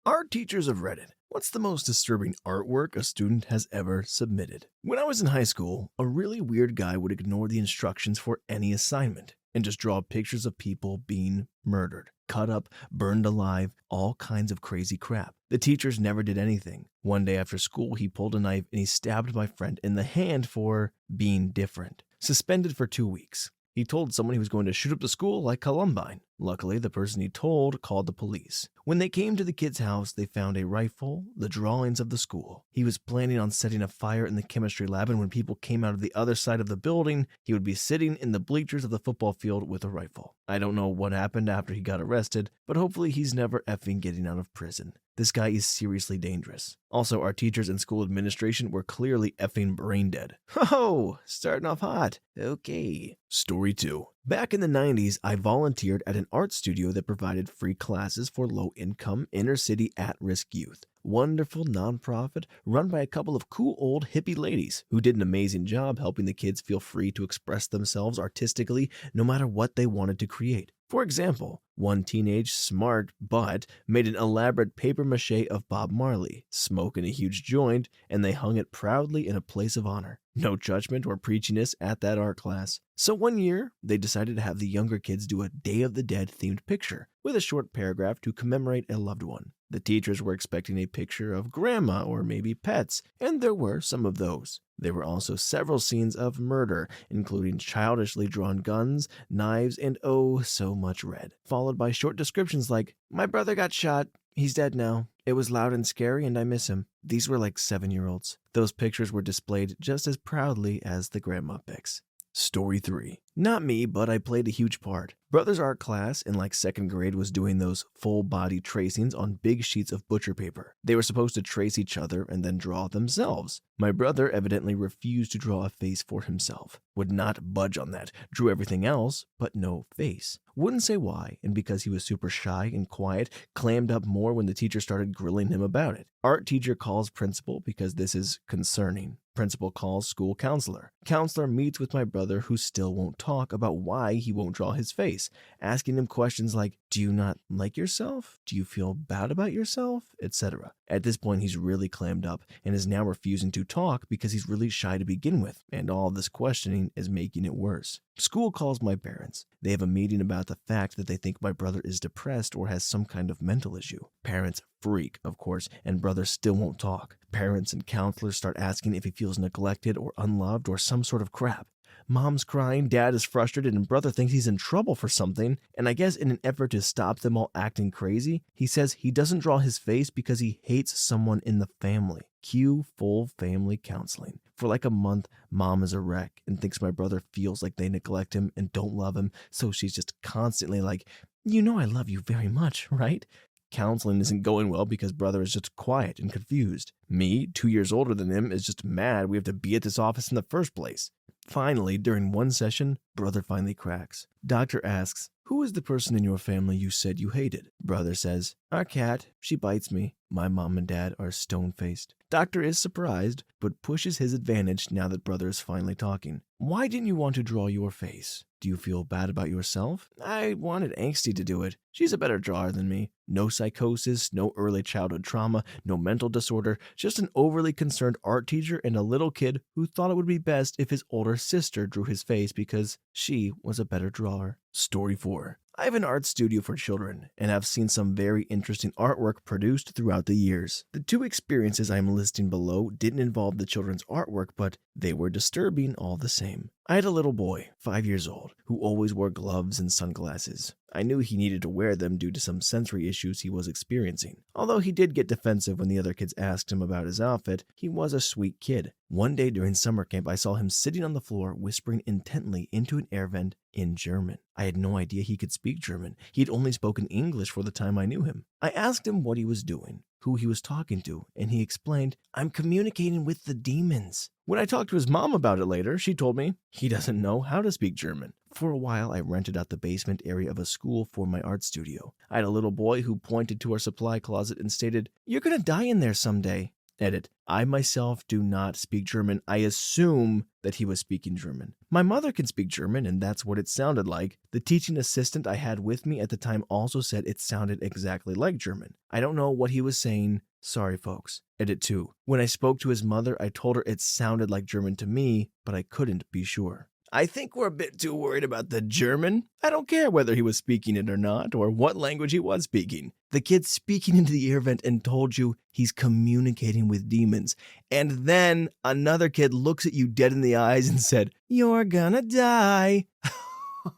Art teachers of Reddit. What's the most disturbing artwork a student has ever submitted? When I was in high school, a really weird guy would ignore the instructions for any assignment and just draw pictures of people being murdered, cut up, burned alive, all kinds of crazy crap. The teachers never did anything. One day after school, he pulled a knife and he stabbed my friend in the hand for being different. Suspended for 2 weeks. He told someone he was going to shoot up the school like Columbine. Luckily, the person he told called the police. When they came to the kid's house, they found a rifle, the drawings of the school. He was planning on setting a fire in the chemistry lab, and when people came out of the other side of the building, he would be sitting in the bleachers of the football field with a rifle. I don't know what happened after he got arrested, but hopefully he's never effing getting out of prison. This guy is seriously dangerous. Also, our teachers and school administration were clearly effing brain dead. Oh, starting off hot. Okay. Story 2. Back in the 90s, I volunteered at an art studio that provided free classes for low-income, inner-city, at-risk youth. Wonderful nonprofit run by a couple of cool old hippie ladies who did an amazing job helping the kids feel free to express themselves artistically no matter what they wanted to create. For example, one teenage smart butt made an elaborate papier-mâché of Bob Marley, smoking a huge joint, and they hung it proudly in a place of honor. No judgment or preachiness at that art class. So one year, they decided to have the younger kids do a Day of the Dead themed picture with a short paragraph to commemorate a loved one. The teachers were expecting a picture of grandma or maybe pets, and there were some of those. There were also several scenes of murder, including childishly drawn guns, knives, and oh, so much red, followed by short descriptions like, "My brother got shot. He's dead now. It was loud and scary and I miss him." These were like 7-year-olds. Those pictures were displayed just as proudly as the grandma pics. Story 3. Not me, but I played a huge part. Brother's art class in like 2nd grade was doing those full body tracings on big sheets of butcher paper. They were supposed to trace each other and then draw themselves. My brother evidently refused to draw a face for himself. Would not budge on that. Drew everything else, but no face. Wouldn't say why, and because he was super shy and quiet, clammed up more when the teacher started grilling him about it. Art teacher calls principal because this is concerning. Principal calls school counselor. Counselor meets with my brother, who still won't talk about why he won't draw his face, asking him questions like, "Do you not like yourself? Do you feel bad about yourself?" etc. At this point, he's really clammed up and is now refusing to talk because he's really shy to begin with, and all this questioning is making it worse. School calls my parents. They have a meeting about the fact that they think my brother is depressed or has some kind of mental issue. Parents freak, of course, and brother still won't talk. Parents and counselors start asking if he feels neglected or unloved or some sort of crap. Mom's crying, dad is frustrated, and brother thinks he's in trouble for something, and I guess in an effort to stop them all acting crazy, he says he doesn't draw his face because he hates someone in the family. Cue full family counseling. For like a month, mom is a wreck and thinks my brother feels like they neglect him and don't love him, so she's just constantly like, "You know I love you very much, right?" Counseling isn't going well because brother is just quiet and confused. Me, 2 years older than him, is just mad we have to be at this office in the first place. Finally, during one session, brother finally cracks. Doctor asks, "Who is the person in your family you said you hated?" Brother says, "Our cat. She bites me." My mom and dad are stone-faced. Doctor is surprised, but pushes his advantage now that brother is finally talking. "Why didn't you want to draw your face? Do you feel bad about yourself?" "I wanted Angsty to do it. She's a better drawer than me." No psychosis, no early childhood trauma, no mental disorder, just an overly concerned art teacher and a little kid who thought it would be best if his older sister drew his face because she was a better drawer. Story 4. I have an art studio for children and have seen some very interesting artwork produced throughout the years. The 2 experiences I am listing below didn't involve the children's artwork, but they were disturbing all the same. I had a little boy, 5 years old, who always wore gloves and sunglasses. I knew he needed to wear them due to some sensory issues he was experiencing. Although he did get defensive when the other kids asked him about his outfit, he was a sweet kid. One day during summer camp, I saw him sitting on the floor whispering intently into an air vent in German. I had no idea he could speak German. He had only spoken English for the time I knew him. I asked him what he was doing, who he was talking to, and he explained, "I'm communicating with the demons." When I talked to his mom about it later, she told me he doesn't know how to speak German. For a while, I rented out the basement area of a school for my art studio. I had a little boy who pointed to our supply closet and stated, "You're gonna die in there someday." Edit. I myself do not speak German. I assume that he was speaking German. My mother can speak German, and that's what it sounded like. The teaching assistant I had with me at the time also said it sounded exactly like German. I don't know what he was saying. Sorry, folks. Edit 2. When I spoke to his mother, I told her it sounded like German to me, but I couldn't be sure. I think we're a bit too worried about the German. I don't care whether he was speaking it or not, or what language he was speaking. The kid's speaking into the ear vent and told you he's communicating with demons. And then another kid looks at you dead in the eyes and said, "You're gonna die."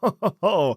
Oh,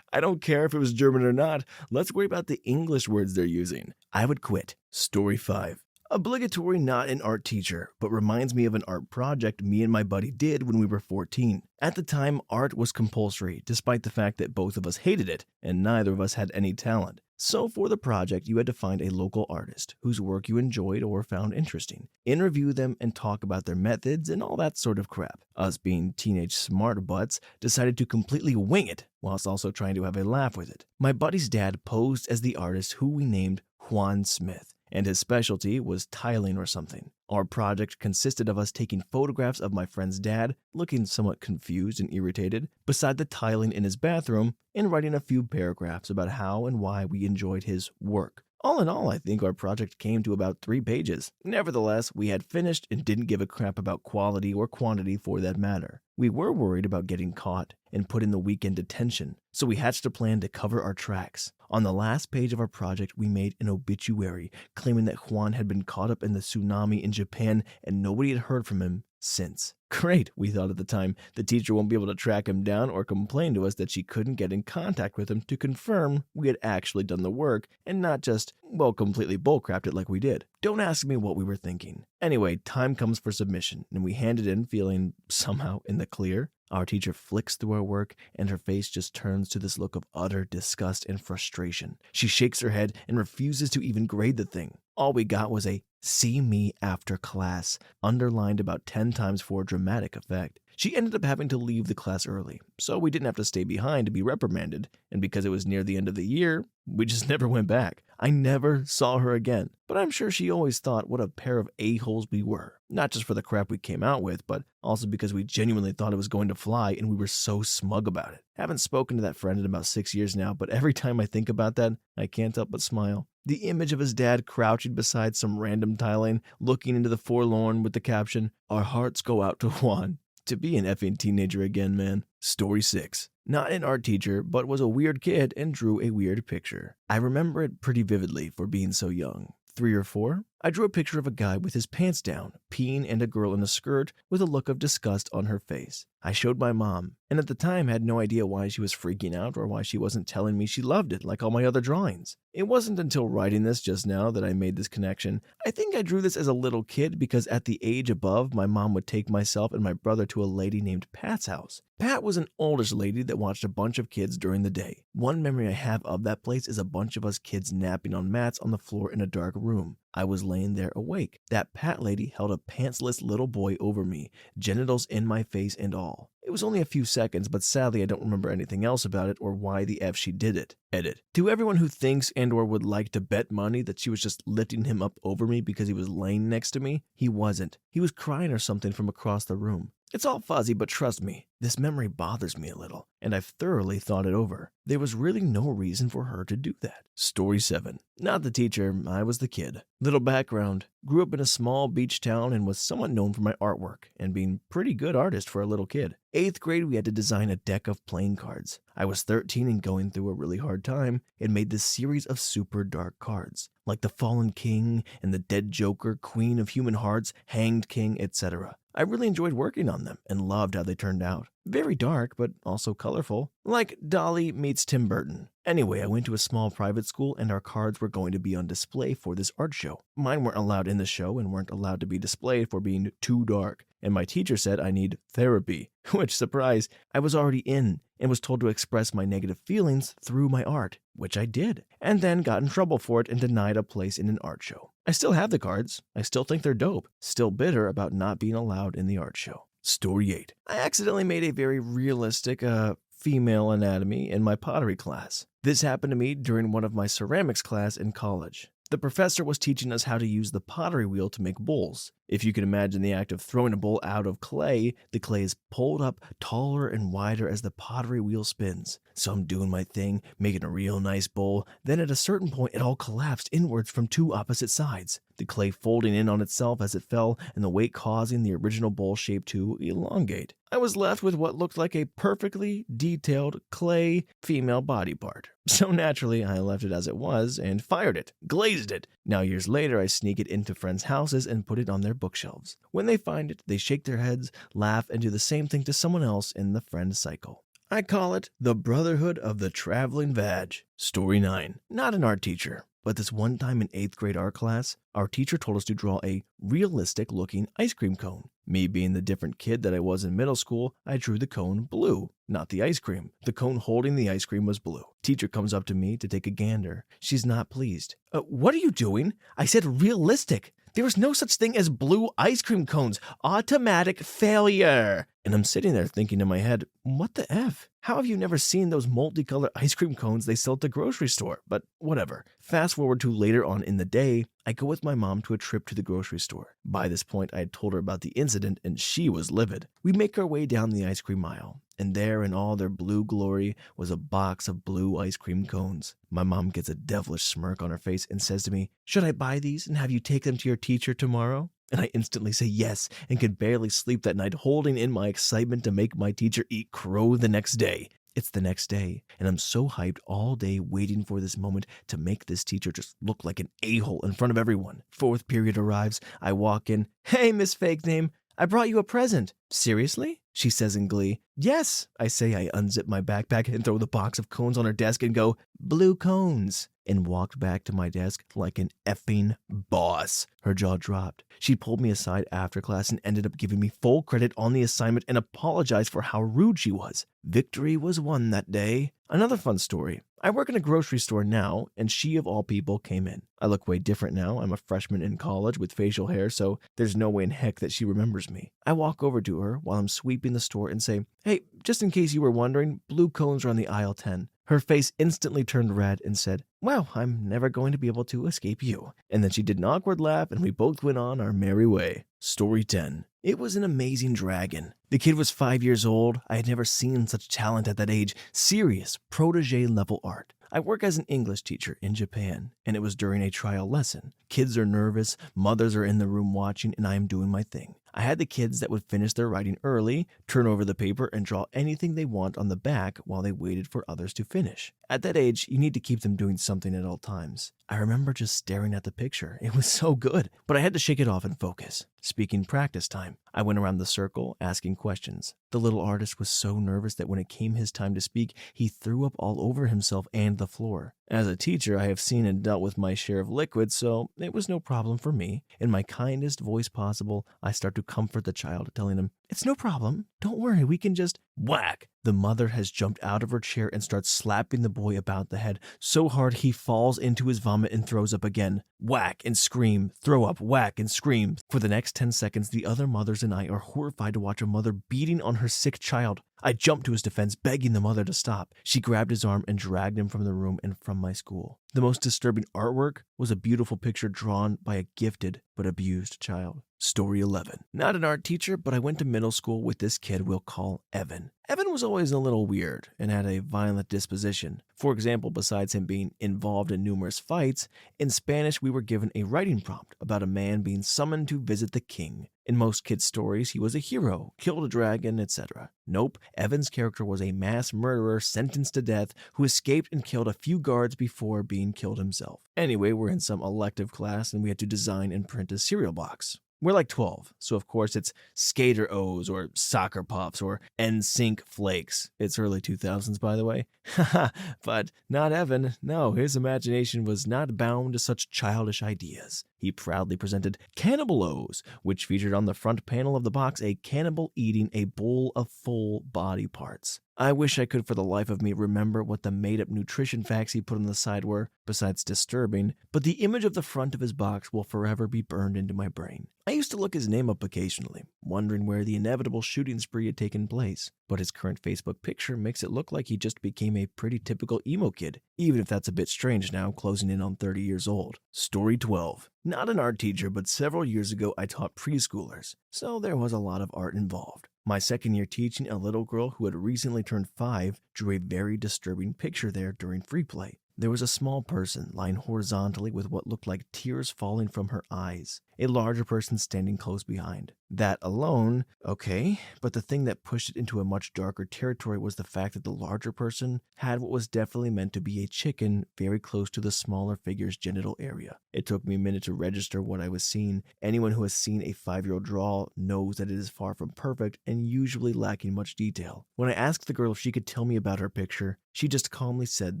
I don't care if it was German or not. Let's worry about the English words they're using. I would quit. Story 5. Obligatory not an art teacher, but reminds me of an art project me and my buddy did when we were 14. At the time, art was compulsory, despite the fact that both of us hated it, and neither of us had any talent. So for the project, you had to find a local artist whose work you enjoyed or found interesting, interview them and talk about their methods and all that sort of crap. Us being teenage smart butts decided to completely wing it, whilst also trying to have a laugh with it. My buddy's dad posed as the artist who we named Juan Smith, and his specialty was tiling or something. Our project consisted of us taking photographs of my friend's dad, looking somewhat confused and irritated, beside the tiling in his bathroom, and writing a few paragraphs about how and why we enjoyed his work. All in all, I think our project came to about 3 pages. Nevertheless, we had finished and didn't give a crap about quality or quantity for that matter. We were worried about getting caught and put in the weekend detention, so we hatched a plan to cover our tracks. On the last page of our project, we made an obituary claiming that Juan had been caught up in the tsunami in Japan and nobody had heard from him since. Great, we thought at the time. The teacher won't be able to track him down or complain to us that she couldn't get in contact with him to confirm we had actually done the work and not just, well, completely bullcrapped it like we did. Don't ask me what we were thinking. Anyway, time comes for submission, and we hand it in feeling somehow in the clear. Our teacher flicks through our work, and her face just turns to this look of utter disgust and frustration. She shakes her head and refuses to even grade the thing. All we got was a "see me after class," underlined about 10 times for dramatic effect. She ended up having to leave the class early, so we didn't have to stay behind to be reprimanded, and because it was near the end of the year, we just never went back. I never saw her again, but I'm sure she always thought what a pair of a-holes we were. Not just for the crap we came out with, but also because we genuinely thought it was going to fly and we were so smug about it. Haven't spoken to that friend in about 6 years now, but every time I think about that, I can't help but smile. The image of his dad crouching beside some random tiling, looking into the forlorn with the caption, "Our hearts go out to Juan." To be an effing teenager again, man. Story 6. Not an art teacher, but was a weird kid and drew a weird picture. I remember it pretty vividly for being so young. 3 or 4? I drew a picture of a guy with his pants down, peeing, and a girl in a skirt with a look of disgust on her face. I showed my mom, and at the time had no idea why she was freaking out or why she wasn't telling me she loved it like all my other drawings. It wasn't until writing this just now that I made this connection. I think I drew this as a little kid because at the age above, my mom would take myself and my brother to a lady named Pat's house. Pat was an oldish lady that watched a bunch of kids during the day. One memory I have of that place is a bunch of us kids napping on mats on the floor in a dark room. I was laying there awake. That Pat lady held a pantsless little boy over me, genitals in my face and all. It was only a few seconds, but sadly I don't remember anything else about it or why the F she did it. Edit. To everyone who thinks and or would like to bet money that she was just lifting him up over me because he was laying next to me, he wasn't. He was crying or something from across the room. It's all fuzzy, but trust me, this memory bothers me a little, and I've thoroughly thought it over. There was really no reason for her to do that. Story 7. Not the teacher, I was the kid. Little background. Grew up in a small beach town and was somewhat known for my artwork and being pretty good artist for a little kid. 8th grade, we had to design a deck of playing cards. I was 13 and going through a really hard time and made this series of super dark cards, like the Fallen King and the Dead Joker, Queen of Human Hearts, Hanged King, etc. I really enjoyed working on them and loved how they turned out. Very dark, but also colorful. Like Dolly meets Tim Burton. Anyway, I went to a small private school and our cards were going to be on display for this art show. Mine weren't allowed in the show and weren't allowed to be displayed for being too dark. And my teacher said I need therapy, which, surprise, I was already in and was told to express my negative feelings through my art, which I did, and then got in trouble for it and denied a place in an art show. I still have the cards. I still think they're dope. Still bitter about not being allowed in the art show. Story 8. I accidentally made a very realistic, female anatomy in my pottery class. This happened to me during one of my ceramics class in college. The professor was teaching us how to use the pottery wheel to make bowls. If you can imagine the act of throwing a bowl out of clay, the clay is pulled up taller and wider as the pottery wheel spins. So I'm doing my thing, making a real nice bowl. Then at a certain point, it all collapsed inwards from two opposite sides, the clay folding in on itself as it fell and the weight causing the original bowl shape to elongate. I was left with what looked like a perfectly detailed clay female body part. So naturally, I left it as it was and fired it, glazed it. Now years later, I sneak it into friends' houses and put it on their bookshelves. When they find it, they shake their heads, laugh, and do the same thing to someone else in the friend cycle. I call it the Brotherhood of the Traveling Vag. Story 9. Not an art teacher, but this one time in 8th grade art class, our teacher told us to draw a realistic-looking ice cream cone. Me being the different kid that I was in middle school, I drew the cone blue, not the ice cream. The cone holding the ice cream was blue. Teacher comes up to me to take a gander. She's not pleased. What are you doing? I said realistic. There is no such thing as blue ice cream cones. Automatic failure. And I'm sitting there thinking in my head, what the F? How have you never seen those multicolored ice cream cones they sell at the grocery store? But whatever. Fast forward to later on in the day, I go with my mom to a trip to the grocery store. By this point, I had told her about the incident and she was livid. We make our way down the ice cream aisle, and there in all their blue glory was a box of blue ice cream cones. My mom gets a devilish smirk on her face and says to me, "Should I buy these and have you take them to your teacher tomorrow?" And I instantly say yes and could barely sleep that night, holding in my excitement to make my teacher eat crow the next day. It's the next day, and I'm so hyped all day waiting for this moment to make this teacher just look like an a-hole in front of everyone. 4th period arrives. I walk in. "Hey, Miss Fake Name, I brought you a present." "Seriously?" she says in glee. "Yes," I say. I unzip my backpack and throw the box of cones on her desk and go, "Blue cones," and walked back to my desk like an effing boss. Her jaw dropped. She pulled me aside after class and ended up giving me full credit on the assignment and apologized for how rude she was. Victory was won that day. Another fun story. I work in a grocery store now, and she of all people came in. I look way different now. I'm a freshman in college with facial hair, so there's no way in heck that she remembers me. I walk over to her while I'm sweeping the store and say, "Hey, just in case you were wondering, blue cones are on the aisle 10. Her face instantly turned red and said, "Well, I'm never going to be able to escape you." And then she did an awkward laugh and we both went on our merry way. Story 10. It was an amazing dragon. The kid was 5 years old. I had never seen such talent at that age. Serious, protege level art. I work as an English teacher in Japan, and it was during a trial lesson. Kids are nervous, mothers are in the room watching, and I am doing my thing. I had the kids that would finish their writing early, turn over the paper, and draw anything they want on the back while they waited for others to finish. At that age, you need to keep them doing something at all times. I remember just staring at the picture. It was so good, but I had to shake it off and focus. Speaking practice time, I went around the circle asking questions. The little artist was so nervous that when it came his time to speak, he threw up all over himself and the floor. As a teacher, I have seen and dealt with my share of liquids, so it was no problem for me. In my kindest voice possible, I start to comfort the child, telling him, "It's no problem. Don't worry, we can just..." Whack! The mother has jumped out of her chair and starts slapping the boy about the head so hard he falls into his vomit and throws up again. Whack and scream, throw up, whack and scream. For the next 10 seconds, the other mothers and I are horrified to watch a mother beating on her sick child. I jumped to his defense, begging the mother to stop. She grabbed his arm and dragged him from the room and from my school. The most disturbing artwork was a beautiful picture drawn by a gifted but abused child. Story 11. Not an art teacher, but I went to middle school with this kid we'll call Evan. Evan was always a little weird and had a violent disposition. For example, besides him being involved in numerous fights, in Spanish we were given a writing prompt about a man being summoned to visit the king. In most kids' stories, he was a hero, killed a dragon, etc. Nope, Evan's character was a mass murderer sentenced to death who escaped and killed a few guards before being killed himself. Anyway, we're in some elective class and we had to design and print a cereal box. We're like 12, so of course it's Skater O's or Soccer Puffs or NSYNC Flakes. It's early 2000s, by the way. Haha, but not Evan. No, his imagination was not bound to such childish ideas. he proudly presented Cannibal-O's, which featured on the front panel of the box a cannibal eating a bowl of full body parts. I wish I could for the life of me remember what the made-up nutrition facts he put on the side were, besides disturbing, but the image of the front of his box will forever be burned into my brain. I used to look his name up occasionally, wondering where the inevitable shooting spree had taken place, but his current Facebook picture makes it look like he just became a pretty typical emo kid, even if that's a bit strange now, closing in on 30 years old. Story 12. Not an art teacher, but several years ago I taught preschoolers, so there was a lot of art involved. My second year teaching, a little girl who had recently turned 5 drew a very disturbing picture there during free play. There was a small person lying horizontally with what looked like tears falling from her eyes, a larger person standing close behind. That alone, okay, but the thing that pushed it into a much darker territory was the fact that the larger person had what was definitely meant to be a chicken very close to the smaller figure's genital area. It took me a minute to register what I was seeing. Anyone who has seen a 5-year-old draw knows that it is far from perfect and usually lacking much detail. When I asked the girl if she could tell me about her picture, she just calmly said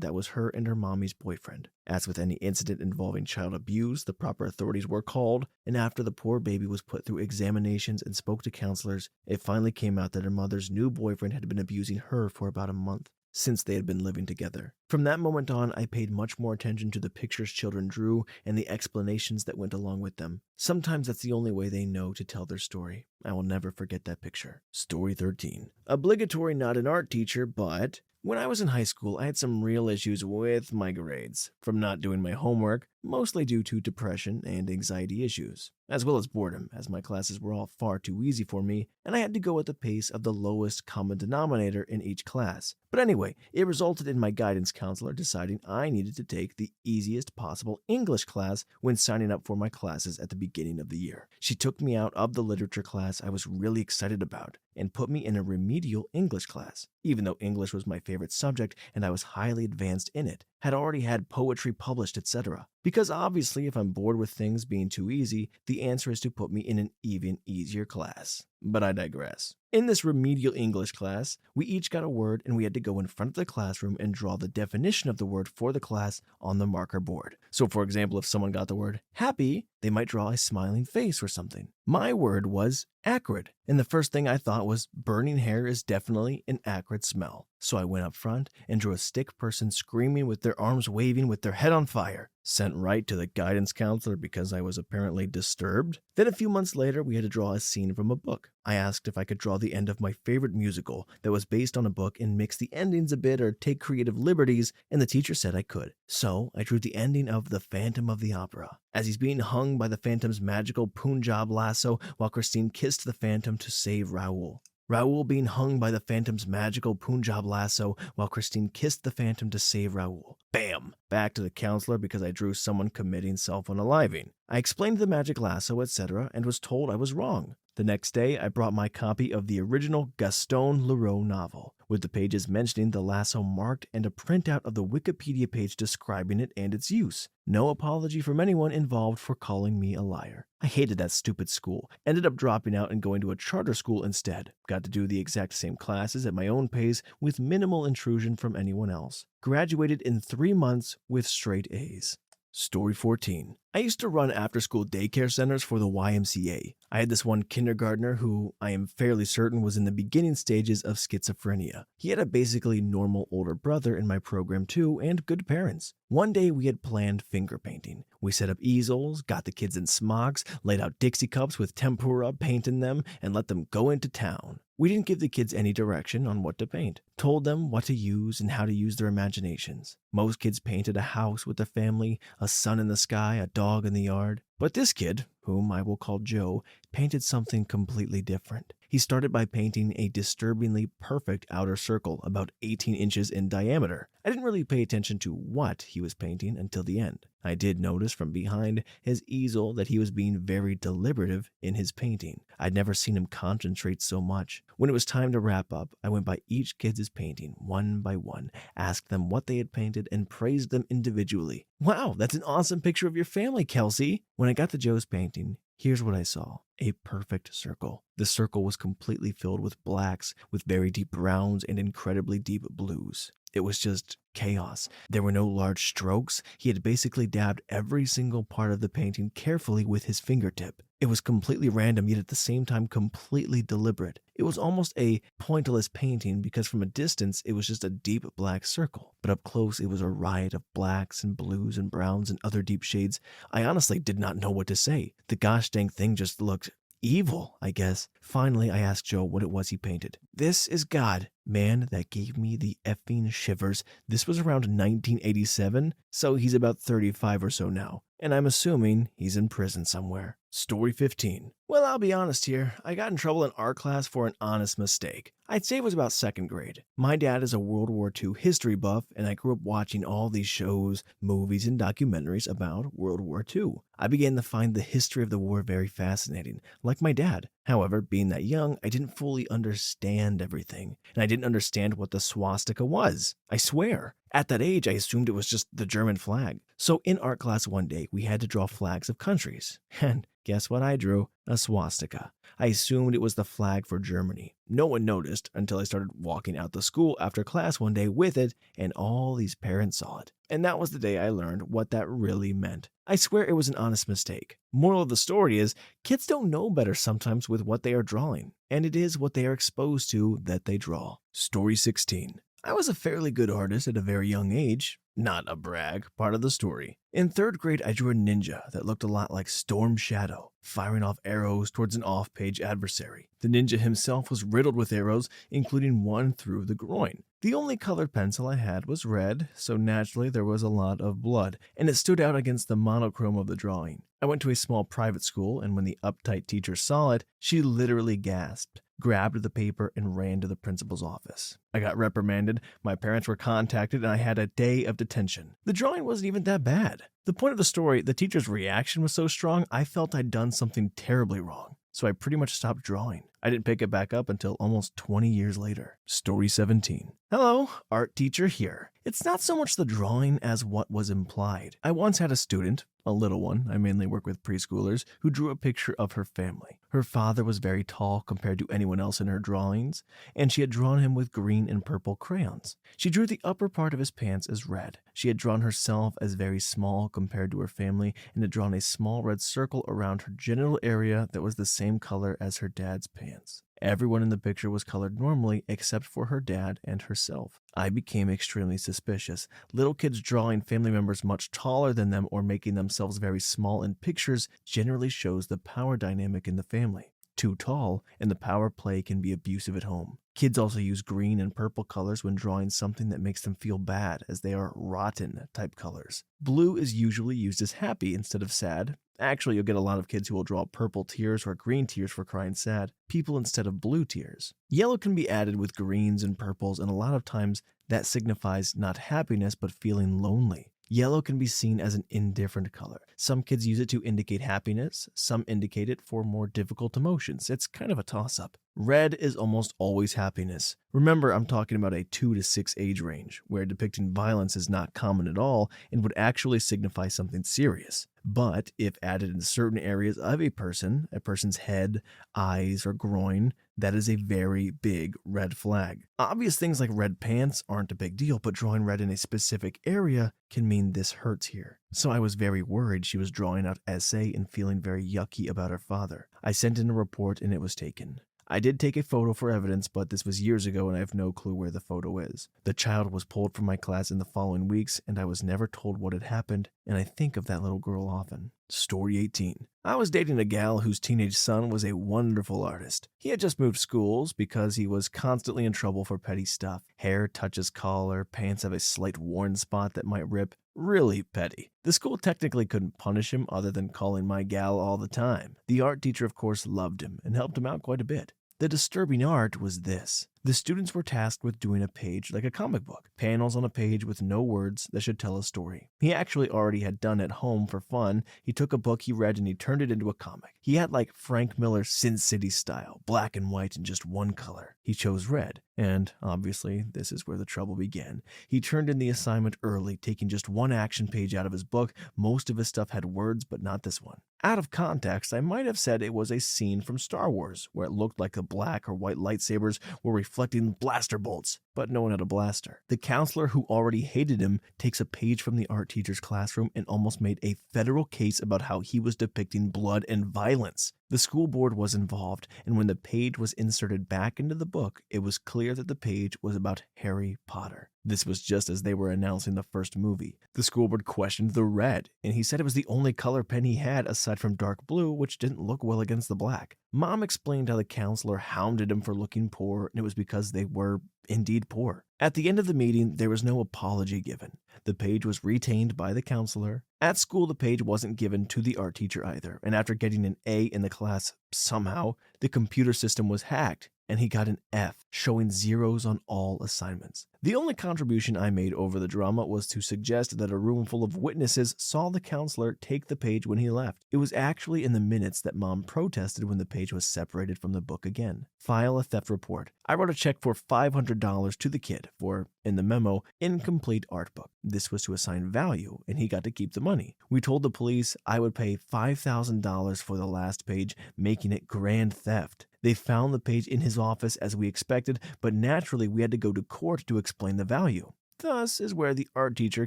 that was her and her mommy's boyfriend. As with any incident involving child abuse, the proper authorities were called, and after the poor baby was put through examinations and spoke to counselors, it finally came out that her mother's new boyfriend had been abusing her for about a month, since they had been living together. From that moment on, I paid much more attention to the pictures children drew and the explanations that went along with them. Sometimes that's the only way they know to tell their story. I will never forget that picture. Story 13. Obligatory not an art teacher, but when I was in high school, I had some real issues with my grades, from not doing my homework, mostly due to depression and anxiety issues, as well as boredom, as my classes were all far too easy for me, and I had to go at the pace of the lowest common denominator in each class. But anyway, it resulted in my guidance counselor deciding I needed to take the easiest possible English class when signing up for my classes at the beginning of the year. She took me out of the literature class I was really excited about and put me in a remedial English class, even though English was my favorite subject and I was highly advanced in it, had already had poetry published, etc. Because obviously if I'm bored with things being too easy, the answer is to put me in an even easier class. But I digress. In this remedial English class, we each got a word and we had to go in front of the classroom and draw the definition of the word for the class on the marker board. So for example, if someone got the word happy, they might draw a smiling face or something. My word was acrid, and the first thing I thought was burning hair is definitely an acrid smell. So I went up front and drew a stick person screaming with their arms waving with their head on fire. Sent right to the guidance counselor because I was apparently disturbed. Then a few months later, we had to draw a scene from a book. I asked if I could draw the end of my favorite musical that was based on a book and mix the endings a bit or take creative liberties, and the teacher said I could. So I drew the ending of The Phantom of the Opera, as he's being hung by the Phantom's magical Punjab lasso while Christine kissed the Phantom to save Raoul. Raoul being hung by the Phantom's magical Punjab lasso while Christine kissed the Phantom to save Raoul. Bam! Back to the counselor because I drew someone committing self-unaliving. I explained the magic lasso, etc., and was told I was wrong. The next day, I brought my copy of the original Gaston Leroux novel, with the pages mentioning the lasso marked and a printout of the Wikipedia page describing it and its use. No apology from anyone involved for calling me a liar. I hated that stupid school, ended up dropping out and going to a charter school instead. Got to do the exact same classes at my own pace with minimal intrusion from anyone else. Graduated in 3 months with straight A's. Story 14. I used to run after-school daycare centers for the YMCA. I had this one kindergartner who I am fairly certain was in the beginning stages of schizophrenia. He had a basically normal older brother in my program too, and good parents. One day we had planned finger painting. We set up easels, got the kids in smocks, laid out Dixie cups with tempura paint in them, and let them go into town. We didn't give the kids any direction on what to paint, told them what to use and how to use their imaginations. Most kids painted a house with a family, a sun in the sky, a dog in the yard. But this kid, whom I will call Joe, painted something completely different. He started by painting a disturbingly perfect outer circle about 18 inches in diameter. I didn't really pay attention to what he was painting until the end. I did notice from behind his easel that he was being very deliberative in his painting. I'd never seen him concentrate so much. When it was time to wrap up, I went by each kid's painting one by one, asked them what they had painted, and praised them individually. Wow, that's an awesome picture of your family, Kelsey. When I got to Joe's painting, here's what I saw. A perfect circle. The circle was completely filled with blacks, with very deep browns and incredibly deep blues. It was just chaos. There were no large strokes. He had basically dabbed every single part of the painting carefully with his fingertip. It was completely random, yet at the same time completely deliberate. It was almost a pointless painting because from a distance it was just a deep black circle. But up close it was a riot of blacks and blues and browns and other deep shades. I honestly did not know what to say. The gosh dang thing just looked evil, I guess. Finally, I asked Joe what it was he painted. This is God. Man, that gave me the effing shivers. This was around 1987, so he's about 35 or so now. And I'm assuming he's in prison somewhere. Story 15. Well, I'll be honest here. I got in trouble in art class for an honest mistake. I'd say it was about second grade. My dad is a World War II history buff, and I grew up watching all these shows, movies, and documentaries about World War II. I began to find the history of the war very fascinating, like my dad. However, being that young, I didn't fully understand everything, and I didn't understand what the swastika was. I swear. At that age, I assumed it was just the German flag. So in art class one day, we had to draw flags of countries. And guess what I drew? A swastika. I assumed it was the flag for Germany. No one noticed until I started walking out the school after class one day with it, and all these parents saw it. And that was the day I learned what that really meant. I swear it was an honest mistake. Moral of the story is, kids don't know better sometimes with what they are drawing, and it is what they are exposed to that they draw. Story 16. I was a fairly good artist at a very young age. Not a brag, part of the story. In third grade, I drew a ninja that looked a lot like Storm Shadow, firing off arrows towards an off-page adversary. The ninja himself was riddled with arrows, including one through the groin. The only colored pencil I had was red, so naturally there was a lot of blood, and it stood out against the monochrome of the drawing. I went to a small private school, and when the uptight teacher saw it, she literally gasped, grabbed the paper, and ran to the principal's office. I got reprimanded, my parents were contacted, and I had a day of detention. The drawing wasn't even that bad. The point of the story, the teacher's reaction was so strong, I felt I'd done something terribly wrong. So I pretty much stopped drawing. I didn't pick it back up until almost 20 years later. Story 17. Hello, art teacher here. It's not so much the drawing as what was implied. I once had a student, a little one, I mainly work with preschoolers, who drew a picture of her family. Her father was very tall compared to anyone else in her drawings, and she had drawn him with green and purple crayons. She drew the upper part of his pants as red. She had drawn herself as very small compared to her family, and had drawn a small red circle around her genital area that was the same color as her dad's pants. Everyone in the picture was colored normally except for her dad and herself. I became extremely suspicious. Little kids drawing family members much taller than them or making themselves very small in pictures generally shows the power dynamic in the family. Too tall, and the power play can be abusive at home. Kids also use green and purple colors when drawing something that makes them feel bad, as they are rotten type colors. Blue is usually used as happy instead of sad. Actually, you'll get a lot of kids who will draw purple tears or green tears for crying sad, people instead of blue tears. Yellow can be added with greens and purples, and a lot of times that signifies not happiness but feeling lonely. Yellow can be seen as an indifferent color. Some kids use it to indicate happiness, some indicate it for more difficult emotions. It's kind of a toss-up. Red is almost always happiness. Remember, I'm talking about a 2 to 6 age range, where depicting violence is not common at all and would actually signify something serious. But if added in certain areas of a person's head, eyes, or groin, that is a very big red flag. Obvious things like red pants aren't a big deal, but drawing red in a specific area can mean this hurts here. So I was very worried she was drawing out essay and feeling very yucky about her father. I sent in a report and it was taken. I did take a photo for evidence, but this was years ago and I have no clue where the photo is. The child was pulled from my class in the following weeks and I was never told what had happened, and I think of that little girl often. Story 18. I was dating a gal whose teenage son was a wonderful artist. He had just moved schools because he was constantly in trouble for petty stuff. Hair touches collar, pants have a slight worn spot that might rip. Really petty. The school technically couldn't punish him other than calling my gal all the time. The art teacher, of course, loved him and helped him out quite a bit. The disturbing art was this. The students were tasked with doing a page like a comic book, panels on a page with no words that should tell a story. He actually already had done at home for fun. He took a book he read and he turned it into a comic. He had like Frank Miller's Sin City style, black and white in just one color. He chose red, and obviously this is where the trouble began. He turned in the assignment early, taking just one action page out of his book. Most of his stuff had words, but not this one. Out of context, I might have said it was a scene from Star Wars, where it looked like the black or white lightsabers were reflected deflecting blaster bolts, but no one had a blaster. The counselor, who already hated him, takes a page from the art teacher's classroom and almost made a federal case about how he was depicting blood and violence. The school board was involved, and when the page was inserted back into the book, it was clear that the page was about Harry Potter. This was just as they were announcing the first movie. The school board questioned the red, and he said it was the only color pen he had aside from dark blue, which didn't look well against the black. Mom explained how the counselor hounded him for looking poor, and it was because they were indeed poor. At the end of the meeting, there was no apology given. The page was retained by the counselor. At school, the page wasn't given to the art teacher either, and after getting an A in the class, somehow, the computer system was hacked, and he got an F, showing zeros on all assignments. The only contribution I made over the drama was to suggest that a room full of witnesses saw the counselor take the page when he left. It was actually in the minutes that Mom protested when the page was separated from the book again. File a theft report. I wrote a check for $500 to the kid for, in the memo, incomplete art book. This was to assign value, and he got to keep the money. We told the police I would pay $5,000 for the last page, making it grand theft. They found the page in his office as we expected, but naturally we had to go to court to explain the value. Thus is where the art teacher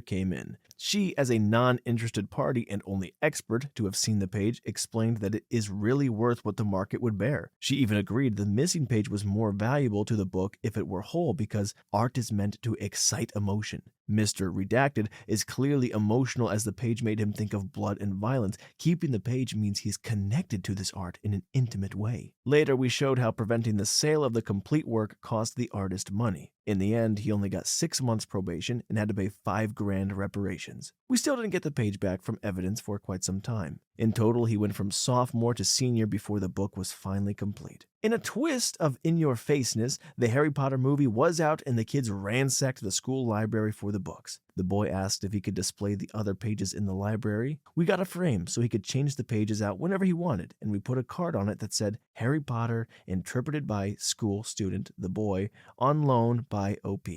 came in. She, as a non-interested party and only expert to have seen the page, explained that it is really worth what the market would bear. She even agreed the missing page was more valuable to the book if it were whole because art is meant to excite emotion. Mr. Redacted is clearly emotional as the page made him think of blood and violence. Keeping the page means he's connected to this art in an intimate way. Later, we showed how preventing the sale of the complete work cost the artist money. In the end, he only got 6 months probation and had to pay $5,000 reparations. We still didn't get the page back from evidence for quite some time. In total, he went from sophomore to senior before the book was finally complete. In a twist of in-your-faceness, the Harry Potter movie was out and the kids ransacked the school library for the books. The boy asked if he could display the other pages in the library. We got a frame so he could change the pages out whenever he wanted, and we put a card on it that said, Harry Potter, interpreted by school student, the boy, on loan by OP.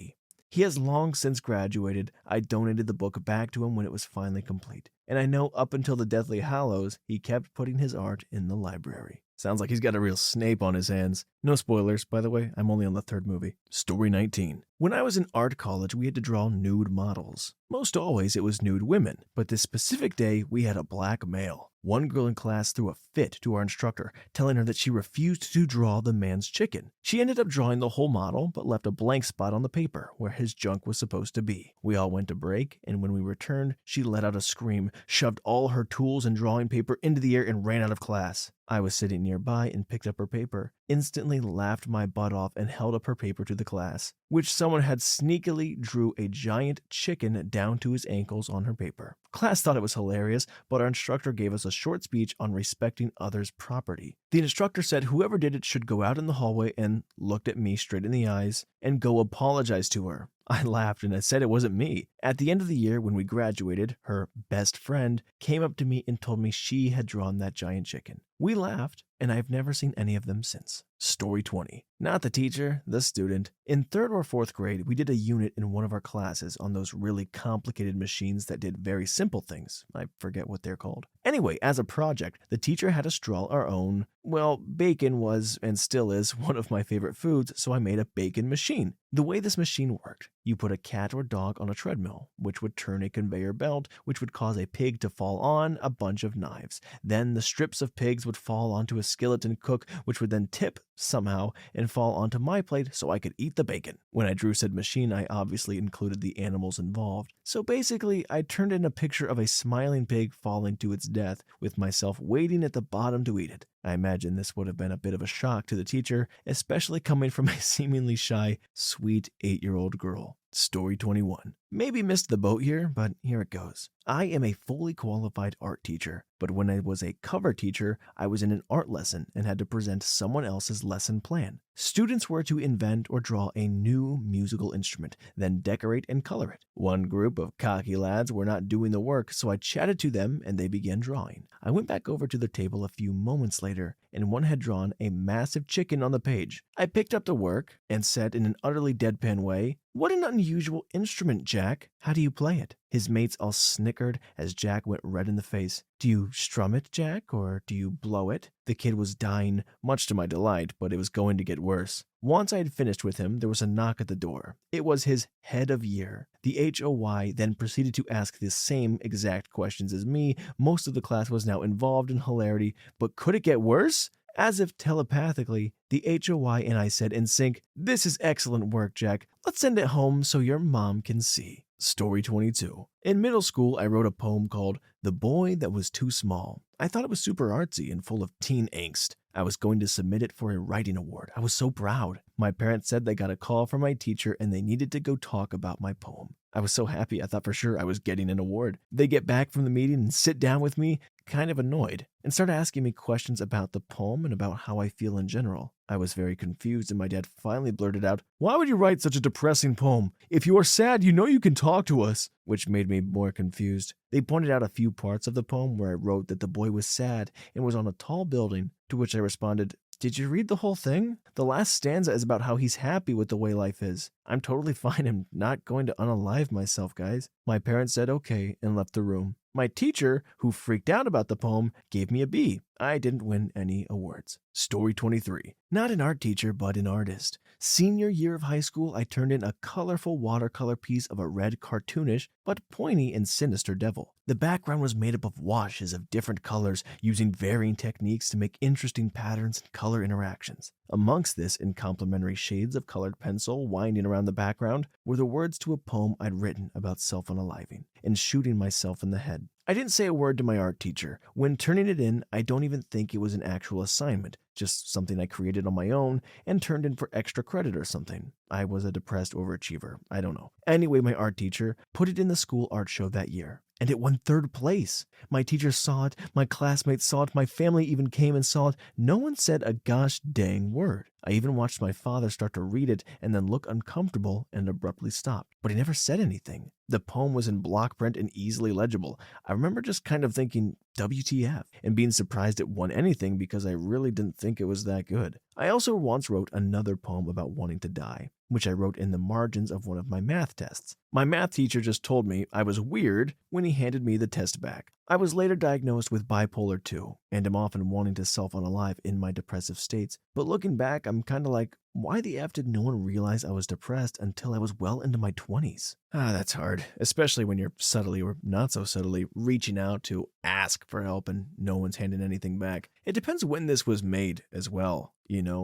He has long since graduated. I donated the book back to him when it was finally complete. And I know up until the Deathly Hallows, he kept putting his art in the library. Sounds like he's got a real Snape on his hands. No spoilers, by the way, I'm only on the 3rd movie. Story 19. When I was in art college, we had to draw nude models. Most always it was nude women, but this specific day we had a black male. One girl in class threw a fit to our instructor, telling her that she refused to draw the man's chicken. She ended up drawing the whole model, but left a blank spot on the paper where his junk was supposed to be. We all went to break, and when we returned, she let out a scream, shoved all her tools and drawing paper into the air, and ran out of class. I was sitting nearby and picked up her paper, instantly laughed my butt off, and held up her paper to the class, which someone had sneakily drew a giant chicken down to his ankles on her paper. Class thought it was hilarious, but our instructor gave us a short speech on respecting others' property. The instructor said whoever did it should go out in the hallway and looked at me straight in the eyes and go apologize to her. I laughed and I said it wasn't me. At the end of the year when we graduated, her best friend came up to me and told me she had drawn that giant chicken. We laughed, and I've never seen any of them since. Story 20. Not the teacher, the student. In 3rd or 4th grade, we did a unit in one of our classes on those really complicated machines that did very simple things. I forget what they're called. Anyway, as a project, the teacher had us draw our own. Well, bacon was, and still is, one of my favorite foods, so I made a bacon machine. The way this machine worked, you put a cat or dog on a treadmill, which would turn a conveyor belt, which would cause a pig to fall on a bunch of knives. Then the strips of pigs would fall onto a skillet and cook, which would then tip somehow and fall onto my plate so I could eat the bacon. When I drew said machine, I obviously included the animals involved. So basically, I turned in a picture of a smiling pig falling to its death, with myself waiting at the bottom to eat it. I imagine this would have been a bit of a shock to the teacher, especially coming from a seemingly shy, sweet 8-year-old girl. Story 21. Maybe missed the boat here, but here it goes. I am a fully qualified art teacher, but when I was a cover teacher, I was in an art lesson and had to present someone else's lesson plan. Students were to invent or draw a new musical instrument, then decorate and color it. One group of cocky lads were not doing the work, so I chatted to them and they began drawing. I went back over to the table a few moments later, and one had drawn a massive chicken on the page. I picked up the work and said in an utterly deadpan way, "What an unusual instrument, Jack. How do you play it?" His mates all snickered as Jack went red in the face. "Do you strum it, Jack, or do you blow it?" The kid was dying, much to my delight, but it was going to get worse. Once I had finished with him, there was a knock at the door. It was his head of year. The HOY then proceeded to ask the same exact questions as me. Most of the class was now involved in hilarity, but could it get worse? As if telepathically, the HOY and I said in sync, "This is excellent work, Jack. Let's send it home so your mom can see." Story 22. In middle school, I wrote a poem called "The Boy That Was Too Small." I thought it was super artsy and full of teen angst. I was going to submit it for a writing award. I was so proud. My parents said they got a call from my teacher and they needed to go talk about my poem. I was so happy I thought for sure I was getting an award. They get back from the meeting and sit down with me, kind of annoyed, and start asking me questions about the poem and about how I feel in general. I was very confused and my dad finally blurted out, "Why would you write such a depressing poem? If you are sad, you know you can talk to us," which made me more confused. They pointed out a few parts of the poem where I wrote that the boy was sad and was on a tall building, to which I responded, "Did you read the whole thing? The last stanza is about how he's happy with the way life is. I'm totally fine and not going to unalive myself, guys." My parents said okay and left the room. My teacher, who freaked out about the poem, gave me a B. I didn't win any awards. Story 23. Not an art teacher, but an artist. Senior year of high school, I turned in a colorful watercolor piece of a red, cartoonish, but pointy and sinister devil. The background was made up of washes of different colors, using varying techniques to make interesting patterns and color interactions. Amongst this, in complementary shades of colored pencil winding around the background, were the words to a poem I'd written about self-unaliving and shooting myself in the head. I didn't say a word to my art teacher. When turning it in, I don't even think it was an actual assignment, just something I created on my own and turned in for extra credit or something. I was a depressed overachiever. I don't know. Anyway, my art teacher put it in the school art show that year, and it won 3rd place. My teacher saw it, my classmates saw it, my family even came and saw it. No one said a gosh dang word. I even watched my father start to read it and then look uncomfortable and abruptly stopped, but he never said anything. The poem was in block print and easily legible. I remember just kind of thinking, WTF, and being surprised it won anything because I really didn't think it was that good. I also once wrote another poem about wanting to die, which I wrote in the margins of one of my math tests. My math teacher just told me I was weird when he handed me the test back. I was later diagnosed with bipolar 2, and am often wanting to self-unalive in my depressive states. But looking back, I'm kind of like, why the F did no one realize I was depressed until I was well into my 20s? That's hard, especially when you're subtly or not so subtly reaching out to ask for help and no one's handing anything back. It depends when this was made as well.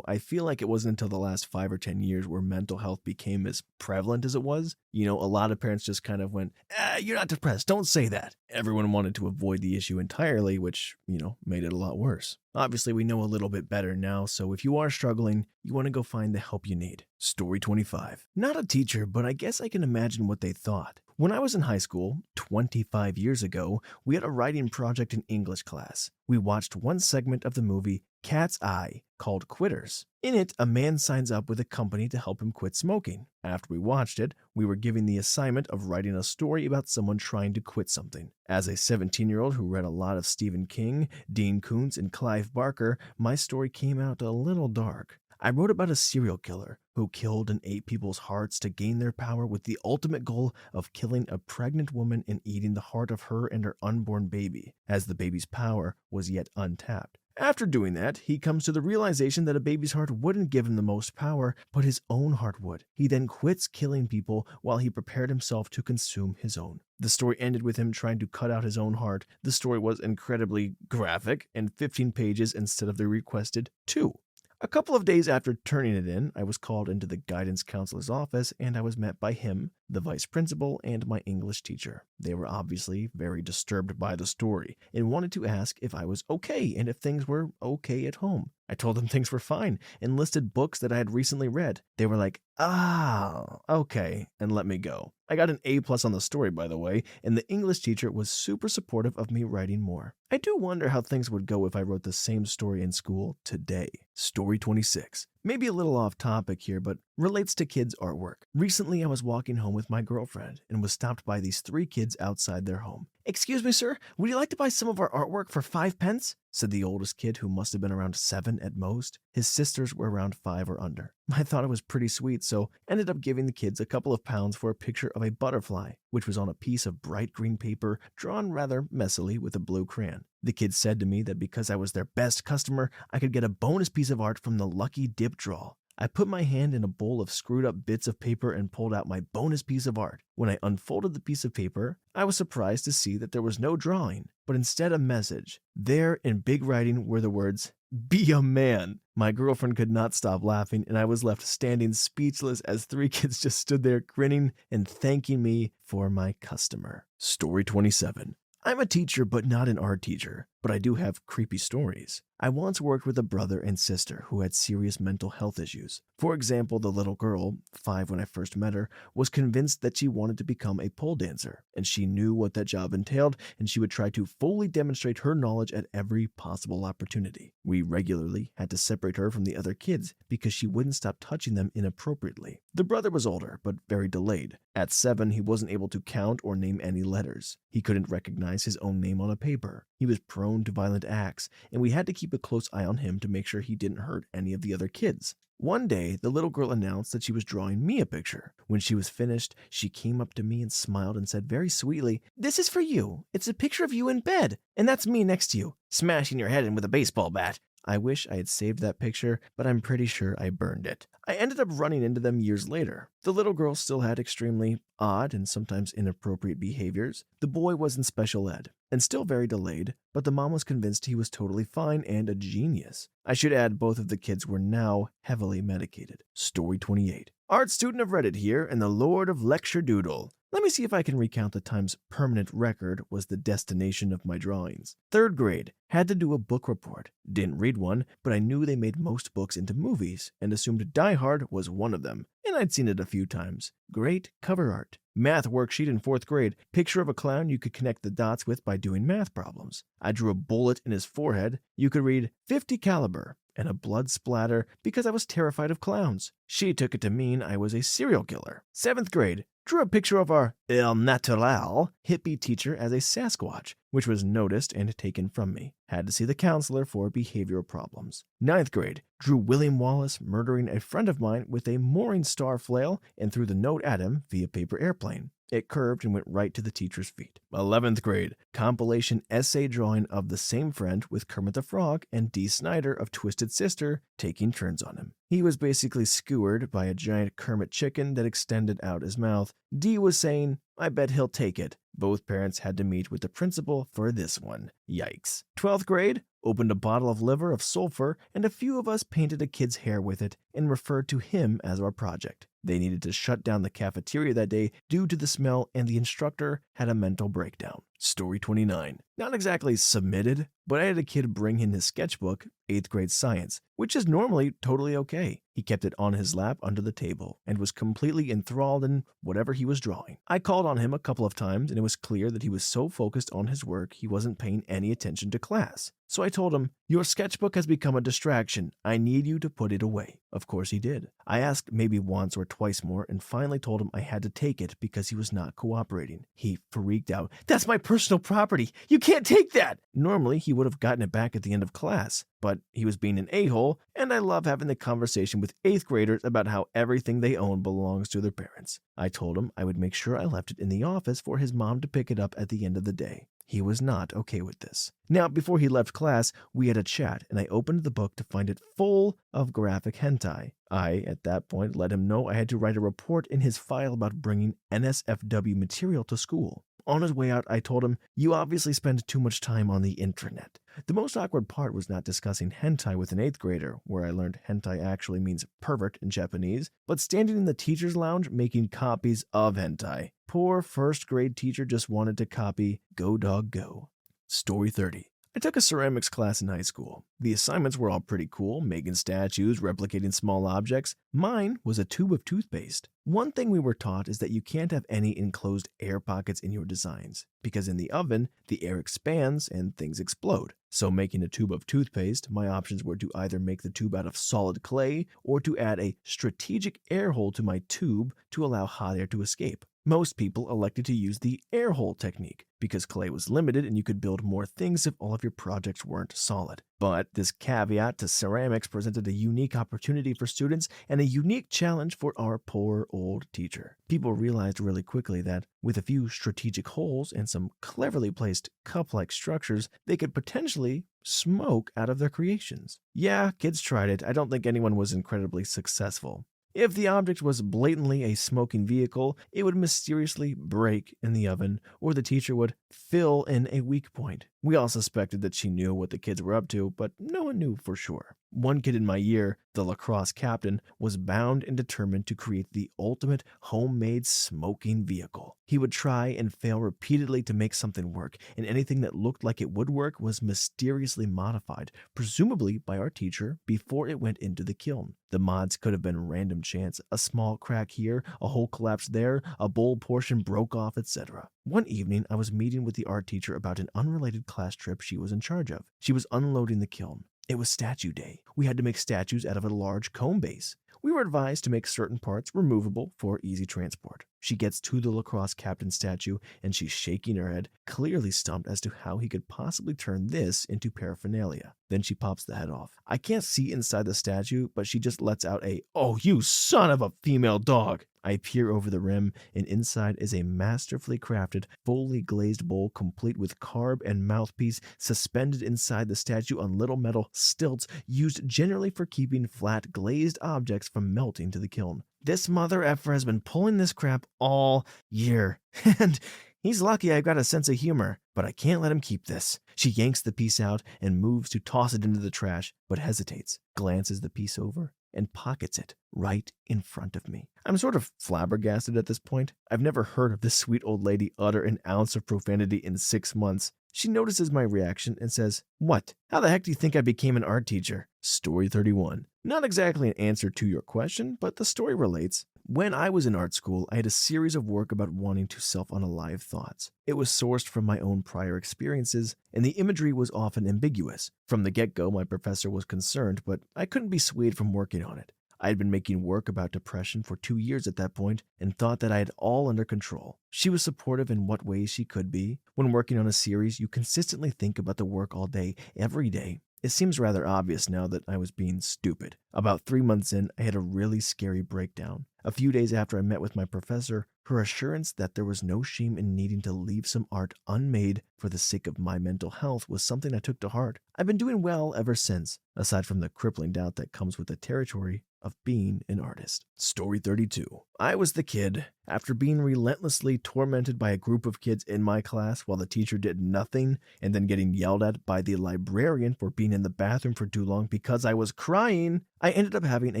I feel like it wasn't until the last 5 or 10 years where mental health became as prevalent as it was. A lot of parents just kind of went, "You're not depressed, don't say that." Everyone wanted to avoid the issue entirely, which, made it a lot worse. Obviously, we know a little bit better now, so if you are struggling, you want to go find the help you need. Story 25. Not a teacher, but I guess I can imagine what they thought. When I was in high school, 25 years ago, we had a writing project in English class. We watched one segment of the movie Cat's Eye called Quitters. In it, a man signs up with a company to help him quit smoking. After we watched it, we were given the assignment of writing a story about someone trying to quit something. As a 17-year-old who read a lot of Stephen King, Dean Koontz, and Clive Barker, my story came out a little dark. I wrote about a serial killer who killed and ate people's hearts to gain their power with the ultimate goal of killing a pregnant woman and eating the heart of her and her unborn baby, as the baby's power was yet untapped. After doing that, he comes to the realization that a baby's heart wouldn't give him the most power, but his own heart would. He then quits killing people while he prepared himself to consume his own. The story ended with him trying to cut out his own heart. The story was incredibly graphic and 15 pages instead of the requested 2. A couple of days after turning it in, I was called into the guidance counselor's office and I was met by him, the vice principal, and my English teacher. They were obviously very disturbed by the story and wanted to ask if I was okay and if things were okay at home. I told them things were fine and listed books that I had recently read. They were like, okay, and let me go. I got an A+ on the story, by the way, and the English teacher was super supportive of me writing more. I do wonder how things would go if I wrote the same story in school today. Story 26. Maybe a little off topic here, but relates to kids' artwork. Recently, I was walking home with my girlfriend and was stopped by these 3 kids outside their home. "Excuse me, sir, would you like to buy some of our artwork for 5 pence?" said the oldest kid, who must have been around 7 at most. His sisters were around 5 or under. I thought it was pretty sweet, so ended up giving the kids a couple of pounds for a picture of a butterfly, which was on a piece of bright green paper drawn rather messily with a blue crayon. The kids said to me that because I was their best customer, I could get a bonus piece of art from the lucky dip draw. I put my hand in a bowl of screwed up bits of paper and pulled out my bonus piece of art. When I unfolded the piece of paper, I was surprised to see that there was no drawing, but instead a message. There, in big writing, were the words, "Be a man." My girlfriend could not stop laughing, and I was left standing speechless as 3 kids just stood there grinning and thanking me for my customer. Story 27. I'm a teacher, but not an art teacher, but I do have creepy stories. I once worked with a brother and sister who had serious mental health issues. For example, the little girl, 5 when I first met her, was convinced that she wanted to become a pole dancer, and she knew what that job entailed, and she would try to fully demonstrate her knowledge at every possible opportunity. We regularly had to separate her from the other kids because she wouldn't stop touching them inappropriately. The brother was older, but very delayed. At 7, he wasn't able to count or name any letters. He couldn't recognize his own name on a paper. He was prone to violent acts, and we had to keep a close eye on him to make sure he didn't hurt any of the other kids. One day, the little girl announced that she was drawing me a picture. When she was finished, she came up to me and smiled and said very sweetly, "This is for you. It's a picture of you in bed, and that's me next to you, smashing your head in with a baseball bat." I wish I had saved that picture, but I'm pretty sure I burned it. I ended up running into them years later. The little girl still had extremely odd and sometimes inappropriate behaviors. The boy was in special ed and still very delayed, but the mom was convinced he was totally fine and a genius. I should add both of the kids were now heavily medicated. Story 28. Art student of Reddit here and the Lord of Lecture Doodle. Let me see if I can recount the times permanent record was the destination of my drawings. 3rd grade, had to do a book report. Didn't read one, but I knew they made most books into movies and assumed Die Hard was one of them, and I'd seen it a few times. Great cover art. Math worksheet in 4th grade, picture of a clown you could connect the dots with by doing math problems. I drew a bullet in his forehead. You could read 50 caliber. And a blood splatter because I was terrified of clowns. She took it to mean I was a serial killer. 7th grade, drew a picture of our El Natural hippie teacher as a Sasquatch, which was noticed and taken from me. Had to see the counselor for behavioral problems. 9th grade, drew William Wallace murdering a friend of mine with a mooring star flail and threw the note at him via paper airplane. It curved and went right to the teacher's feet. 11th grade, compilation essay drawing of the same friend with Kermit the Frog and Dee Snider of Twisted Sister taking turns on him. He was basically skewered by a giant Kermit chicken that extended out his mouth. Dee was saying, "I bet he'll take it." Both parents had to meet with the principal for this one. Yikes. 12th grade, opened a bottle of liver of sulfur, and a few of us painted a kid's hair with it and referred to him as our project. They needed to shut down the cafeteria that day due to the smell, and the instructor had a mental breakdown. Story 29. Not exactly submitted, but I had a kid bring in his sketchbook, 8th grade science, which is normally totally okay. He kept it on his lap under the table and was completely enthralled in whatever he was drawing. I called on him a couple of times, and it was clear that he was so focused on his work he wasn't paying any attention to class. So I told him, "Your sketchbook has become a distraction. I need you to put it away." Of course he did. I asked maybe once or twice more and finally told him I had to take it because he was not cooperating. He freaked out. "That's my personal property. You can't take that." Normally he would have gotten it back at the end of class, but he was being an a-hole, and I love having the conversation with 8th graders about how everything they own belongs to their parents. I told him I would make sure I left it in the office for his mom to pick it up at the end of the day. He was not okay with this. Now, before he left class, we had a chat, and I opened the book to find it full of graphic hentai. I, at that point, let him know I had to write a report in his file about bringing NSFW material to school. On his way out, I told him, "You obviously spend too much time on the internet." The most awkward part was not discussing hentai with an 8th grader, where I learned hentai actually means pervert in Japanese, but standing in the teacher's lounge making copies of hentai. Poor 1st grade teacher just wanted to copy Go Dog Go. Story 30. I took a ceramics class in high school. The assignments were all pretty cool, making statues, replicating small objects. Mine was a tube of toothpaste. One thing we were taught is that you can't have any enclosed air pockets in your designs, because in the oven, the air expands and things explode. So making a tube of toothpaste, my options were to either make the tube out of solid clay or to add a strategic air hole to my tube to allow hot air to escape. Most people elected to use the air hole technique because clay was limited and you could build more things if all of your projects weren't solid. But this caveat to ceramics presented a unique opportunity for students and a unique challenge for our poor old teacher. People realized really quickly that with a few strategic holes and some cleverly placed cup-like structures, they could potentially smoke out of their creations. Yeah, kids tried it. I don't think anyone was incredibly successful. If the object was blatantly a smoking vehicle, it would mysteriously break in the oven, or the teacher would fill in a weak point. We all suspected that she knew what the kids were up to, but no one knew for sure. One kid in my year, the lacrosse captain, was bound and determined to create the ultimate homemade smoking vehicle. He would try and fail repeatedly to make something work, and anything that looked like it would work was mysteriously modified, presumably by our teacher, before it went into the kiln. The mods could have been random chance, a small crack here, a hole collapsed there, a bowl portion broke off, etc. One evening, I was meeting with the art teacher about an unrelated class trip she was in charge of. She was unloading the kiln. It was statue day. We had to make statues out of a large comb base. We were advised to make certain parts removable for easy transport. She gets to the lacrosse captain statue and she's shaking her head, clearly stumped as to how he could possibly turn this into paraphernalia. Then she pops the head off. I can't see inside the statue, but she just lets out a, "Oh, you son of a female dog!" I peer over the rim, and inside is a masterfully crafted, fully glazed bowl complete with carb and mouthpiece suspended inside the statue on little metal stilts used generally for keeping flat glazed objects from melting to the kiln. This mother effer has been pulling this crap all year, and he's lucky I've got a sense of humor, but I can't let him keep this. She yanks the piece out and moves to toss it into the trash, but hesitates, glances the piece over, and pockets it right in front of me. I'm sort of flabbergasted at this point. I've never heard of this sweet old lady utter an ounce of profanity in 6 months. She notices my reaction and says, "What? How the heck do you think I became an art teacher?" Story 31. Not exactly an answer to your question, but the story relates. When I was in art school, I had a series of work about wanting to self-unalive thoughts. It was sourced from my own prior experiences, and the imagery was often ambiguous. From the get-go, my professor was concerned, but I couldn't be swayed from working on it. I had been making work about depression for 2 years at that point and thought that I had all under control. She was supportive in what ways she could be. When working on a series, you consistently think about the work all day, every day. It seems rather obvious now that I was being stupid. About 3 months in, I had a really scary breakdown. A few days after I met with my professor, her assurance that there was no shame in needing to leave some art unmade for the sake of my mental health was something I took to heart. I've been doing well ever since, aside from the crippling doubt that comes with the territory of being an artist. Story 32. I was the kid. After being relentlessly tormented by a group of kids in my class while the teacher did nothing, and then getting yelled at by the librarian for being in the bathroom for too long because I was crying, I ended up having a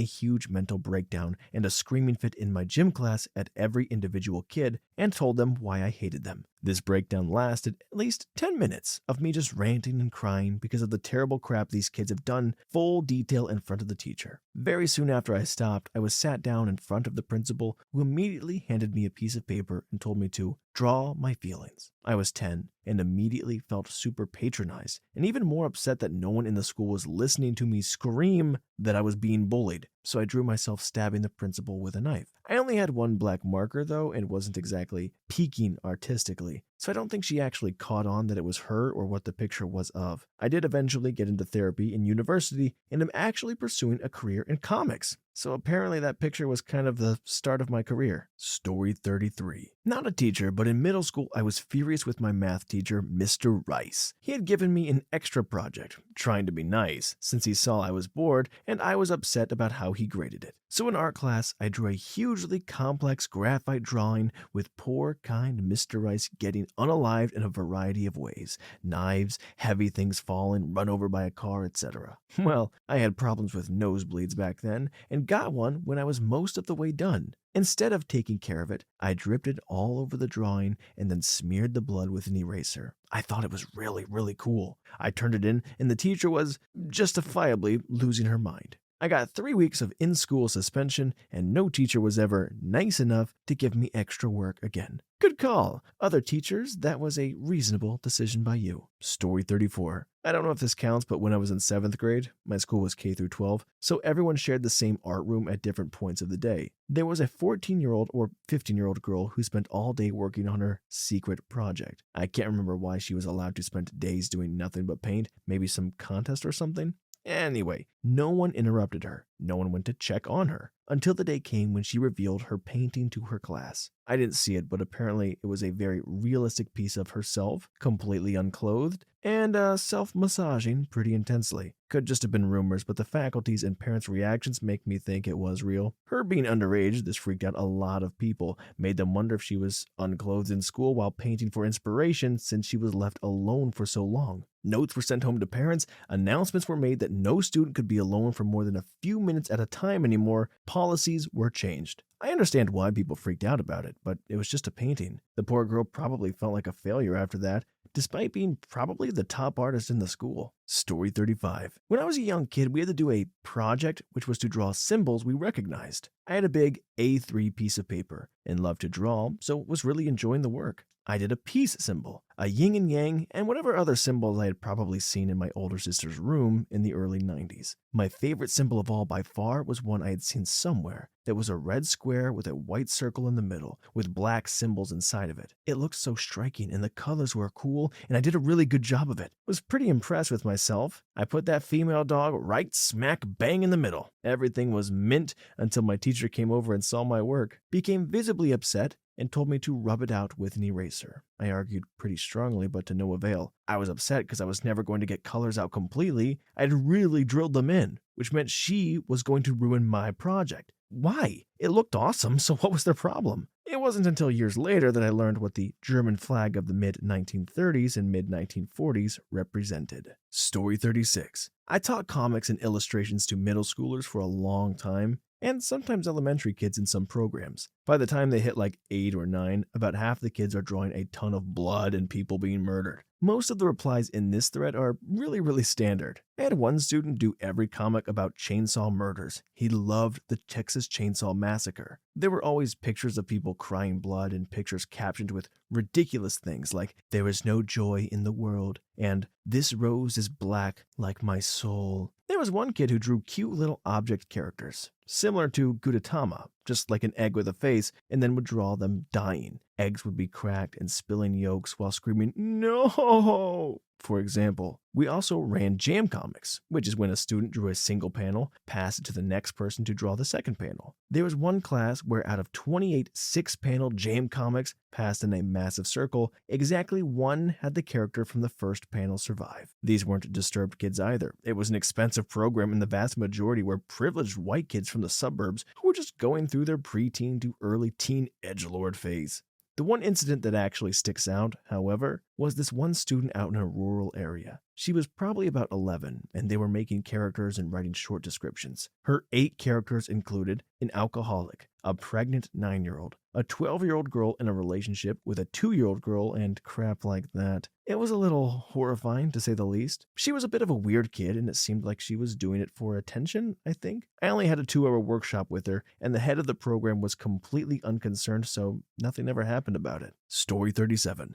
huge mental breakdown and a screaming fit in my gym class at every individual kid and told them why I hated them. This breakdown lasted at least 10 minutes of me just ranting and crying because of the terrible crap these kids have done, full detail in front of the teacher. Very soon after I stopped, I was sat down in front of the principal, who immediately handed me a piece of paper and told me to draw my feelings. I was 10 and immediately felt super patronized and even more upset that no one in the school was listening to me scream that I was being bullied. So I drew myself stabbing the principal with a knife. I only had one black marker though and wasn't exactly peaking artistically, so I don't think she actually caught on that it was her or what the picture was of. I did eventually get into therapy in university and am actually pursuing a career in comics. So apparently that picture was kind of the start of my career. Story 33. Not a teacher, but in middle school I was furious with my math teacher, Mr. Rice. He had given me an extra project, trying to be nice, since he saw I was bored and I was upset about how he graded it. So in art class, I drew a hugely complex graphite drawing with poor, kind Mr. Rice getting unalived in a variety of ways. Knives, heavy things falling, run over by a car, etc. Well, I had problems with nosebleeds back then, and got one when I was most of the way done. Instead of taking care of it, I dripped it all over the drawing and then smeared the blood with an eraser. I thought it was really cool. I turned it in, and the teacher was justifiably losing her mind. I got 3 weeks of in-school suspension, and no teacher was ever nice enough to give me extra work again. Good call. Other teachers, that was a reasonable decision by you. Story 34. I don't know if this counts, but when I was in 7th grade, my school was K through 12, so everyone shared the same art room at different points of the day. There was a 14-year-old or 15-year-old girl who spent all day working on her secret project. I can't remember why she was allowed to spend days doing nothing but paint, maybe some contest or something. Anyway, no one interrupted her. No one went to check on her until the day came when she revealed her painting to her class. I didn't see it, but apparently it was a very realistic piece of herself, completely unclothed, and self-massaging pretty intensely. Could just have been rumors, but the faculty's and parents' reactions make me think it was real. Her being underage, this freaked out a lot of people, made them wonder if she was unclothed in school while painting for inspiration since she was left alone for so long. Notes were sent home to parents, announcements were made that no student could be alone for more than a few minutes at a time anymore, policies were changed. I understand why people freaked out about it, but it was just a painting. The poor girl probably felt like a failure after that, despite being probably the top artist in the school. Story 35. When I was a young kid, we had to do a project, which was to draw symbols we recognized. I had a big A3 piece of paper and loved to draw, so was really enjoying the work. I did a peace symbol, a yin and yang, and whatever other symbols I had probably seen in my older sister's room in the early 90s. My favorite symbol of all by far was one I had seen somewhere. That was a red square with a white circle in the middle, with black symbols inside of it. It looked so striking and the colors were cool, and I did a really good job of it. Was pretty impressed with myself. I put that female dog right smack bang in the middle. Everything was mint until my teacher came over and saw my work, became visibly upset, and told me to rub it out with an eraser. I argued pretty strongly, but to no avail. I was upset because I was never going to get colors out completely. I'd really drilled them in, which meant she was going to ruin my project. Why? It looked awesome, so what was their problem? It wasn't until years later that I learned what the German flag of the mid-1930s and mid-1940s represented. Story 36. I taught comics and illustrations to middle schoolers for a long time, and sometimes elementary kids in some programs. By the time they hit like 8 or 9, about half the kids are drawing a ton of blood and people being murdered. Most of the replies in this thread are really standard. I had one student do every comic about chainsaw murders. He loved the Texas Chainsaw Massacre. There were always pictures of people crying blood and pictures captioned with ridiculous things like, "There is no joy in the world," and "This rose is black like my soul." There was one kid who drew cute little object characters, similar to Gudetama, just like an egg with a face, and then would draw them dying. Eggs would be cracked and spilling yolks while screaming, "No!" For example, we also ran jam comics, which is when a student drew a single panel, passed it to the next person to draw the second panel. There was one class where out of 28 6-panel jam comics passed in a massive circle, exactly one had the character from the first panel survive. These weren't disturbed kids either. It was an expensive program, and the vast majority were privileged white kids from the suburbs who were just going through their preteen to early teen edgelord phase. The one incident that actually sticks out, however, was this one student out in a rural area. She was probably about 11, and they were making characters and writing short descriptions. Her 8 characters included an alcoholic, a pregnant 9-year-old, a 12-year-old girl in a relationship with a 2-year-old girl, and crap like that. It was a little horrifying, to say the least. She was a bit of a weird kid, and it seemed like she was doing it for attention, I think. I only had a 2-hour workshop with her, and the head of the program was completely unconcerned, so nothing ever happened about it. Story 37.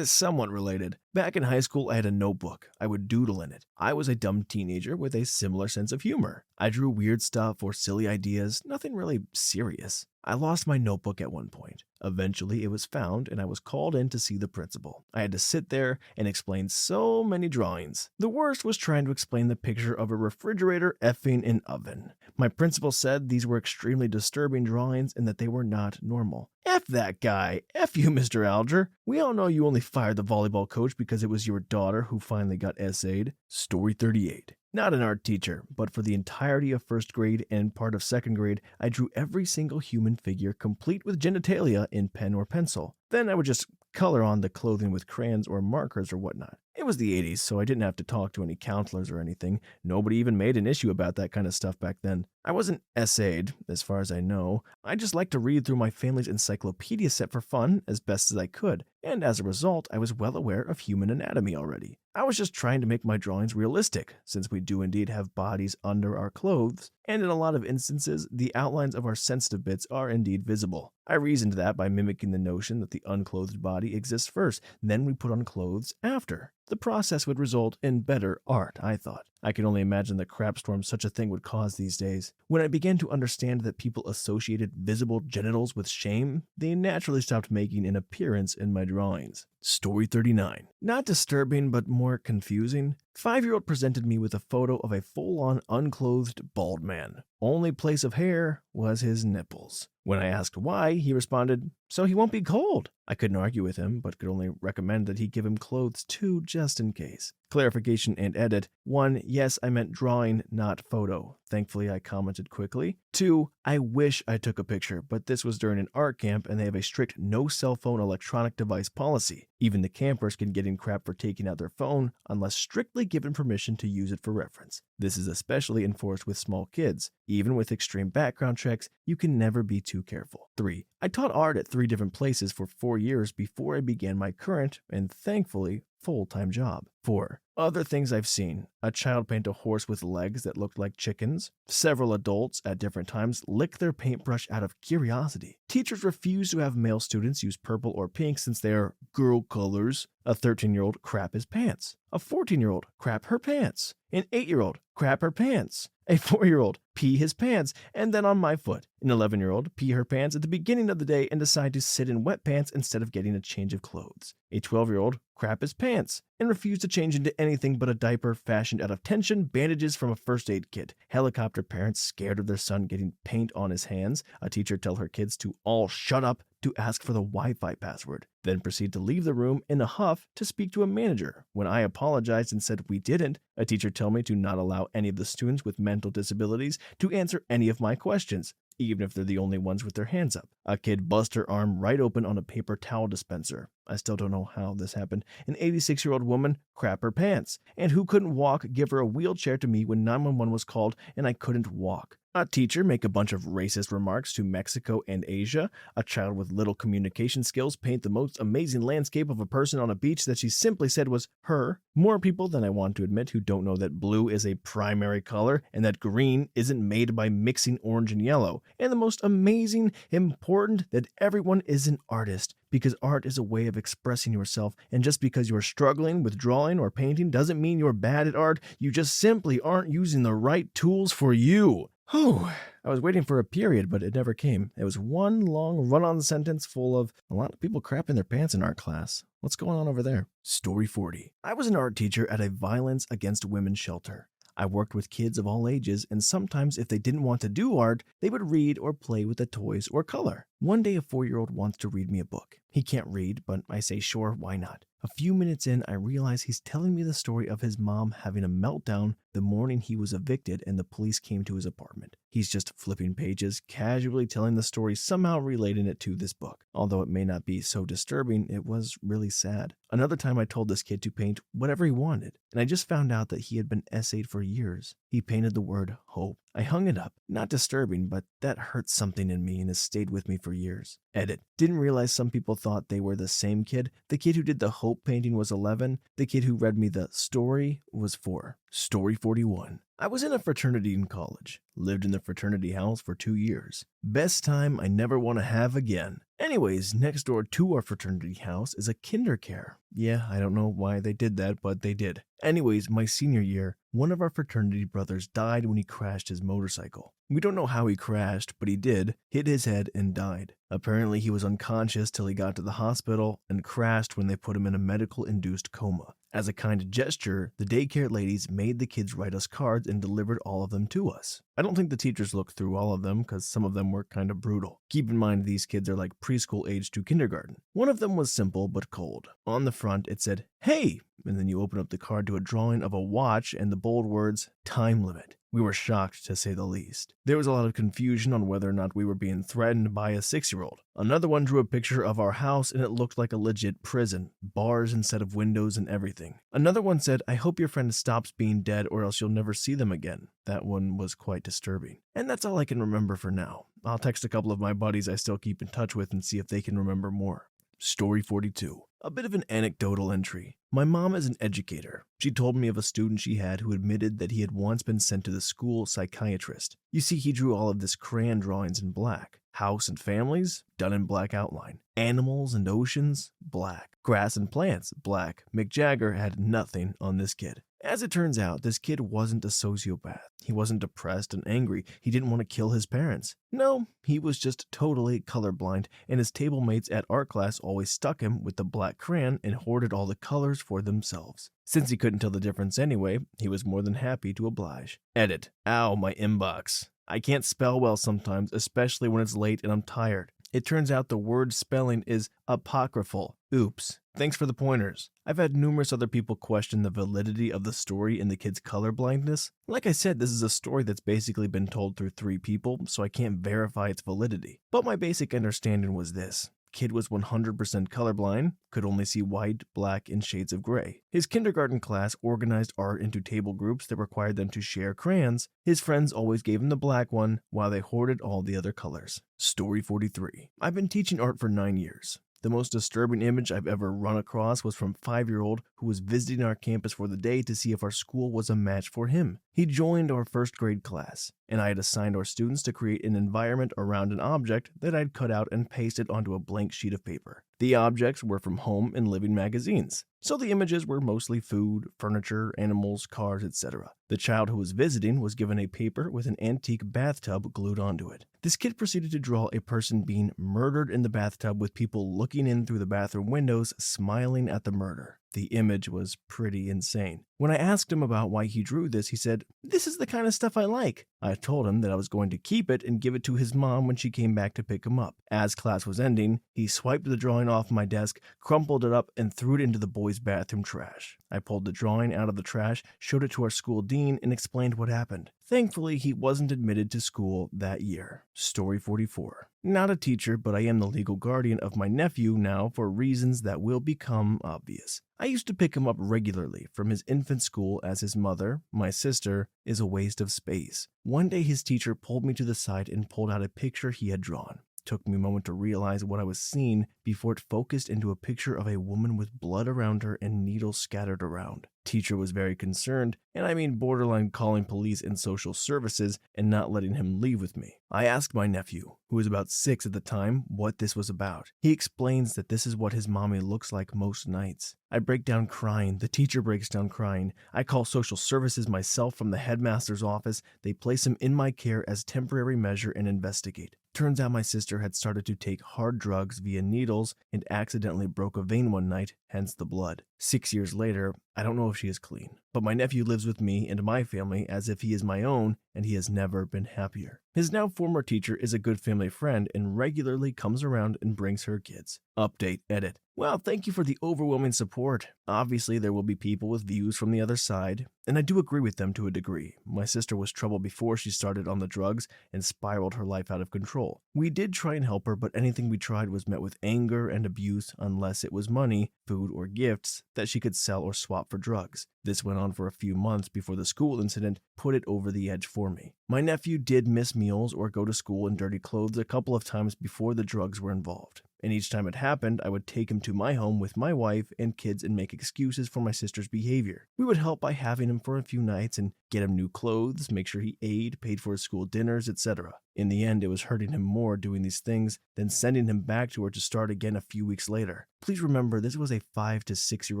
Somewhat related. Back in high school, I had a notebook. I would doodle in it. I was a dumb teenager with a similar sense of humor. I drew weird stuff or silly ideas, nothing really serious. I lost my notebook at one point. Eventually, it was found, and I was called in to see the principal. I had to sit there and explain so many drawings. The worst was trying to explain the picture of a refrigerator effing an oven. My principal said these were extremely disturbing drawings and that they were not normal. F that guy. F you, Mr. Alger. We all know you only fired the volleyball coach because it was your daughter who finally got essayed. Story 38. Not an art teacher, but for the entirety of first grade and part of second grade, I drew every single human figure complete with genitalia in pen or pencil. Then I would just color on the clothing with crayons or markers or whatnot. It was the 80s, so I didn't have to talk to any counselors or anything. Nobody even made an issue about that kind of stuff back then. I wasn't essayed, as far as I know. I just liked to read through my family's encyclopedia set for fun as best as I could, and as a result, I was well aware of human anatomy already. I was just trying to make my drawings realistic, since we do indeed have bodies under our clothes, and in a lot of instances, the outlines of our sensitive bits are indeed visible. I reasoned that by mimicking the notion that the unclothed body exists first, then we put on clothes after. The process would result in better art, I thought. I can only imagine the crapstorm such a thing would cause these days. When I began to understand that people associated visible genitals with shame, they naturally stopped making an appearance in my drawings. Story 39. Not disturbing, but more confusing. 5-year-old presented me with a photo of a full-on unclothed bald man. Only place of hair was his nipples. When I asked why, he responded, "So he won't be cold." I couldn't argue with him, but could only recommend that he give him clothes too, just in case. Clarification and edit. 1. Yes, I meant drawing, not photo. Thankfully, I commented quickly. 2. I wish I took a picture, but this was during an art camp and they have a strict no cell phone electronic device policy. Even the campers can get in crap for taking out their phone unless strictly given permission to use it for reference. This is especially enforced with small kids. Even with extreme background checks, you can never be too careful. 3. I taught art at 3 different places for 4 years before I began my current, and thankfully, full-time job. 4. Other things I've seen. A child paint a horse with legs that looked like chickens. Several adults at different times lick their paintbrush out of curiosity. Teachers refuse to have male students use purple or pink since they are girl colors. A 13-year-old crap his pants. A 14-year-old crap her pants. An 8-year-old crap her pants. A 4-year-old pee his pants and then on my foot. An 11-year-old pee her pants at the beginning of the day and decide to sit in wet pants instead of getting a change of clothes. A 12-year-old crap his pants and refuse to change into anything but a diaper fashioned out of tension bandages from a first aid kit. Helicopter parents scared of their son getting paint on his hands. A teacher tell her kids to all shut up to ask for the Wi-Fi password, then proceed to leave the room in a huff to speak to a manager. When I apologized and said we didn't, a teacher tell me to not allow any of the students with mental disabilities to answer any of my questions, even if they're the only ones with their hands up. A kid bust her arm right open on a paper towel dispenser. I still don't know how this happened. An 86-year-old woman crap her pants, and who couldn't walk give her a wheelchair to me when 911 was called and I couldn't walk. A teacher make a bunch of racist remarks to Mexico and Asia. A child with little communication skills paint the most amazing landscape of a person on a beach that she simply said was her. More people than I want to admit who don't know that blue is a primary color and that green isn't made by mixing orange and yellow. And the most amazing, important, that everyone is an artist, because art is a way of expressing yourself, and just because you're struggling with drawing or painting doesn't mean you're bad at art. You just simply aren't using the right tools for you. I was waiting for a period, but it never came. It was one long run-on sentence full of a lot of people crapping their pants in art class. What's going on over there? Story 40. I was an art teacher at a violence against women shelter. I worked with kids of all ages, and sometimes if they didn't want to do art, they would read or play with the toys or color. One day a 4-year-old wants to read me a book. He can't read, but I say sure, why not? A few minutes in, I realize he's telling me the story of his mom having a meltdown the morning he was evicted and the police came to his apartment. He's just flipping pages, casually telling the story, somehow relating it to this book. Although it may not be so disturbing, it was really sad. Another time I told this kid to paint whatever he wanted, and I just found out that he had been essayed for years. He painted the word hope. I hung it up. Not disturbing, but that hurt something in me and has stayed with me for years. Edit. Didn't realize some people thought they were the same kid. The kid who did the hope painting was 11. The kid who read me the story was 4. Story 41. I was in a fraternity in college. Lived in the fraternity house for 2 years. Best time I never want to have again. Anyways, next door to our fraternity house is a kindercare. Yeah, I don't know why they did that, but they did. Anyways, my senior year, one of our fraternity brothers died when he crashed his motorcycle. We don't know how he crashed, but he did, hit his head and died. Apparently he was unconscious till he got to the hospital and crashed when they put him in a medical-induced coma. As a kind gesture, the daycare ladies made the kids write us cards and delivered all of them to us. I don't think the teachers looked through all of them because some of them were kind of brutal. Keep in mind these kids are like preschool age to kindergarten. One of them was simple but cold. On the front it said, "Hey!" and then you open up the card to a drawing of a watch and the bold words, "Time limit." We were shocked, to say the least. There was a lot of confusion on whether or not we were being threatened by a 6-year-old. Another one drew a picture of our house and it looked like a legit prison. Bars instead of windows and everything. Another one said, "I hope your friend stops being dead or else you'll never see them again." That one was quite disturbing. And that's all I can remember for now. I'll text a couple of my buddies I still keep in touch with and see if they can remember more. Story 42. A bit of an anecdotal entry. My mom is an educator. She told me of a student she had who admitted that he had once been sent to the school psychiatrist. You see, he drew all of this crayon drawings in black. House and families, done in black outline. Animals and oceans, black. Grass and plants, black. Mick Jagger had nothing on this kid. As it turns out, this kid wasn't a sociopath. He wasn't depressed and angry. He didn't want to kill his parents. No, he was just totally colorblind, and his table mates at art class always stuck him with the black crayon and hoarded all the colors for themselves. Since he couldn't tell the difference anyway, he was more than happy to oblige. Edit. Ow, my inbox. I can't spell well sometimes, especially when it's late and I'm tired. It turns out the word spelling is apocryphal. Oops. Thanks for the pointers. I've had numerous other people question the validity of the story in the kid's colorblindness. Like I said, this is a story that's basically been told through 3 people, so I can't verify its validity. But my basic understanding was this. Kid was 100% colorblind, could only see white, black, and shades of gray. His kindergarten class organized art into table groups that required them to share crayons. His friends always gave him the black one, while they hoarded all the other colors. Story 43. I've been teaching art for 9 years. The most disturbing image I've ever run across was from a 5-year-old who was visiting our campus for the day to see if our school was a match for him. He joined our 1st grade class, and I had assigned our students to create an environment around an object that I'd cut out and pasted onto a blank sheet of paper. The objects were from home and living magazines, so the images were mostly food, furniture, animals, cars, etc. The child who was visiting was given a paper with an antique bathtub glued onto it. This kid proceeded to draw a person being murdered in the bathtub with people looking in through the bathroom windows, smiling at the murder. The image was pretty insane. When I asked him about why he drew this, he said, "This is the kind of stuff I like." I told him that I was going to keep it and give it to his mom when she came back to pick him up. As class was ending, he swiped the drawing off my desk, crumpled it up, and threw it into the boys' bathroom trash. I pulled the drawing out of the trash, showed it to our school dean, and explained what happened. Thankfully, he wasn't admitted to school that year. Story 44. Not a teacher, but I am the legal guardian of my nephew now for reasons that will become obvious. I used to pick him up regularly from his infant school as his mother, my sister, is a waste of space. One day his teacher pulled me to the side and pulled out a picture he had drawn. Took me a moment to realize what I was seeing before it focused into a picture of a woman with blood around her and needles scattered around. Teacher was very concerned, and I mean borderline calling police and social services and not letting him leave with me. I asked my nephew, who was about 6 at the time, what this was about. He explains that this is what his mommy looks like most nights. I break down crying, the teacher breaks down crying. I call social services myself from the headmaster's office. They place him in my care as temporary measure and investigate. Turns out my sister had started to take hard drugs via needles and accidentally broke a vein one night, hence the blood. 6 years later, I don't know if she is clean, but my nephew lives with me and my family as if he is my own, and he has never been happier. His now former teacher is a good family friend and regularly comes around and brings her kids. Update, edit. Well, thank you for the overwhelming support. Obviously, there will be people with views from the other side, and I do agree with them to a degree. My sister was trouble before she started on the drugs and spiraled her life out of control. We did try and help her, but anything we tried was met with anger and abuse unless it was money, food, or gifts that she could sell or swap for drugs. This went on for a few months before the school incident put it over the edge for me. My nephew did miss meals or go to school in dirty clothes a couple of times before the drugs were involved. And each time it happened, I would take him to my home with my wife and kids and make excuses for my sister's behavior. We would help by having him for a few nights and get him new clothes, make sure he ate, paid for his school dinners, etc. In the end, it was hurting him more doing these things than sending him back to her to start again a few weeks later. Please remember, this was a 5 to 6 year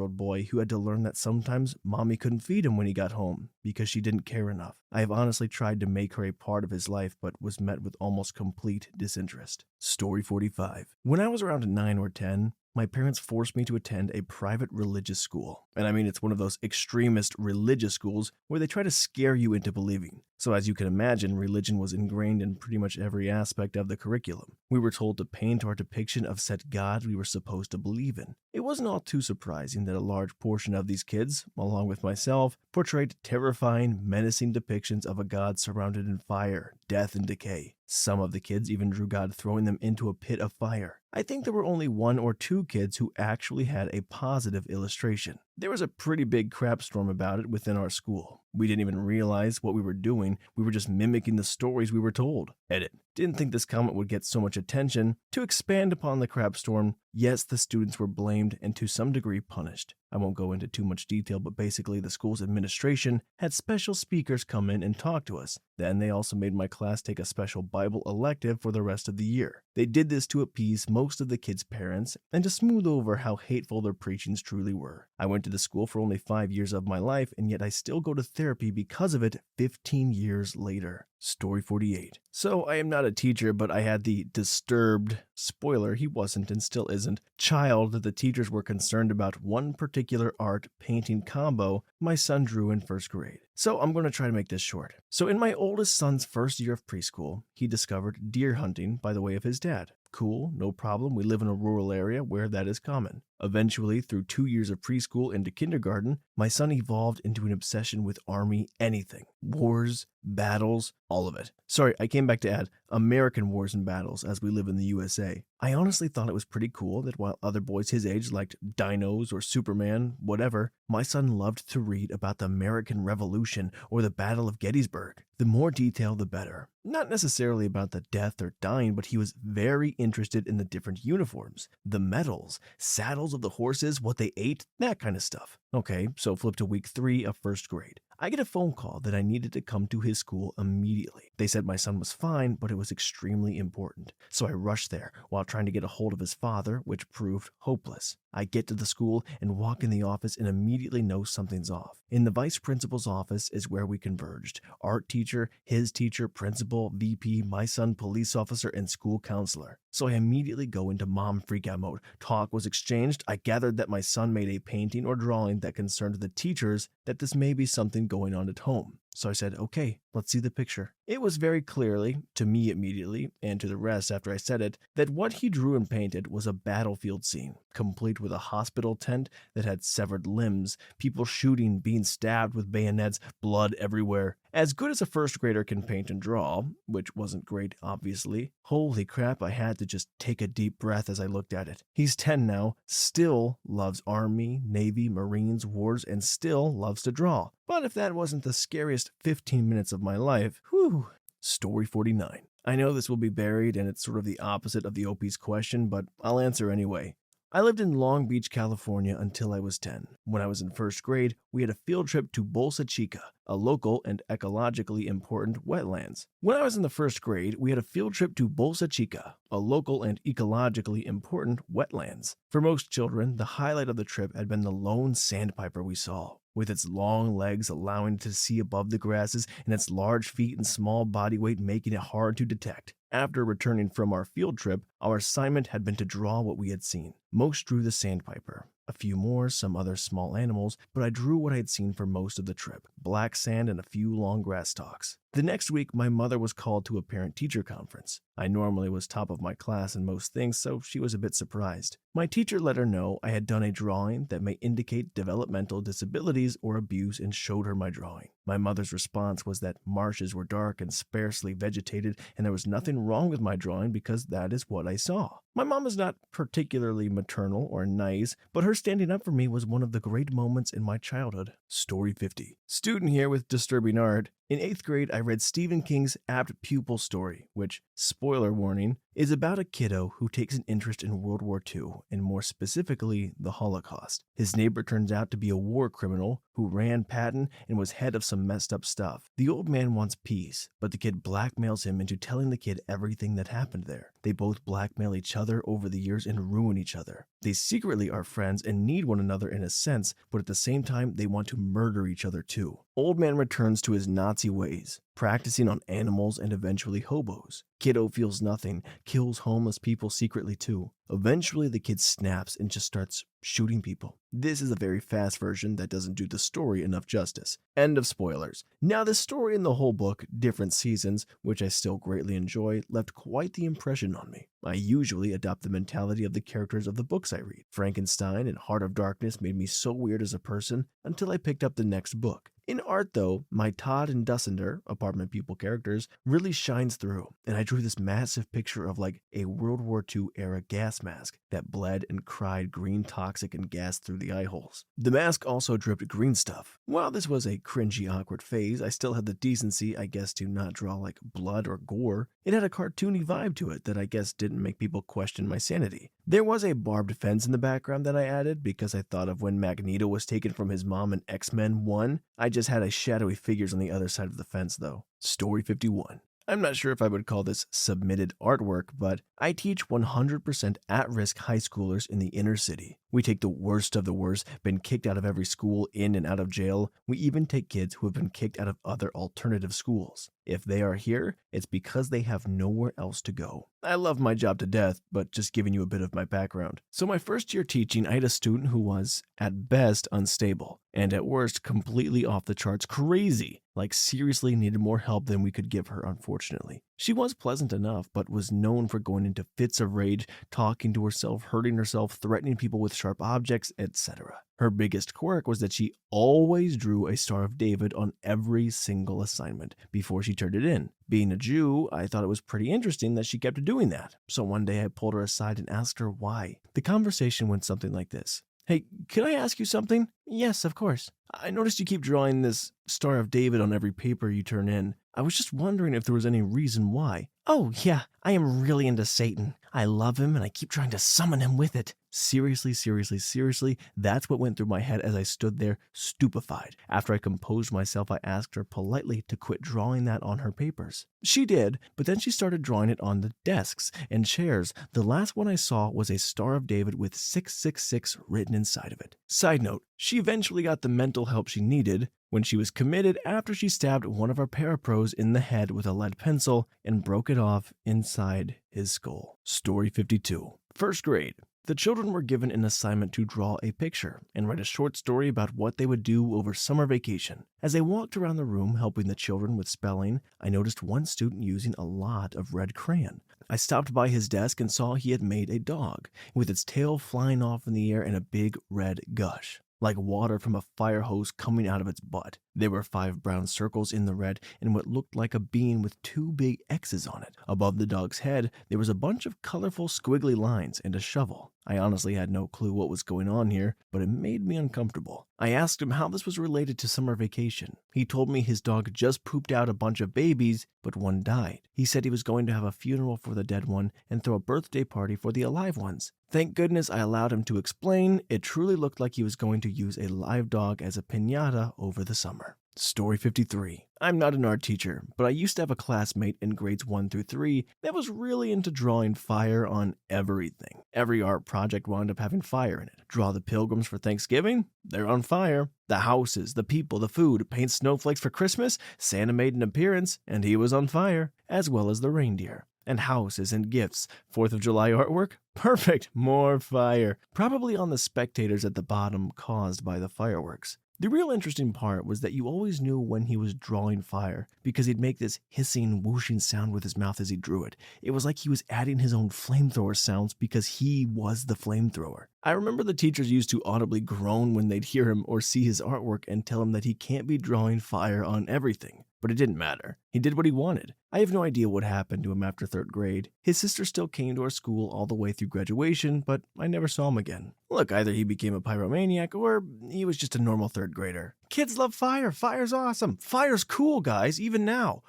old boy who had to learn that sometimes mommy couldn't feed him when he got home because she didn't care enough. I have honestly tried to make her a part of his life, but was met with almost complete disinterest. Story 45. When I was around 9 or 10, my parents forced me to attend a private religious school. And I mean, it's one of those extremist religious schools where they try to scare you into believing. So as you can imagine, religion was ingrained in pretty much every aspect of the curriculum. We were told to paint our depiction of said God we were supposed to believe in. It wasn't all too surprising that a large portion of these kids, along with myself, portrayed terrifying, menacing depictions of a God surrounded in fire, death, and decay. Some of the kids even drew God throwing them into a pit of fire. I think there were only 1 or 2 kids who actually had a positive illustration. There was a pretty big crap storm about it within our school. We didn't even realize what we were doing. We were just mimicking the stories we were told. Edit. Didn't think this comment would get so much attention. To expand upon the crap storm, yes, the students were blamed and to some degree punished. I won't go into too much detail, but basically the school's administration had special speakers come in and talk to us. Then they also made my class take a special Bible elective for the rest of the year. They did this to appease most of the kids' parents and to smooth over how hateful their preachings truly were. I went to the school for only 5 years of my life, and yet I still go to therapy because of it 15 years later. Story 48. So I am not a teacher, but I had the disturbed, spoiler, he wasn't and still isn't, child that the teachers were concerned about one particular art painting combo my son drew in first grade. So I'm going to try to make this short. So in my oldest son's first year of preschool, he discovered deer hunting by the way of his dad. Cool, no problem. We live in a rural area where that is common. Eventually, through 2 years of preschool into kindergarten, my son evolved into an obsession with Army anything. Wars, battles, all of it. Sorry, I came back to add American wars and battles as we live in the USA. I honestly thought it was pretty cool that while other boys his age liked dinos or Superman, whatever, my son loved to read about the American Revolution or the Battle of Gettysburg. The more detail, the better. Not necessarily about the death or dying, but he was very interested in the different uniforms, the medals, saddles of the horses, what they ate, that kind of stuff. Okay, so flip to week 3 of first grade. I get a phone call that I needed to come to his school immediately. They said my son was fine, but it was extremely important. So I rushed there while trying to get a hold of his father, which proved hopeless. I get to the school and walk in the office and immediately know something's off. In the vice principal's office is where we converged. Art teacher, his teacher, principal, VP, my son, police officer, and school counselor. So I immediately go into mom freakout mode. Talk was exchanged. I gathered that my son made a painting or drawing that concerned the teachers, that this may be something going on at home. So I said, okay, let's see the picture. It was very clearly, to me immediately, and to the rest after I said it, that what he drew and painted was a battlefield scene, complete with a hospital tent that had severed limbs, people shooting, being stabbed with bayonets, blood everywhere. As good as a first grader can paint and draw, which wasn't great, obviously. Holy crap, I had to just take a deep breath as I looked at it. He's 10 now, still loves Army, Navy, Marines, wars, and still loves to draw. But if that wasn't the scariest 15 minutes of my life, whew. Story 49. I know this will be buried and it's sort of the opposite of the OP's question, but I'll answer anyway. I lived in Long Beach, California until I was 10. When I was in first grade, we had a field trip to Bolsa Chica, a local and ecologically important wetlands. When I was in the first grade, we had a field trip to Bolsa Chica, a local and ecologically important wetlands. For most children, the highlight of the trip had been the lone sandpiper we saw, with its long legs allowing it to see above the grasses and its large feet and small body weight making it hard to detect. After returning from our field trip, our assignment had been to draw what we had seen. Most drew the sandpiper, a few more, some other small animals, but I drew what I had seen for most of the trip, black sand and a few long grass stalks. The next week, my mother was called to a parent-teacher conference. I normally was top of my class in most things, so she was a bit surprised. My teacher let her know I had done a drawing that may indicate developmental disabilities or abuse and showed her my drawing. My mother's response was that marshes were dark and sparsely vegetated, and there was nothing wrong with my drawing because that is what I saw. My mom is not particularly maternal or nice, but her standing up for me was one of the great moments in my childhood. Story 50. Student here with disturbing art. In 8th grade, I read Stephen King's Apt Pupil story, which, spoiler warning, is about a kiddo who takes an interest in World War II, and more specifically, the Holocaust. His neighbor turns out to be a war criminal who ran Patton and was head of some messed up stuff. The old man wants peace, but the kid blackmails him into telling the kid everything that happened there. They both blackmail each other over the years and ruin each other. They secretly are friends and need one another in a sense, but at the same time, they want to murder each other too. Old man returns to his Nazi ways, practicing on animals and eventually hobos. Kiddo feels nothing, kills homeless people secretly too. Eventually the kid snaps and just starts shooting people. This is a very fast version that doesn't do the story enough justice. End of spoilers. Now the story in the whole book, different seasons, which I still greatly enjoy, left quite the impression on me. I usually adopt the mentality of the characters of the books I read. Frankenstein and Heart of Darkness made me so weird as a person until I picked up the next book. In art though, my Todd and Dussender, apartment people characters, really shines through, and I drew this massive picture of like a World War II era gas mask that bled and cried green toxic and gas through the eye holes. The mask also dripped green stuff. While this was a cringy awkward phase, I still had the decency, I guess, to not draw like blood or gore. It had a cartoony vibe to it that I guess didn't make people question my sanity. There was a barbed fence in the background that I added because I thought of when Magneto was taken from his mom in X-Men 1. I just had a shadowy figures on the other side of the fence though. Story 51. I'm not sure if I would call this submitted artwork, but I teach 100% at-risk high schoolers in the inner city. We take the worst of the worst, been kicked out of every school, in and out of jail. We even take kids who have been kicked out of other alternative schools. If they are here, it's because they have nowhere else to go. I love my job to death, but just giving you a bit of my background. So my first year teaching, I had a student who was, at best, unstable, and at worst, completely off the charts crazy. Like seriously needed more help than we could give her, unfortunately. She was pleasant enough, but was known for going into fits of rage, talking to herself, hurting herself, threatening people with sharp objects, etc. Her biggest quirk was that she always drew a Star of David on every single assignment before she turned it in. Being a Jew, I thought it was pretty interesting that she kept doing that. So one day I pulled her aside and asked her why. The conversation went something like this. Hey, can I ask you something? Yes, of course. I noticed you keep drawing this Star of David on every paper you turn in. I was just wondering if there was any reason why. Oh, yeah, I am really into Satan. I love him and I keep trying to summon him with it. Seriously, that's what went through my head as I stood there stupefied. After I composed myself, I asked her politely to quit drawing that on her papers. She did, but then she started drawing it on the desks and chairs. The last one I saw was a Star of David with 666 written inside of it. Side note, she eventually got the mental help she needed when she was committed after she stabbed one of our parapros in the head with a lead pencil and broke it off inside his skull. Story 52. First grade. The children were given an assignment to draw a picture and write a short story about what they would do over summer vacation. As I walked around the room helping the children with spelling, I noticed one student using a lot of red crayon. I stopped by his desk and saw he had made a dog, with its tail flying off in the air and a big red gush, like water from a fire hose coming out of its butt. There were 5 brown circles in the red and what looked like a bean with 2 big X's on it. Above the dog's head, there was a bunch of colorful squiggly lines and a shovel. I honestly had no clue what was going on here, but it made me uncomfortable. I asked him how this was related to summer vacation. He told me his dog just pooped out a bunch of babies, but one died. He said he was going to have a funeral for the dead one and throw a birthday party for the alive ones. Thank goodness I allowed him to explain. It truly looked like he was going to use a live dog as a piñata over the summer. Story 53. I'm not an art teacher, but I used to have a classmate in grades 1 through 3 that was really into drawing fire on everything. Every art project wound up having fire in it. Draw the pilgrims for Thanksgiving? They're on fire. The houses, the people, the food. Paint snowflakes for Christmas? Santa made an appearance, and he was on fire, as well as the reindeer. And houses and gifts. 4th of July artwork? Perfect, more fire. Probably on the spectators at the bottom caused by the fireworks. The real interesting part was that you always knew when he was drawing fire because he'd make this hissing, whooshing sound with his mouth as he drew it. It was like he was adding his own flamethrower sounds because he was the flamethrower. I remember the teachers used to audibly groan when they'd hear him or see his artwork and tell him that he can't be drawing fire on everything. But it didn't matter. He did what he wanted. I have no idea what happened to him after 3rd grade. His sister still came to our school all the way through graduation, but I never saw him again. Look, either he became a pyromaniac or he was just a normal 3rd grader. Kids love fire. Fire's awesome. Fire's cool, guys, even now.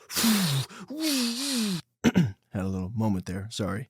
Had a little moment there, sorry.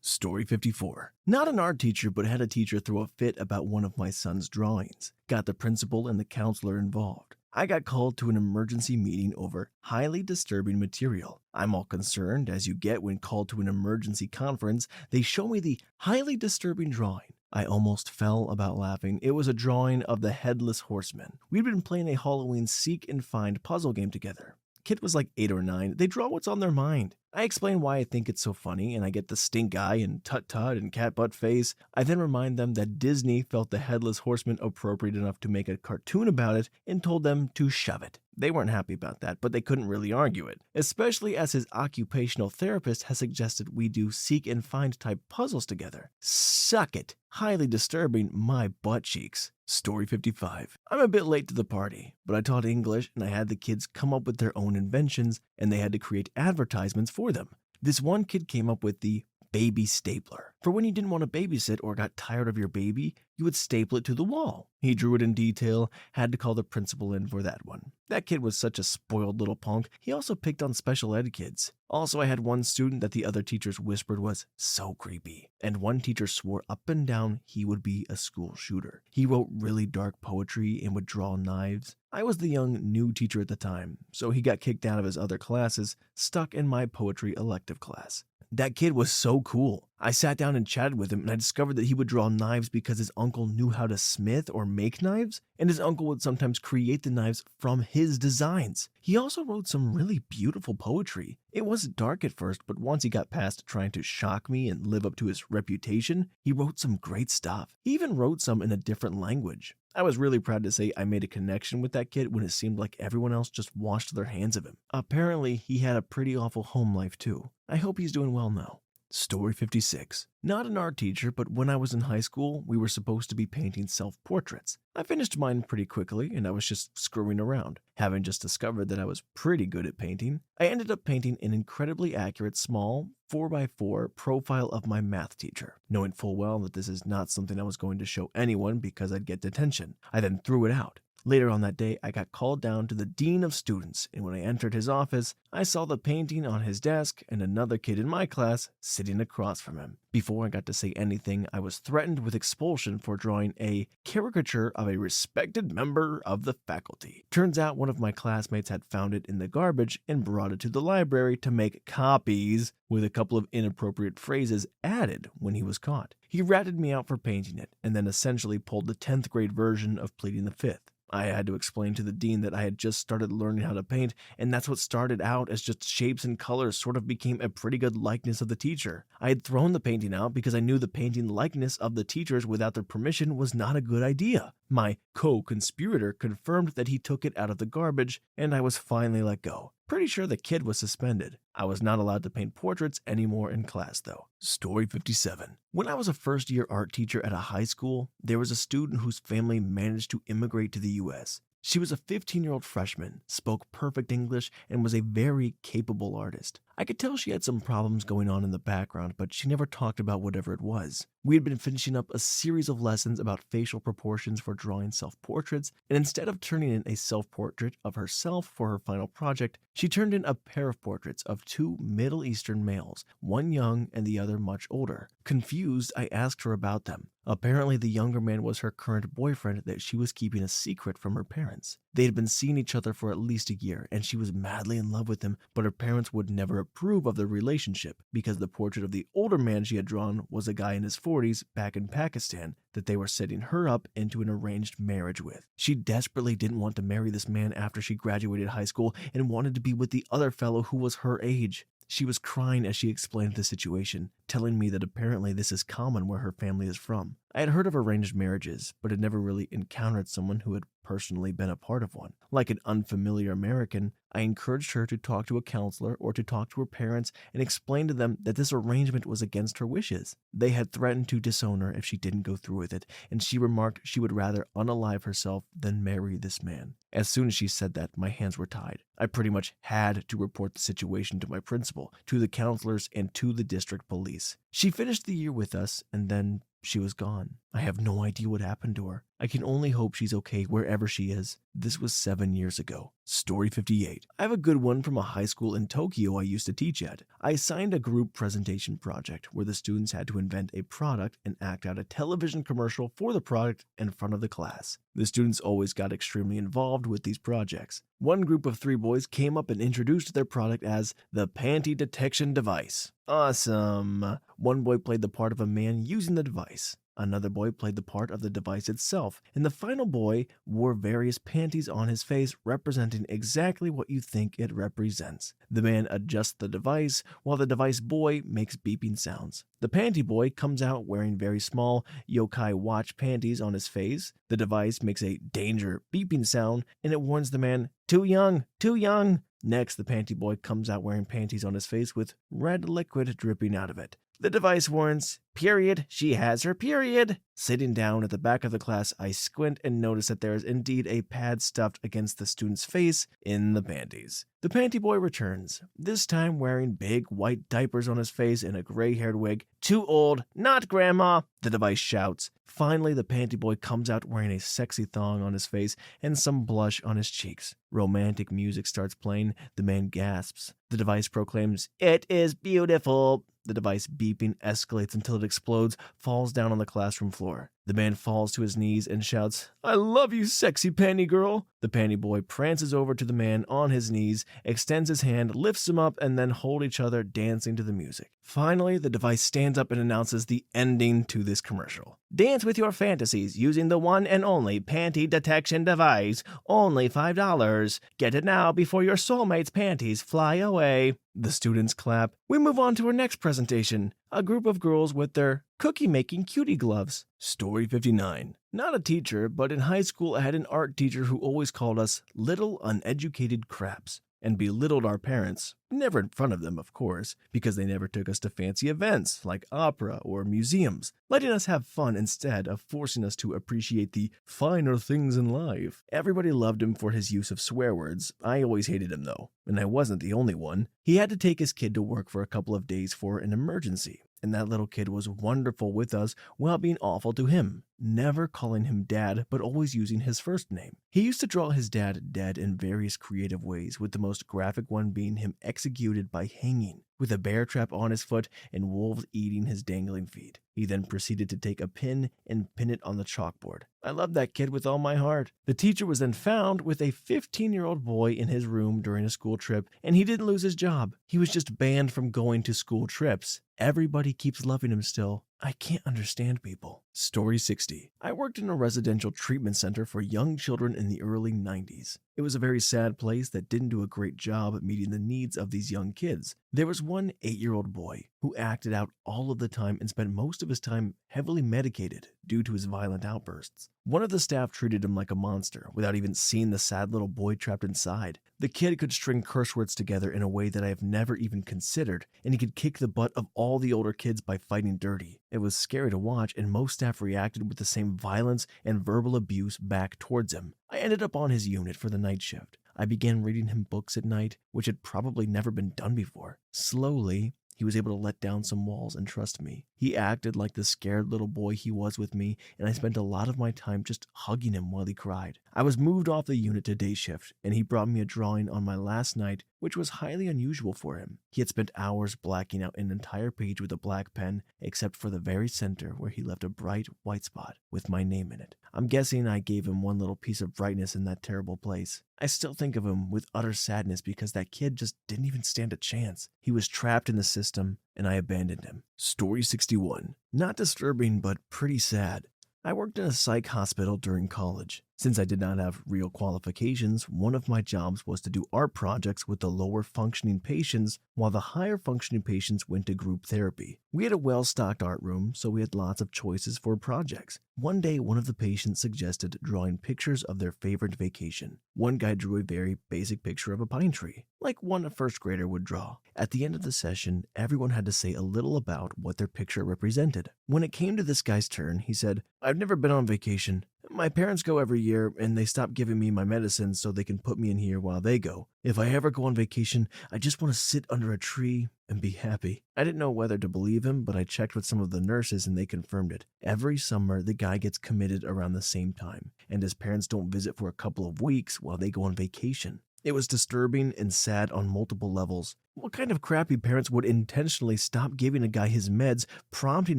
Story 54. Not an art teacher, but had a teacher throw a fit about one of my son's drawings. Got the principal and the counselor involved. I got called to an emergency meeting over highly disturbing material. I'm all concerned, as you get when called to an emergency conference. They show me the highly disturbing drawing. I almost fell about laughing. It was a drawing of the Headless Horseman. We'd been playing a Halloween seek and find puzzle game together. Kid was like 8 or 9. They draw what's on their mind. I explain why I think it's so funny, and I get the stink eye and tut-tut and cat butt face. I then remind them that Disney felt the Headless Horseman appropriate enough to make a cartoon about it and told them to shove it. They weren't happy about that, but they couldn't really argue it, especially as his occupational therapist has suggested we do seek and find type puzzles together. Suck it. Highly disturbing my butt cheeks. Story 55. I'm a bit late to the party, but I taught English and I had the kids come up with their own inventions and they had to create advertisements for them. This one kid came up with the baby stapler. For when you didn't want to babysit or got tired of your baby, he would staple it to the wall. He drew it in detail, had to call the principal in for that one. That kid was such a spoiled little punk. He also picked on special ed kids. Also, I had one student that the other teachers whispered was so creepy. And one teacher swore up and down he would be a school shooter. He wrote really dark poetry and would draw knives. I was the young new teacher at the time, so he got kicked out of his other classes, stuck in my poetry elective class. That kid was so cool. I sat down and chatted with him, and I discovered that he would draw knives because his uncle knew how to smith or make knives, and his uncle would sometimes create the knives from his designs. He also wrote some really beautiful poetry. It was dark at first, but once he got past trying to shock me and live up to his reputation, he wrote some great stuff. He even wrote some in a different language. I was really proud to say I made a connection with that kid when it seemed like everyone else just washed their hands of him. Apparently, he had a pretty awful home life too. I hope he's doing well now. Story 56. Not an art teacher, but when I was in high school, we were supposed to be painting self-portraits. I finished mine pretty quickly, and I was just screwing around. Having just discovered that I was pretty good at painting, I ended up painting an incredibly accurate small 4x4 profile of my math teacher, knowing full well that this is not something I was going to show anyone because I'd get detention. I then threw it out. Later on that day, I got called down to the dean of students, and when I entered his office, I saw the painting on his desk and another kid in my class sitting across from him. Before I got to say anything, I was threatened with expulsion for drawing a caricature of a respected member of the faculty. Turns out one of my classmates had found it in the garbage and brought it to the library to make copies with a couple of inappropriate phrases added when he was caught. He ratted me out for painting it, and then essentially pulled the 10th grade version of pleading the 5th. I had to explain to the dean that I had just started learning how to paint, and that's what started out as just shapes and colors sort of became a pretty good likeness of the teacher. I had thrown the painting out because I knew the painting likeness of the teachers without their permission was not a good idea. My co-conspirator confirmed that he took it out of the garbage, and I was finally let go. Pretty sure the kid was suspended. I was not allowed to paint portraits anymore in class though. Story 57. When I was a first-year art teacher at a high school, there was a student whose family managed to immigrate to the US. She was a 15-year-old freshman, spoke perfect English, and was a very capable artist. I could tell she had some problems going on in the background, but she never talked about whatever it was. We had been finishing up a series of lessons about facial proportions for drawing self-portraits, and instead of turning in a self-portrait of herself for her final project, she turned in a pair of portraits of two Middle Eastern males, one young and the other much older. Confused, I asked her about them. Apparently, the younger man was her current boyfriend that she was keeping a secret from her parents. They had been seeing each other for at least a year, and she was madly in love with him, but her parents would never approve of their relationship because the portrait of the older man she had drawn was a guy in his 40s back in Pakistan that they were setting her up into an arranged marriage with. She desperately didn't want to marry this man after she graduated high school and wanted to be with the other fellow who was her age. She was crying as she explained the situation, telling me that apparently this is common where her family is from. I had heard of arranged marriages, but had never really encountered someone who had personally been a part of one. Like an unfamiliar American, I encouraged her to talk to a counselor or to talk to her parents and explain to them that this arrangement was against her wishes. They had threatened to disown her if she didn't go through with it, and she remarked she would rather unalive herself than marry this man. As soon as she said that, my hands were tied. I pretty much had to report the situation to my principal, to the counselors, and to the district police. She finished the year with us, and then she was gone. I have no idea what happened to her. I can only hope she's okay wherever she is. This was 7 years ago. Story 58. I have a good one from a high school in Tokyo I used to teach at. I assigned a group presentation project where the students had to invent a product and act out a television commercial for the product in front of the class. The students always got extremely involved with these projects. One group of 3 boys came up and introduced their product as the panty detection device. Awesome. One boy played the part of a man using the device. Another boy played the part of the device itself, and the final boy wore various panties on his face representing exactly what you think it represents. The man adjusts the device, while the device boy makes beeping sounds. The panty boy comes out wearing very small yokai watch panties on his face. The device makes a danger beeping sound, and it warns the man, "Too young, too young." Next, the panty boy comes out wearing panties on his face with red liquid dripping out of it. The device warns, "Period, she has her period." Sitting down at the back of the class, I squint and notice that there is indeed a pad stuffed against the student's face in the panties. The panty boy returns, this time wearing big white diapers on his face and a gray-haired wig. "Too old, not grandma," the device shouts. Finally, the panty boy comes out wearing a sexy thong on his face and some blush on his cheeks. Romantic music starts playing. The man gasps. The device proclaims, "It is beautiful." The device beeping escalates until it explodes, falls down on the classroom floor. The man falls to his knees and shouts, "I love you, sexy panty girl." The panty boy prances over to the man on his knees, extends his hand, lifts him up, and then hold each other, dancing to the music. Finally, the device stands up and announces the ending to this commercial. "Dance with your fantasies using the one and only panty detection device. Only $5. Get it now before your soulmate's panties fly away." The students clap. We move on to our next presentation. A group of girls with their cookie-making cutie gloves. Story 59. Not a teacher, but in high school I had an art teacher who always called us little uneducated craps and belittled our parents. Never in front of them, of course, because they never took us to fancy events like opera or museums, letting us have fun instead of forcing us to appreciate the finer things in life. Everybody loved him for his use of swear words. I always hated him though, and I wasn't the only one. He had to take his kid to work for a couple of days for an emergency, and that little kid was wonderful with us while being awful to him, never calling him dad but always using his first name. He used to draw his dad dead in various creative ways, with the most graphic one being him executed by hanging, with a bear trap on his foot and wolves eating his dangling feet. He then proceeded to take a pin and pin it on the chalkboard. I loved that kid with all my heart. The teacher was then found with a 15-year-old boy in his room during a school trip, and he didn't lose his job. He was just banned from going to school trips. Everybody keeps loving him still. I can't understand people. Story 60. I worked in a residential treatment center for young children in the early 90s. It was a very sad place that didn't do a great job at meeting the needs of these young kids. There was one 8-year-old boy who acted out all of the time and spent most of his time heavily medicated due to his violent outbursts. One of the staff treated him like a monster without even seeing the sad little boy trapped inside. The kid could string curse words together in a way that I have never even considered, and he could kick the butt of all the older kids by fighting dirty. It was scary to watch, and most staff reacted with the same violence and verbal abuse back towards him. I ended up on his unit for the night shift. I began reading him books at night, which had probably never been done before. Slowly, he was able to let down some walls and trust me. He acted like the scared little boy he was with me, and I spent a lot of my time just hugging him while he cried. I was moved off the unit to day shift, and he brought me a drawing on my last night, which was highly unusual for him. He had spent hours blacking out an entire page with a black pen, except for the very center where he left a bright white spot with my name in it. I'm guessing I gave him one little piece of brightness in that terrible place. I still think of him with utter sadness because that kid just didn't even stand a chance. He was trapped in the system, and I abandoned him. Story 61. Not disturbing, but pretty sad. I worked in a psych hospital during college. Since I did not have real qualifications, one of my jobs was to do art projects with the lower functioning patients, while the higher functioning patients went to group therapy. We had a well-stocked art room, so we had lots of choices for projects. One day, one of the patients suggested drawing pictures of their favorite vacation. One guy drew a very basic picture of a pine tree, like one a first grader would draw. At the end of the session, everyone had to say a little about what their picture represented. When it came to this guy's turn, he said, "I've never been on vacation. My parents go every year, and they stop giving me my medicine so they can put me in here while they go. If I ever go on vacation, I just want to sit under a tree and be happy." I didn't know whether to believe him, but I checked with some of the nurses and they confirmed it. Every summer, the guy gets committed around the same time, and his parents don't visit for a couple of weeks while they go on vacation. It was disturbing and sad on multiple levels. What kind of crappy parents would intentionally stop giving a guy his meds, prompting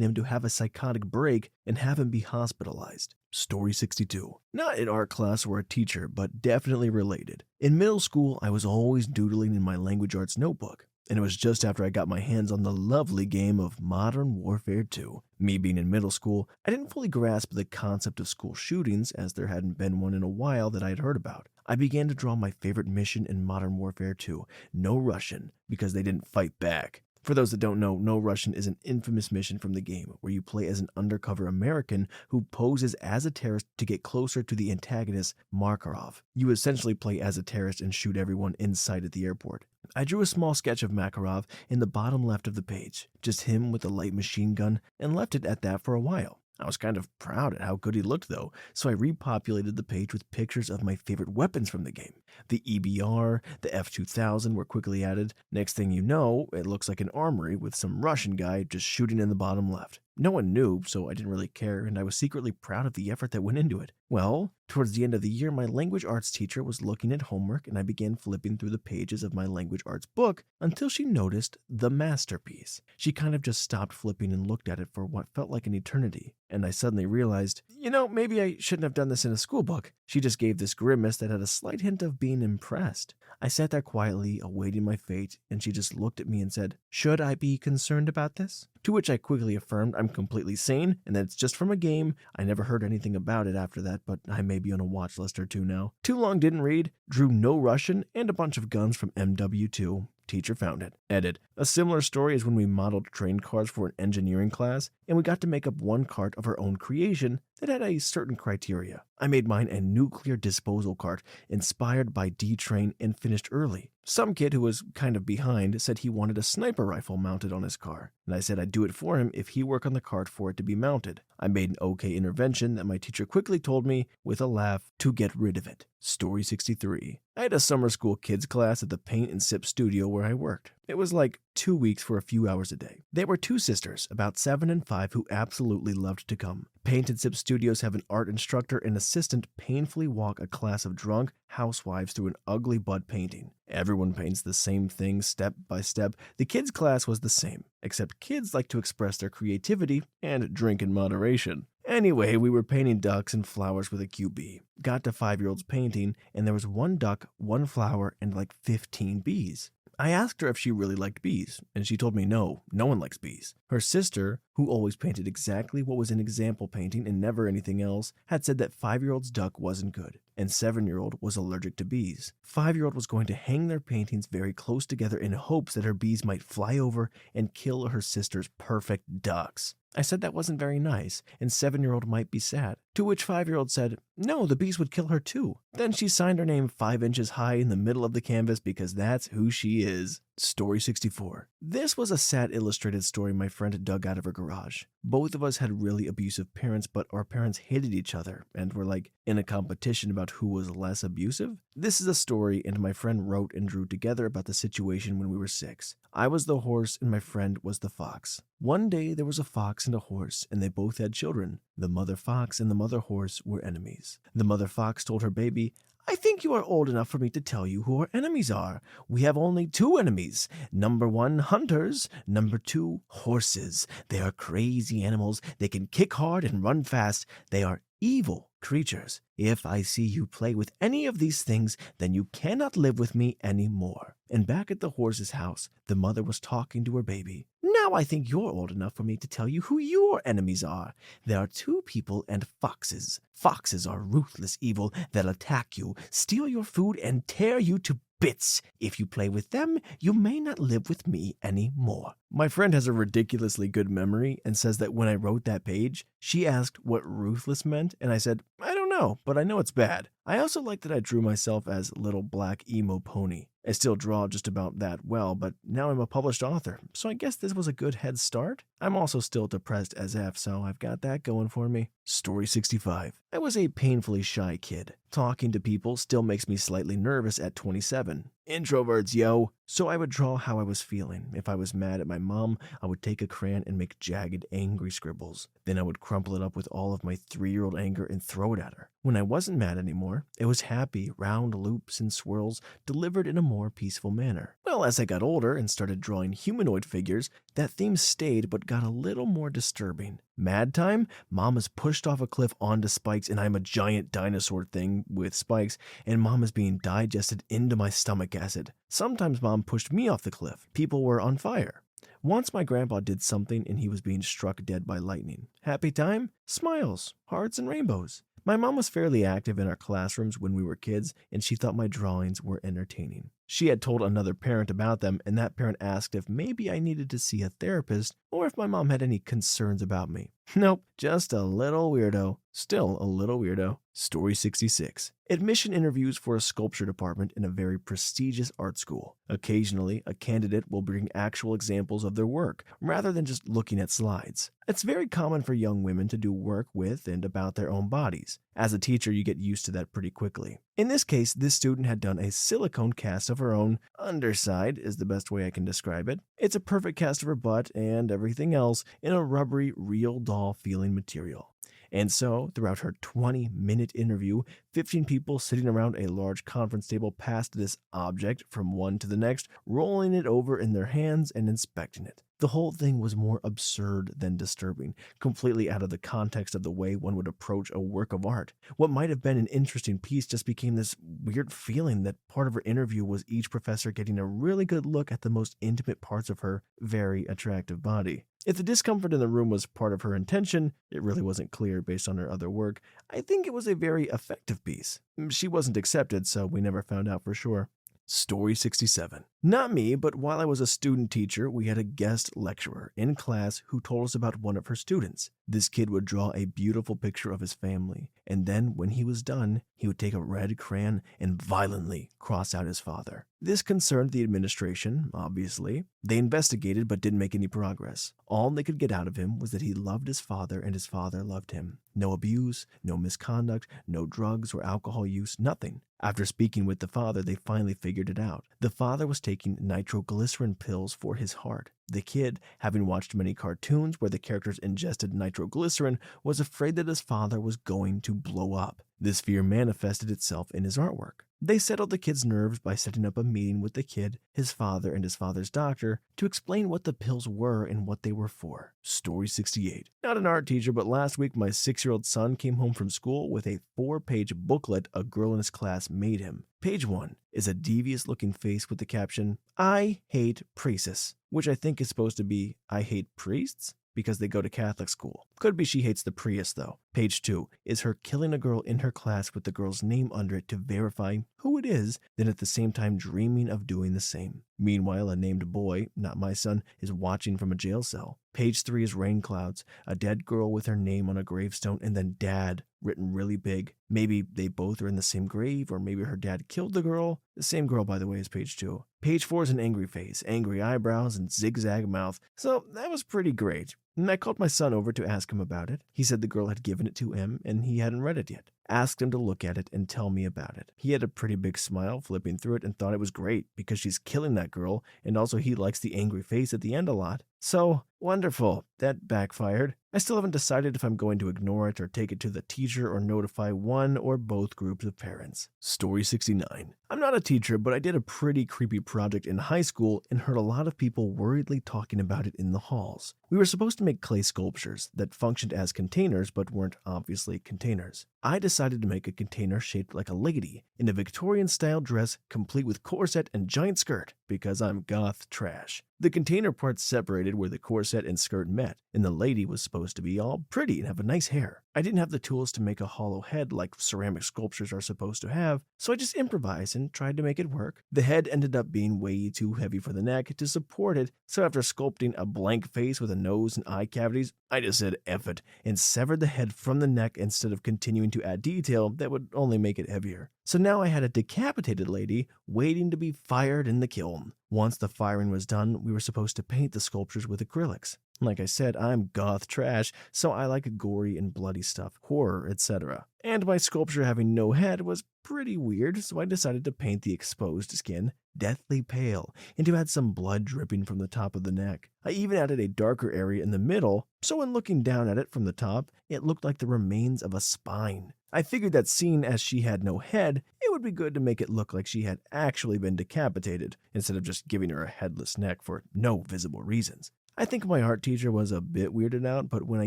him to have a psychotic break and have him be hospitalized? Story 62. Not in art class or a teacher, but definitely related. In middle school, I was always doodling in my language arts notebook, and it was just after I got my hands on the lovely game of Modern Warfare 2. Me being in middle school, I didn't fully grasp the concept of school shootings, as there hadn't been one in a while that I had heard about. I began to draw my favorite mission in Modern Warfare 2, no Russian, because they didn't fight back. For those that don't know, No Russian is an infamous mission from the game where you play as an undercover American who poses as a terrorist to get closer to the antagonist, Makarov. You essentially play as a terrorist and shoot everyone in sight at the airport. I drew a small sketch of Makarov in the bottom left of the page, just him with a light machine gun, and left it at that for a while. I was kind of proud at how good he looked though, so I repopulated the page with pictures of my favorite weapons from the game. The EBR, the F-2000 were quickly added. Next thing you know, it looks like an armory with some Russian guy just shooting in the bottom left. No one knew, so I didn't really care, and I was secretly proud of the effort that went into it. Well, towards the end of the year, my language arts teacher was looking at homework, and I began flipping through the pages of my language arts book until she noticed the masterpiece. She kind of just stopped flipping and looked at it for what felt like an eternity, and I suddenly realized, maybe I shouldn't have done this in a school book. She just gave this grimace that had a slight hint of being impressed. I sat there quietly, awaiting my fate, and she just looked at me and said, "Should I be concerned about this?" To which I quickly affirmed I'm completely sane and that it's just from a game. I never heard anything about it after that, but I may be on a watch list or two now. Too long didn't read, drew No Russian and a bunch of guns from MW2. Teacher found it. Edit. A similar story is when we modeled train cars for an engineering class, and we got to make up one cart of our own creation that had a certain criteria. I made mine a nuclear disposal cart inspired by D-Train and finished early. Some kid who was kind of behind said he wanted a sniper rifle mounted on his car, and I said I'd do it for him if he worked on the cart for it to be mounted. I made an okay intervention that my teacher quickly told me, with a laugh, to get rid of it. Story 63. I had a summer school kids class at the Paint and Sip studio where I worked. It was like 2 weeks for a few hours a day. There were two sisters, about 7 and 5, who absolutely loved to come. Paint and Sip studios have an art instructor and assistant painfully walk a class of drunk housewives through an ugly bud painting. Everyone paints the same thing step by step. The kids' class was the same, except kids like to express their creativity and drink in moderation. Anyway, we were painting ducks and flowers with a QB. Got to 5-year-olds painting, and there was one duck, one flower, and like 15 bees. I asked her if she really liked bees, and she told me no one likes bees. Her sister, who always painted exactly what was in example painting and never anything else, had said that 5-year-old's duck wasn't good, and 7-year-old was allergic to bees. 5-year-old was going to hang their paintings very close together in hopes that her bees might fly over and kill her sister's perfect ducks. I said that wasn't very nice, and 7-year-old might be sad. To which 5-year-old said, no, the bees would kill her too. Then she signed her name 5 inches high in the middle of the canvas because that's who she is. Story 64. This was a sad illustrated story my friend dug out of her garage. Both of us had really abusive parents, but our parents hated each other and were like in a competition about who was less abusive. This is a story and my friend wrote and drew together about the situation when we were 6. I was the horse and my friend was the fox. One day there was a fox and a horse and they both had children. The mother fox and the mother horse were enemies. The mother fox told her baby, I think you are old enough for me to tell you who our enemies are. We have only 2 enemies. Number 1, hunters. Number 2, horses. They are crazy animals. They can kick hard and run fast. They are evil creatures. If I see you play with any of these things, then you cannot live with me anymore. And back at the horse's house, the mother was talking to her baby. Now I think you're old enough for me to tell you who your enemies are. There are 2 people and foxes. Foxes are ruthless evil. They'll attack you, steal your food, and tear you to bits. If you play with them, you may not live with me anymore. My friend has a ridiculously good memory and says that when I wrote that page, she asked what ruthless meant, and I said, I don't know, but I know it's bad. I also like that I drew myself as little black emo pony. I still draw just about that well, but now I'm a published author, so I guess this was a good head start. I'm also still depressed as F, so I've got that going for me. Story 65. I was a painfully shy kid. Talking to people still makes me slightly nervous at 27. Introverts, yo. So I would draw how I was feeling. If I was mad at my mom, I would take a crayon and make jagged, angry scribbles. Then I would crumple it up with all of my 3-year-old anger and throw it at her. When I wasn't mad anymore, it was happy, round loops and swirls delivered in a more peaceful manner. Well, as I got older and started drawing humanoid figures, that theme stayed but got a little more disturbing. Mad time? Mom is pushed off a cliff onto spikes and I'm a giant dinosaur thing with spikes and Mom is being digested into my stomach acid. Sometimes Mom pushed me off the cliff. People were on fire. Once my grandpa did something and he was being struck dead by lightning. Happy time? Smiles, hearts, and rainbows. My mom was fairly active in our classrooms when we were kids and she thought my drawings were entertaining. She had told another parent about them, and that parent asked if maybe I needed to see a therapist or if my mom had any concerns about me. Nope, just a little weirdo. Still a little weirdo. Story 66. Admission interviews for a sculpture department in a very prestigious art school. Occasionally, a candidate will bring actual examples of their work, rather than just looking at slides. It's very common for young women to do work with and about their own bodies. As a teacher, you get used to that pretty quickly. In this case, this student had done a silicone cast of her own underside, is the best way I can describe it. It's a perfect cast of her butt and everything else in a rubbery, real doll feeling material. And so, throughout her 20-minute interview, 15 people sitting around a large conference table passed this object from one to the next, rolling it over in their hands and inspecting it. The whole thing was more absurd than disturbing, completely out of the context of the way one would approach a work of art. What might have been an interesting piece just became this weird feeling that part of her interview was each professor getting a really good look at the most intimate parts of her very attractive body. If the discomfort in the room was part of her intention, it really wasn't clear based on her other work. I think it was a very effective piece. She wasn't accepted, so we never found out for sure. Story 67. Not me, but while I was a student teacher, we had a guest lecturer in class who told us about one of her students. This kid would draw a beautiful picture of his family, and then when he was done, he would take a red crayon and violently cross out his father. This concerned the administration, obviously. They investigated but didn't make any progress. All they could get out of him was that he loved his father and his father loved him. No abuse, no misconduct, no drugs or alcohol use, nothing. After speaking with the father, they finally figured it out. The father was taking nitroglycerin pills for his heart. The kid, having watched many cartoons where the characters ingested nitroglycerin, was afraid that his father was going to blow up. This fear manifested itself in his artwork. They settled the kid's nerves by setting up a meeting with the kid, his father, and his father's doctor to explain what the pills were and what they were for. Story 68. Not an art teacher, but last week my 6-year-old son came home from school with a 4-page booklet a girl in his class made him. Page 1 is a devious-looking face with the caption, "I hate priests," which I think is supposed to be, "I hate priests?" because they go to Catholic school. Could be she hates the Prius, though. Page 2 is her killing a girl in her class with the girl's name under it to verify who it is, then at the same time dreaming of doing the same. Meanwhile, a named boy, not my son, is watching from a jail cell. Page 3 is rain clouds, a dead girl with her name on a gravestone, and then dad written really big. Maybe they both are in the same grave, or maybe her dad killed the girl. The same girl, by the way, is page 2. Page 4 is an angry face, angry eyebrows, and zigzag mouth. So that was pretty great. And I called my son over to ask him about it. He said the girl had given it to him, and he hadn't read it yet. Asked him to look at it and tell me about it. He had a pretty big smile flipping through it and thought it was great because she's killing that girl, and also he likes the angry face at the end a lot. So, wonderful. That backfired. I still haven't decided if I'm going to ignore it or take it to the teacher or notify one or both groups of parents. Story 69. I'm not a teacher, but I did a pretty creepy project in high school and heard a lot of people worriedly talking about it in the halls. We were supposed to make clay sculptures that functioned as containers but weren't obviously containers. I decided to make a container shaped like a lady in a Victorian-style dress complete with corset and giant skirt because I'm goth trash. The container parts separated where the corset and skirt met, and the lady was supposed to be all pretty and have a nice hair. I didn't have the tools to make a hollow head like ceramic sculptures are supposed to have, so I just improvised and tried to make it work. The head ended up being way too heavy for the neck to support it, so after sculpting a blank face with a nose and eye cavities, I just said F it and severed the head from the neck instead of continuing to add detail that would only make it heavier. So now I had a decapitated lady waiting to be fired in the kiln. Once the firing was done, we were supposed to paint the sculptures with acrylics. Like I said, I'm goth trash, so I like gory and bloody stuff, horror, etc. And my sculpture having no head was pretty weird, so I decided to paint the exposed skin deathly pale and to add some blood dripping from the top of the neck. I even added a darker area in the middle, so when looking down at it from the top, it looked like the remains of a spine. I figured that seeing as she had no head, it would be good to make it look like she had actually been decapitated, instead of just giving her a headless neck for no visible reasons. I think my art teacher was a bit weirded out, but when I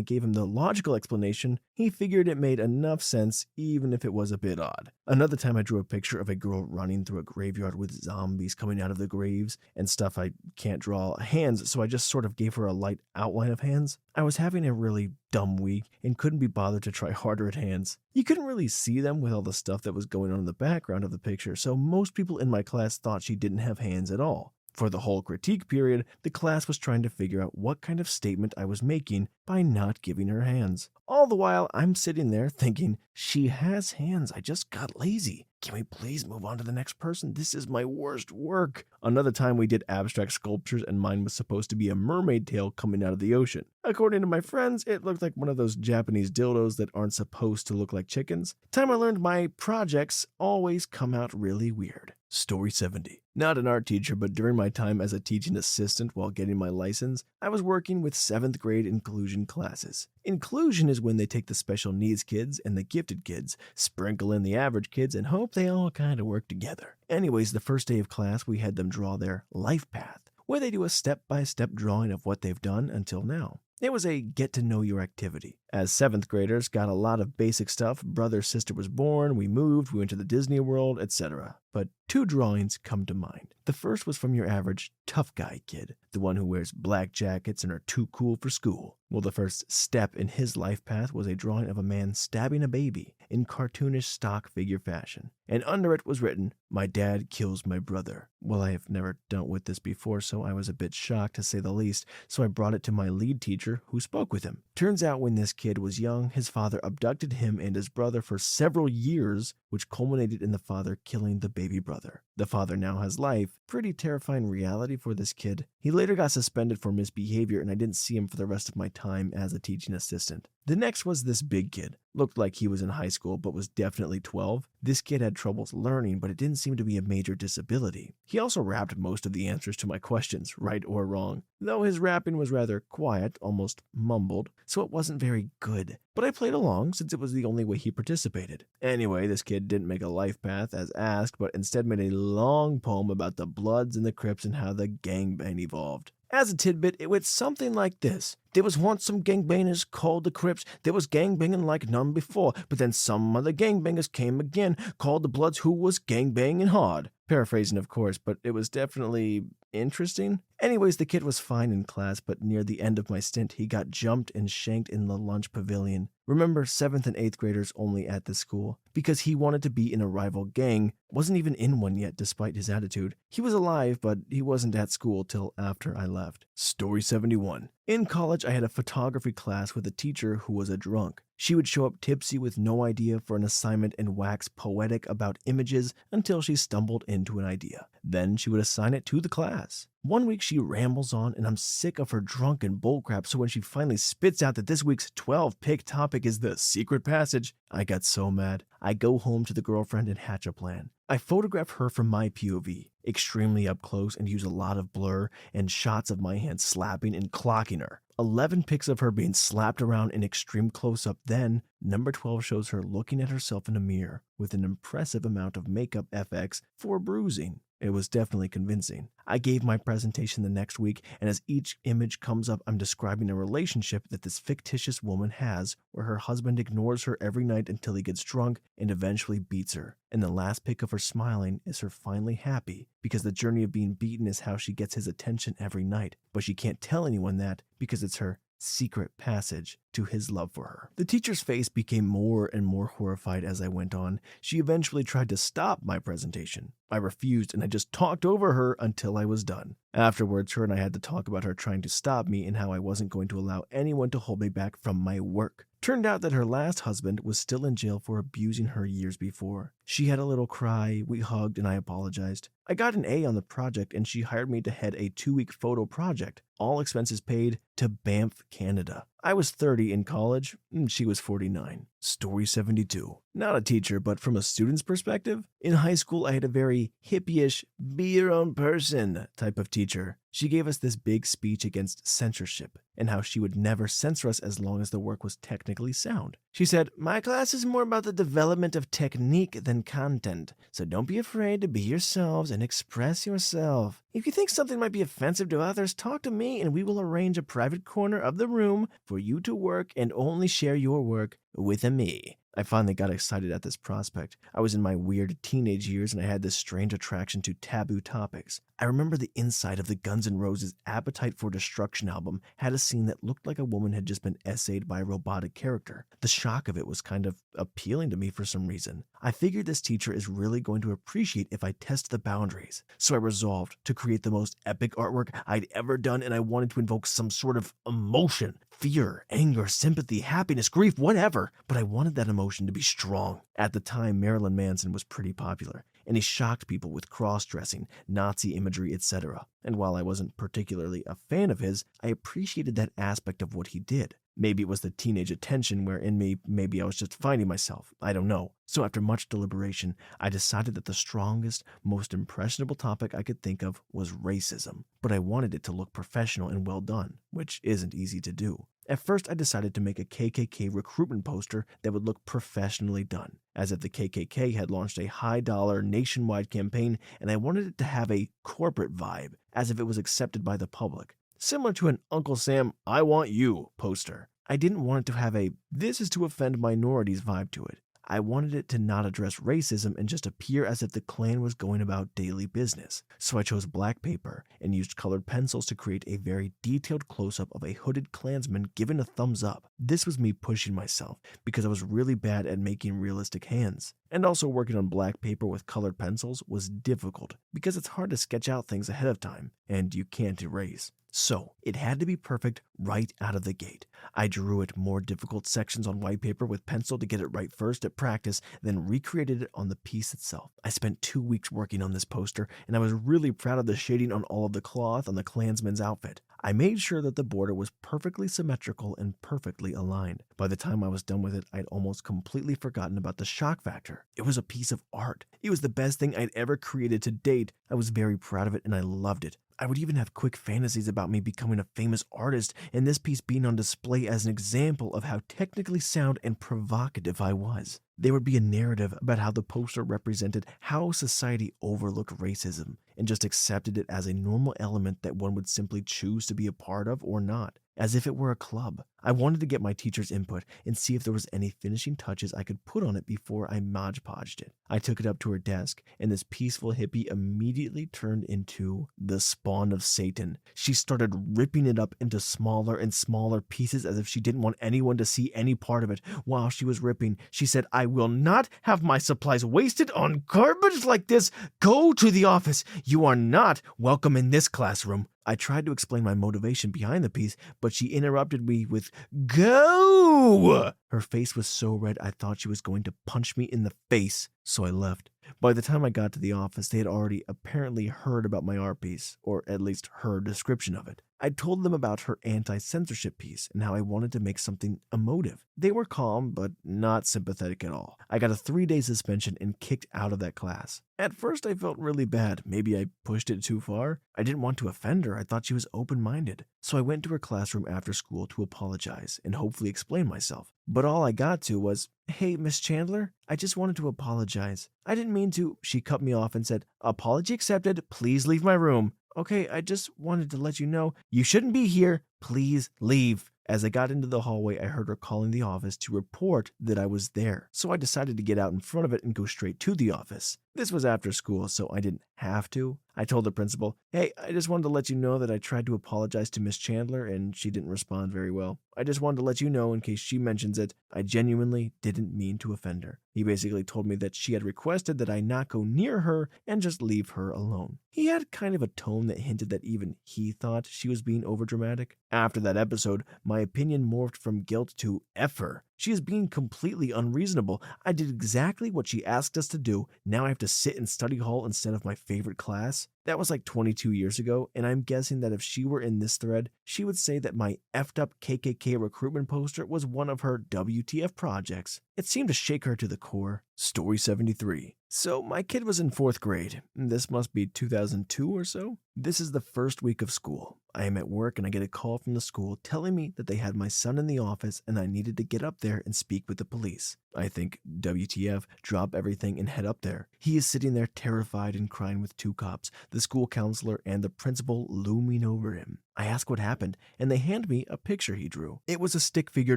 gave him the logical explanation, he figured it made enough sense even if it was a bit odd. Another time I drew a picture of a girl running through a graveyard with zombies coming out of the graves and stuff. I can't draw hands, so I just sort of gave her a light outline of hands. I was having a really dumb week and couldn't be bothered to try harder at hands. You couldn't really see them with all the stuff that was going on in the background of the picture, so most people in my class thought she didn't have hands at all. For the whole critique period, the class was trying to figure out what kind of statement I was making by not giving her hands. All the while, I'm sitting there thinking, she has hands, I just got lazy. Can we please move on to the next person? This is my worst work. Another time we did abstract sculptures and mine was supposed to be a mermaid tail coming out of the ocean. According to my friends, it looked like one of those Japanese dildos that aren't supposed to look like chickens. Time I learned my projects always come out really weird. Story 70. Not an art teacher, but during my time as a teaching assistant while getting my license, I was working with 7th grade inclusion classes. Inclusion is when they take the special needs kids and the gifted kids, sprinkle in the average kids, and hope they all kind of work together. Anyways, the first day of class, we had them draw their life path, where they do a step-by-step drawing of what they've done until now. It was a get-to-know-your activity. As 7th graders, got a lot of basic stuff. Brother, sister was born, we moved, we went to the Disney World, etc. But 2 drawings come to mind. The first was from your average tough guy kid, the one who wears black jackets and are too cool for school. Well, the first step in his life path was a drawing of a man stabbing a baby in cartoonish stock figure fashion. And under it was written, "My dad kills my brother." Well, I have never dealt with this before, so I was a bit shocked to say the least, so I brought it to my lead teacher, who spoke with him. Turns out when this kid was young, his father abducted him and his brother for several years, which culminated in the father killing the baby brother. The father now has life. Pretty terrifying reality for this kid. He later got suspended for misbehavior, and I didn't see him for the rest of my time as a teaching assistant. The next was this big kid. Looked like he was in high school, but was definitely 12. This kid had troubles learning, but it didn't seem to be a major disability. He also rapped most of the answers to my questions, right or wrong. Though his rapping was rather quiet, almost mumbled, so it wasn't very good. But I played along since it was the only way he participated. Anyway, this kid didn't make a life path as asked, but instead made a long poem about the Bloods and the Crips and how the gangbang evolved. As a tidbit, it went something like this. There was once some gangbangers called the Crips. There was gangbanging like none before. But then some other gangbangers came again, called the Bloods, who was gangbanging hard. Paraphrasing, of course, but it was definitely interesting. Anyways, the kid was fine in class, but near the end of my stint, he got jumped and shanked in the lunch pavilion. Remember, 7th and 8th graders only at this school. Because he wanted to be in a rival gang, wasn't even in one yet despite his attitude. He was alive, but he wasn't at school till after I left. Story 71. In college, I had a photography class with a teacher who was a drunk. She would show up tipsy with no idea for an assignment and wax poetic about images until she stumbled into an idea. Then she would assign it to the class. One week she rambles on, and I'm sick of her drunken bullcrap, so when she finally spits out that this week's 12-pick topic is the secret passage, I got so mad. I go home to the girlfriend and hatch a plan. I photograph her from my POV, extremely up close, and use a lot of blur and shots of my hand slapping and clocking her. 11 pics of her being slapped around in extreme close-up. Then, number 12 shows her looking at herself in a mirror with an impressive amount of makeup FX for bruising. It was definitely convincing. I gave my presentation the next week, and as each image comes up, I'm describing a relationship that this fictitious woman has where her husband ignores her every night until he gets drunk and eventually beats her. And the last pic of her smiling is her finally happy, because the journey of being beaten is how she gets his attention every night. But she can't tell anyone that because it's her secret passage to his love for her. The teacher's face became more and more horrified as I went on. She eventually tried to stop my presentation. I refused, and I just talked over her until I was done. Afterwards, her and I had to talk about her trying to stop me and how I wasn't going to allow anyone to hold me back from my work. Turned out that her last husband was still in jail for abusing her years before. She had a little cry, we hugged, and I apologized. I got an A on the project, and she hired me to head a 2-week photo project, all expenses paid, to Banff, Canada. I was 30 in college, and she was 49. Story 72. Not a teacher, but from a student's perspective, in high school I had a very hippie-ish, be your own person type of teacher. She gave us this big speech against censorship and how she would never censor us as long as the work was technically sound. She said, "My class is more about the development of technique than content, so don't be afraid to be yourselves and express yourself. If you think something might be offensive to others, talk to me and we will arrange a private corner of the room for you to work and only share your work with me. I finally got excited at this prospect. I was in my weird teenage years and I had this strange attraction to taboo topics. I remember the inside of the Guns N' Roses Appetite for Destruction album had a scene that looked like a woman had just been essayed by a robotic character. The shock of it was kind of appealing to me for some reason. I figured this teacher is really going to appreciate if I test the boundaries. So I resolved to create the most epic artwork I'd ever done, and I wanted to invoke some sort of emotion. Fear, anger, sympathy, happiness, grief, whatever. But I wanted that emotion to be strong. At the time, Marilyn Manson was pretty popular, and he shocked people with cross-dressing, Nazi imagery, etc. And while I wasn't particularly a fan of his, I appreciated that aspect of what he did. Maybe it was the teenage attention where in me, maybe I was just finding myself. I don't know. So after much deliberation, I decided that the strongest, most impressionable topic I could think of was racism. But I wanted it to look professional and well done, which isn't easy to do. At first, I decided to make a KKK recruitment poster that would look professionally done, as if the KKK had launched a high-dollar nationwide campaign, and I wanted it to have a corporate vibe, as if it was accepted by the public. Similar to an Uncle Sam, I want you poster. I didn't want it to have a this is to offend minorities vibe to it. I wanted it to not address racism and just appear as if the Klan was going about daily business. So I chose black paper and used colored pencils to create a very detailed close-up of a hooded Klansman giving a thumbs up. This was me pushing myself because I was really bad at making realistic hands. And also working on black paper with colored pencils was difficult because it's hard to sketch out things ahead of time and you can't erase. So, it had to be perfect right out of the gate. I drew it more difficult sections on white paper with pencil to get it right first at practice, then recreated it on the piece itself. I spent 2 weeks working on this poster, and I was really proud of the shading on all of the cloth on the Klansman's outfit. I made sure that the border was perfectly symmetrical and perfectly aligned. By the time I was done with it, I'd almost completely forgotten about the shock factor. It was a piece of art. It was the best thing I'd ever created to date. I was very proud of it and I loved it. I would even have quick fantasies about me becoming a famous artist and this piece being on display as an example of how technically sound and provocative I was. There would be a narrative about how the poster represented how society overlooked racism and just accepted it as a normal element that one would simply choose to be a part of or not, as if it were a club. I wanted to get my teacher's input and see if there was any finishing touches I could put on it before I Mod Podged it. I took it up to her desk, and this peaceful hippie immediately turned into the spawn of Satan. She started ripping it up into smaller and smaller pieces as if she didn't want anyone to see any part of it. While she was ripping, she said, "I will not have my supplies wasted on garbage like this. Go to the office. You are not welcome in this classroom." I tried to explain my motivation behind the piece, but she interrupted me with, "Go!" Her face was so red I thought she was going to punch me in the face, so I left. By the time I got to the office, they had already apparently heard about my art piece, or at least her description of it. I told them about her anti-censorship piece and how I wanted to make something emotive. They were calm, but not sympathetic at all. I got a 3-day suspension and kicked out of that class. At first, I felt really bad. Maybe I pushed it too far. I didn't want to offend her. I thought she was open-minded. So I went to her classroom after school to apologize and hopefully explain myself. But all I got to was, "Hey, Miss Chandler, I just wanted to apologize. I didn't mean to." She cut me off and said, "Apology accepted. Please leave my room." "Okay, I just wanted to let you know you shouldn't be here. Please leave." As I got into the hallway, I heard her calling the office to report that I was there. So I decided to get out in front of it and go straight to the office. This was after school, so I didn't have to. I told the principal, "Hey, I just wanted to let you know that I tried to apologize to Miss Chandler and she didn't respond very well. I just wanted to let you know in case she mentions it, I genuinely didn't mean to offend her." He basically told me that she had requested that I not go near her and just leave her alone. He had kind of a tone that hinted that even he thought she was being overdramatic. After that episode, my opinion morphed from guilt to F her. She is being completely unreasonable. I did exactly what she asked us to do. Now I have to sit in study hall instead of my favorite class. That was like 22 years ago, and I'm guessing that if she were in this thread, she would say that my effed up KKK recruitment poster was one of her WTF projects. It seemed to shake her to the core. Story 73. So my kid was in 4th grade. This must be 2002 or so. This is the first week of school. I am at work and I get a call from the school telling me that they had my son in the office and I needed to get up there and speak with the police. I think, WTF, drop everything and head up there. He is sitting there terrified and crying with 2 cops. the school counselor and the principal looming over him. I ask what happened, and they hand me a picture he drew. It was a stick figure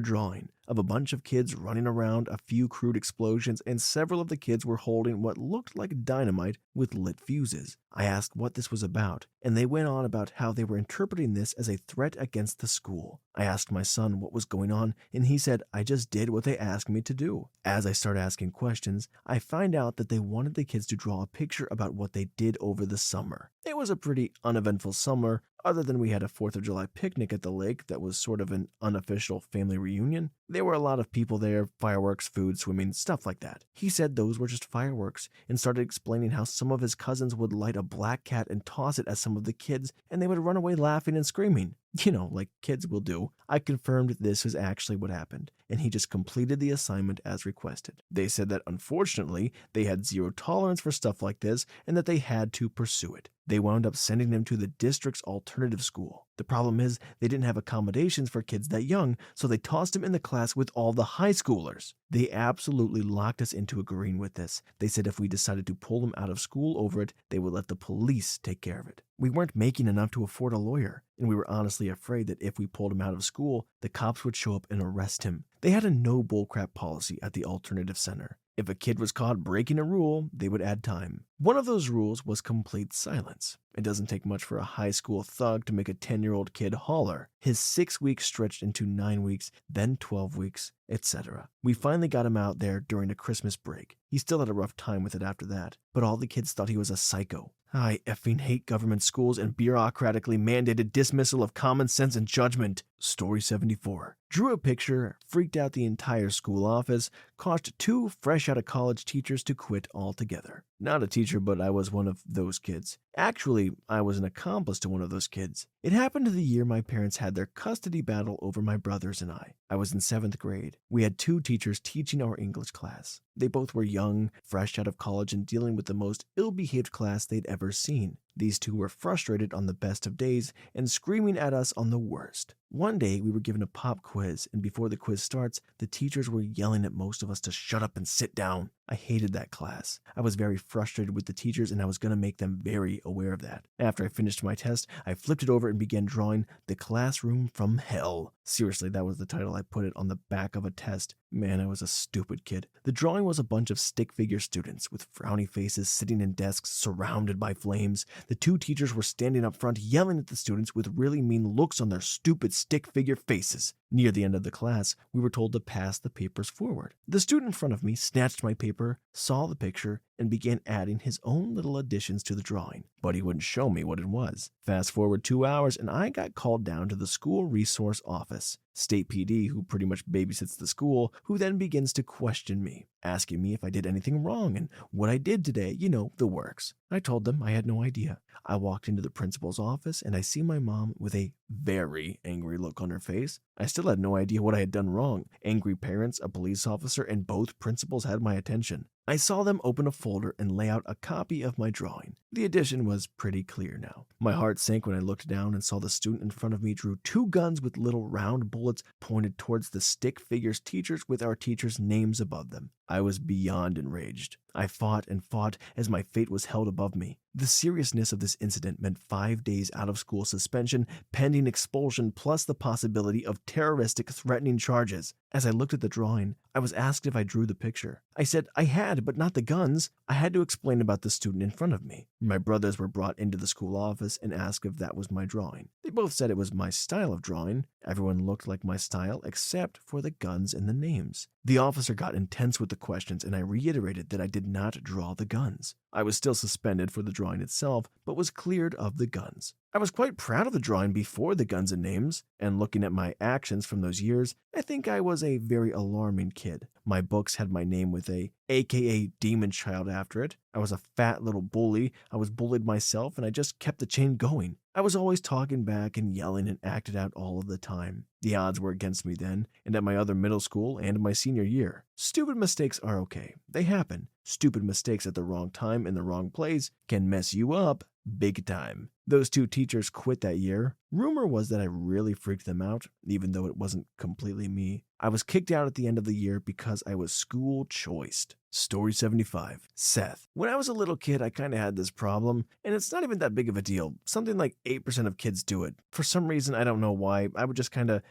drawing of a bunch of kids running around, a few crude explosions, and several of the kids were holding what looked like dynamite with lit fuses. I asked what this was about, and they went on about how they were interpreting this as a threat against the school. I asked my son what was going on, and he said, "I just did what they asked me to do." As I start asking questions, I find out that they wanted the kids to draw a picture about what they did over the summer. It was a pretty uneventful summer, other than we had a 4th of July picnic at the lake that was sort of an unofficial family reunion. There were a lot of people there, fireworks, food, swimming, stuff like that. He said those were just fireworks and started explaining how some of his cousins would light a black cat and toss it at some of the kids, and they would run away laughing and screaming. You know, like kids will do. I confirmed this was actually what happened, and he just completed the assignment as requested. They said that unfortunately, they had zero tolerance for stuff like this and that they had to pursue it. They wound up sending him to the district's alternative school. The problem is they didn't have accommodations for kids that young, so they tossed him in the class with all the high schoolers. They absolutely locked us into agreeing with this. They said if we decided to pull him out of school over it, they would let the police take care of it. We weren't making enough to afford a lawyer, and we were honestly afraid that if we pulled him out of school, the cops would show up and arrest him. They had a no bullcrap policy at the alternative center. If a kid was caught breaking a rule, they would add time. One of those rules was complete silence. It doesn't take much for a high school thug to make a 10-year-old kid holler. His 6 weeks stretched into 9 weeks, then 12 weeks, etc. We finally got him out there during a Christmas break. He still had a rough time with it after that, but all the kids thought he was a psycho. I effing hate government schools and bureaucratically mandated dismissal of common sense and judgment. Story 74. Drew a picture, freaked out the entire school office, caused 2 fresh out of college teachers to quit altogether. Not a teacher, but I was one of those kids. Actually, I was an accomplice to one of those kids. It happened the year my parents had their custody battle over my brothers and I. I was in 7th grade. We had 2 teachers teaching our English class. They both were young, fresh out of college, and dealing with the most ill-behaved class they'd ever seen. These 2 were frustrated on the best of days and screaming at us on the worst. One day, we were given a pop quiz, and before the quiz starts, the teachers were yelling at most of us to shut up and sit down. I hated that class. I was very frustrated with the teachers, and I was going to make them very aware of that. After I finished my test, I flipped it over and began drawing The Classroom from Hell. Seriously, that was the title I put it on the back of a test. Man, I was a stupid kid. The drawing was a bunch of stick figure students with frowny faces sitting in desks surrounded by flames. The 2 teachers were standing up front yelling at the students with really mean looks on their stupid stick figure faces. Near the end of the class, we were told to pass the papers forward. The student in front of me snatched my paper, saw the picture, and began adding his own little additions to the drawing, but he wouldn't show me what it was. Fast forward 2 hours, and I got called down to the school resource office. State PD, who pretty much babysits the school, who then begins to question me, asking me if I did anything wrong and what I did today, you know, the works. I told them I had no idea. I walked into the principal's office and I see my mom with a very angry look on her face. I still had no idea what I had done wrong. Angry parents, a police officer, and both principals had my attention. I saw them open a folder and lay out a copy of my drawing. The addition was pretty clear now. My heart sank when I looked down and saw the student in front of me drew 2 guns with little round bullets pointed towards the stick figures teachers with our teachers' names above them. I was beyond enraged. I fought and fought as my fate was held above me. The seriousness of this incident meant 5 days out of school suspension, pending expulsion, plus the possibility of terroristic threatening charges. As I looked at the drawing, I was asked if I drew the picture. I said I had, but not the guns. I had to explain about the student in front of me. My brothers were brought into the school office and asked if that was my drawing. They both said it was my style of drawing. Everyone looked like my style except for the guns and the names. The officer got intense with the questions, and I reiterated that I did not draw the guns. I was still suspended for the drawing itself, but was cleared of the guns. I was quite proud of the drawing before the guns and names, and looking at my actions from those years, I think I was a very alarming kid. My books had my name with a AKA demon child after it. I was a fat little bully. I was bullied myself, and I just kept the chain going. I was always talking back and yelling and acted out all of the time. The odds were against me then, and at my other middle school and my senior year. Stupid mistakes are okay. They happen. Stupid mistakes at the wrong time in the wrong place can mess you up big time. Those 2 teachers quit that year. Rumor was that I really freaked them out, even though it wasn't completely me. I was kicked out at the end of the year because I was school choiced. Story 75. Seth. When I was a little kid, I kind of had this problem, and it's not even that big of a deal. Something like 8% of kids do it. For some reason, I don't know why, I would just kind of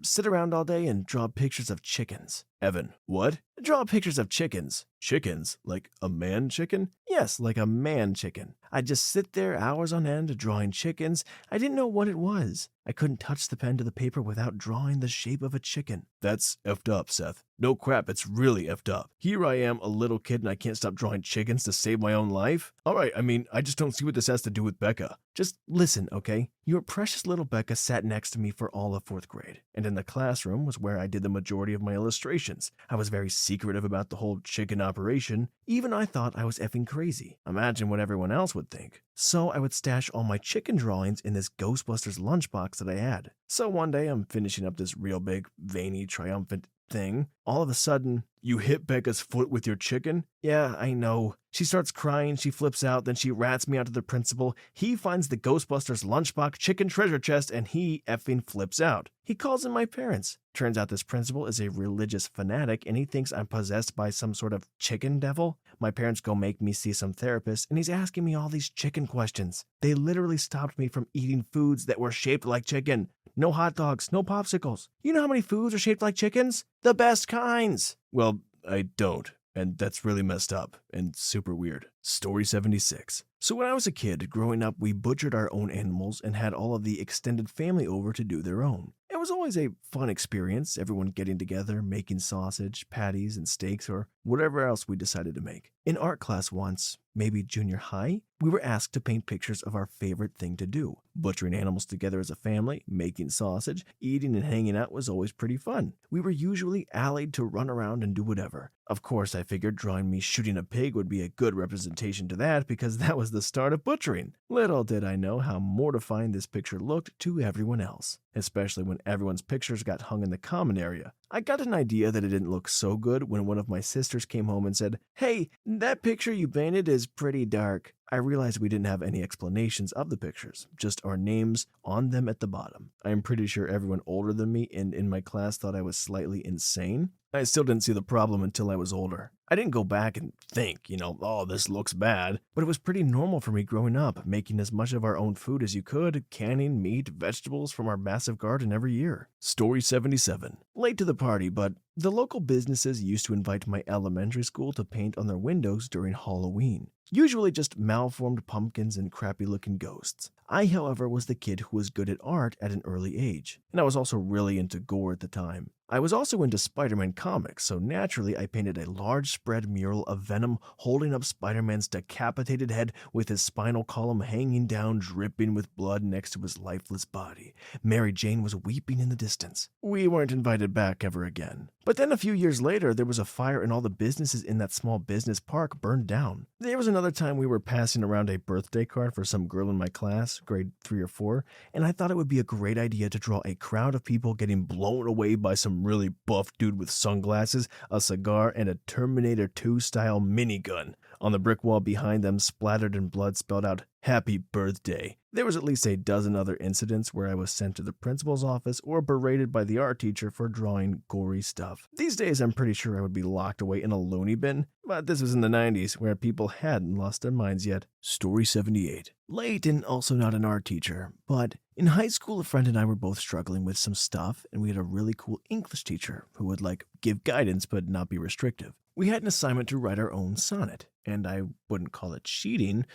sit around all day and draw pictures of chickens. Evan. What? Draw pictures of chickens. Chickens? Like a man chicken? Yes, like a man chicken. I'd just sit there hours on end drawing chickens. I didn't know what it was. I couldn't touch the pen to the paper without drawing the shape of a chicken. That's effed up, Seth. No crap, it's really effed up. Here I am, a little kid, and I can't stop drawing chickens to save my own life? Alright, I just don't see what this has to do with Becca. Just listen, okay? Your precious little Becca sat next to me for all of 4th grade, and in the classroom was where I did the majority of my illustrations. I was very secretive about the whole chicken operation. Even I thought I was effing crazy. Imagine what everyone else would think. So I would stash all my chicken drawings in this Ghostbusters lunchbox that I had. So one day I'm finishing up this real big, veiny, triumphant thing. All of a sudden, you hit Becca's foot with your chicken? Yeah, I know. She starts crying, she flips out, then she rats me out to the principal. He finds the Ghostbusters lunchbox chicken treasure chest and he effing flips out. He calls in my parents. Turns out this principal is a religious fanatic and he thinks I'm possessed by some sort of chicken devil. My parents go make me see some therapist and he's asking me all these chicken questions. They literally stopped me from eating foods that were shaped like chicken. No hot dogs, no popsicles. You know how many foods are shaped like chickens? The best kinds. Well, I don't. And that's really messed up and super weird. Story 76. So when I was a kid, growing up, we butchered our own animals and had all of the extended family over to do their own. It was always a fun experience, everyone getting together, making sausage, patties, and steaks, or whatever else we decided to make. In art class once, maybe junior high, we were asked to paint pictures of our favorite thing to do. Butchering animals together as a family, making sausage, eating and hanging out was always pretty fun. We were usually allied to run around and do whatever. Of course, I figured drawing me shooting a pig would be a good representation to that because that was the start of butchering. Little did I know how mortifying this picture looked to everyone else, especially when everyone's pictures got hung in the common area. I got an idea that it didn't look so good when one of my sisters came home and said, "Hey, that picture you painted is pretty dark." I realized we didn't have any explanations of the pictures, just our names on them at the bottom. I am pretty sure everyone older than me and in my class thought I was slightly insane. I still didn't see the problem until I was older. I didn't go back and think, oh, this looks bad, but it was pretty normal for me growing up, making as much of our own food as you could, canning meat, vegetables from our massive garden every year. Story 77. Late to the party, but the local businesses used to invite my elementary school to paint on their windows during Halloween. Usually just malformed pumpkins and crappy-looking ghosts. I, however, was the kid who was good at art at an early age, and I was also really into gore at the time. I was also into Spider-Man comics, so naturally I painted a large spread mural of Venom holding up Spider-Man's decapitated head with his spinal column hanging down, dripping with blood next to his lifeless body. Mary Jane was weeping in the distance. We weren't invited back ever again. But then a few years later, there was a fire and all the businesses in that small business park burned down. There was another time we were passing around a birthday card for some girl in my class, grade 3 or 4, and I thought it would be a great idea to draw a crowd of people getting blown away by some really buff dude with sunglasses, a cigar, and a Terminator 2 style minigun. On the brick wall behind them, splattered in blood, spelled out, "Happy Birthday." There was at least a dozen other incidents where I was sent to the principal's office or berated by the art teacher for drawing gory stuff. These days, I'm pretty sure I would be locked away in a loony bin, but this was in the 90s where people hadn't lost their minds yet. Story 78. Late and also not an art teacher, but in high school, a friend and I were both struggling with some stuff, and we had a really cool English teacher who would give guidance but not be restrictive. We had an assignment to write our own sonnet, and I wouldn't call it cheating,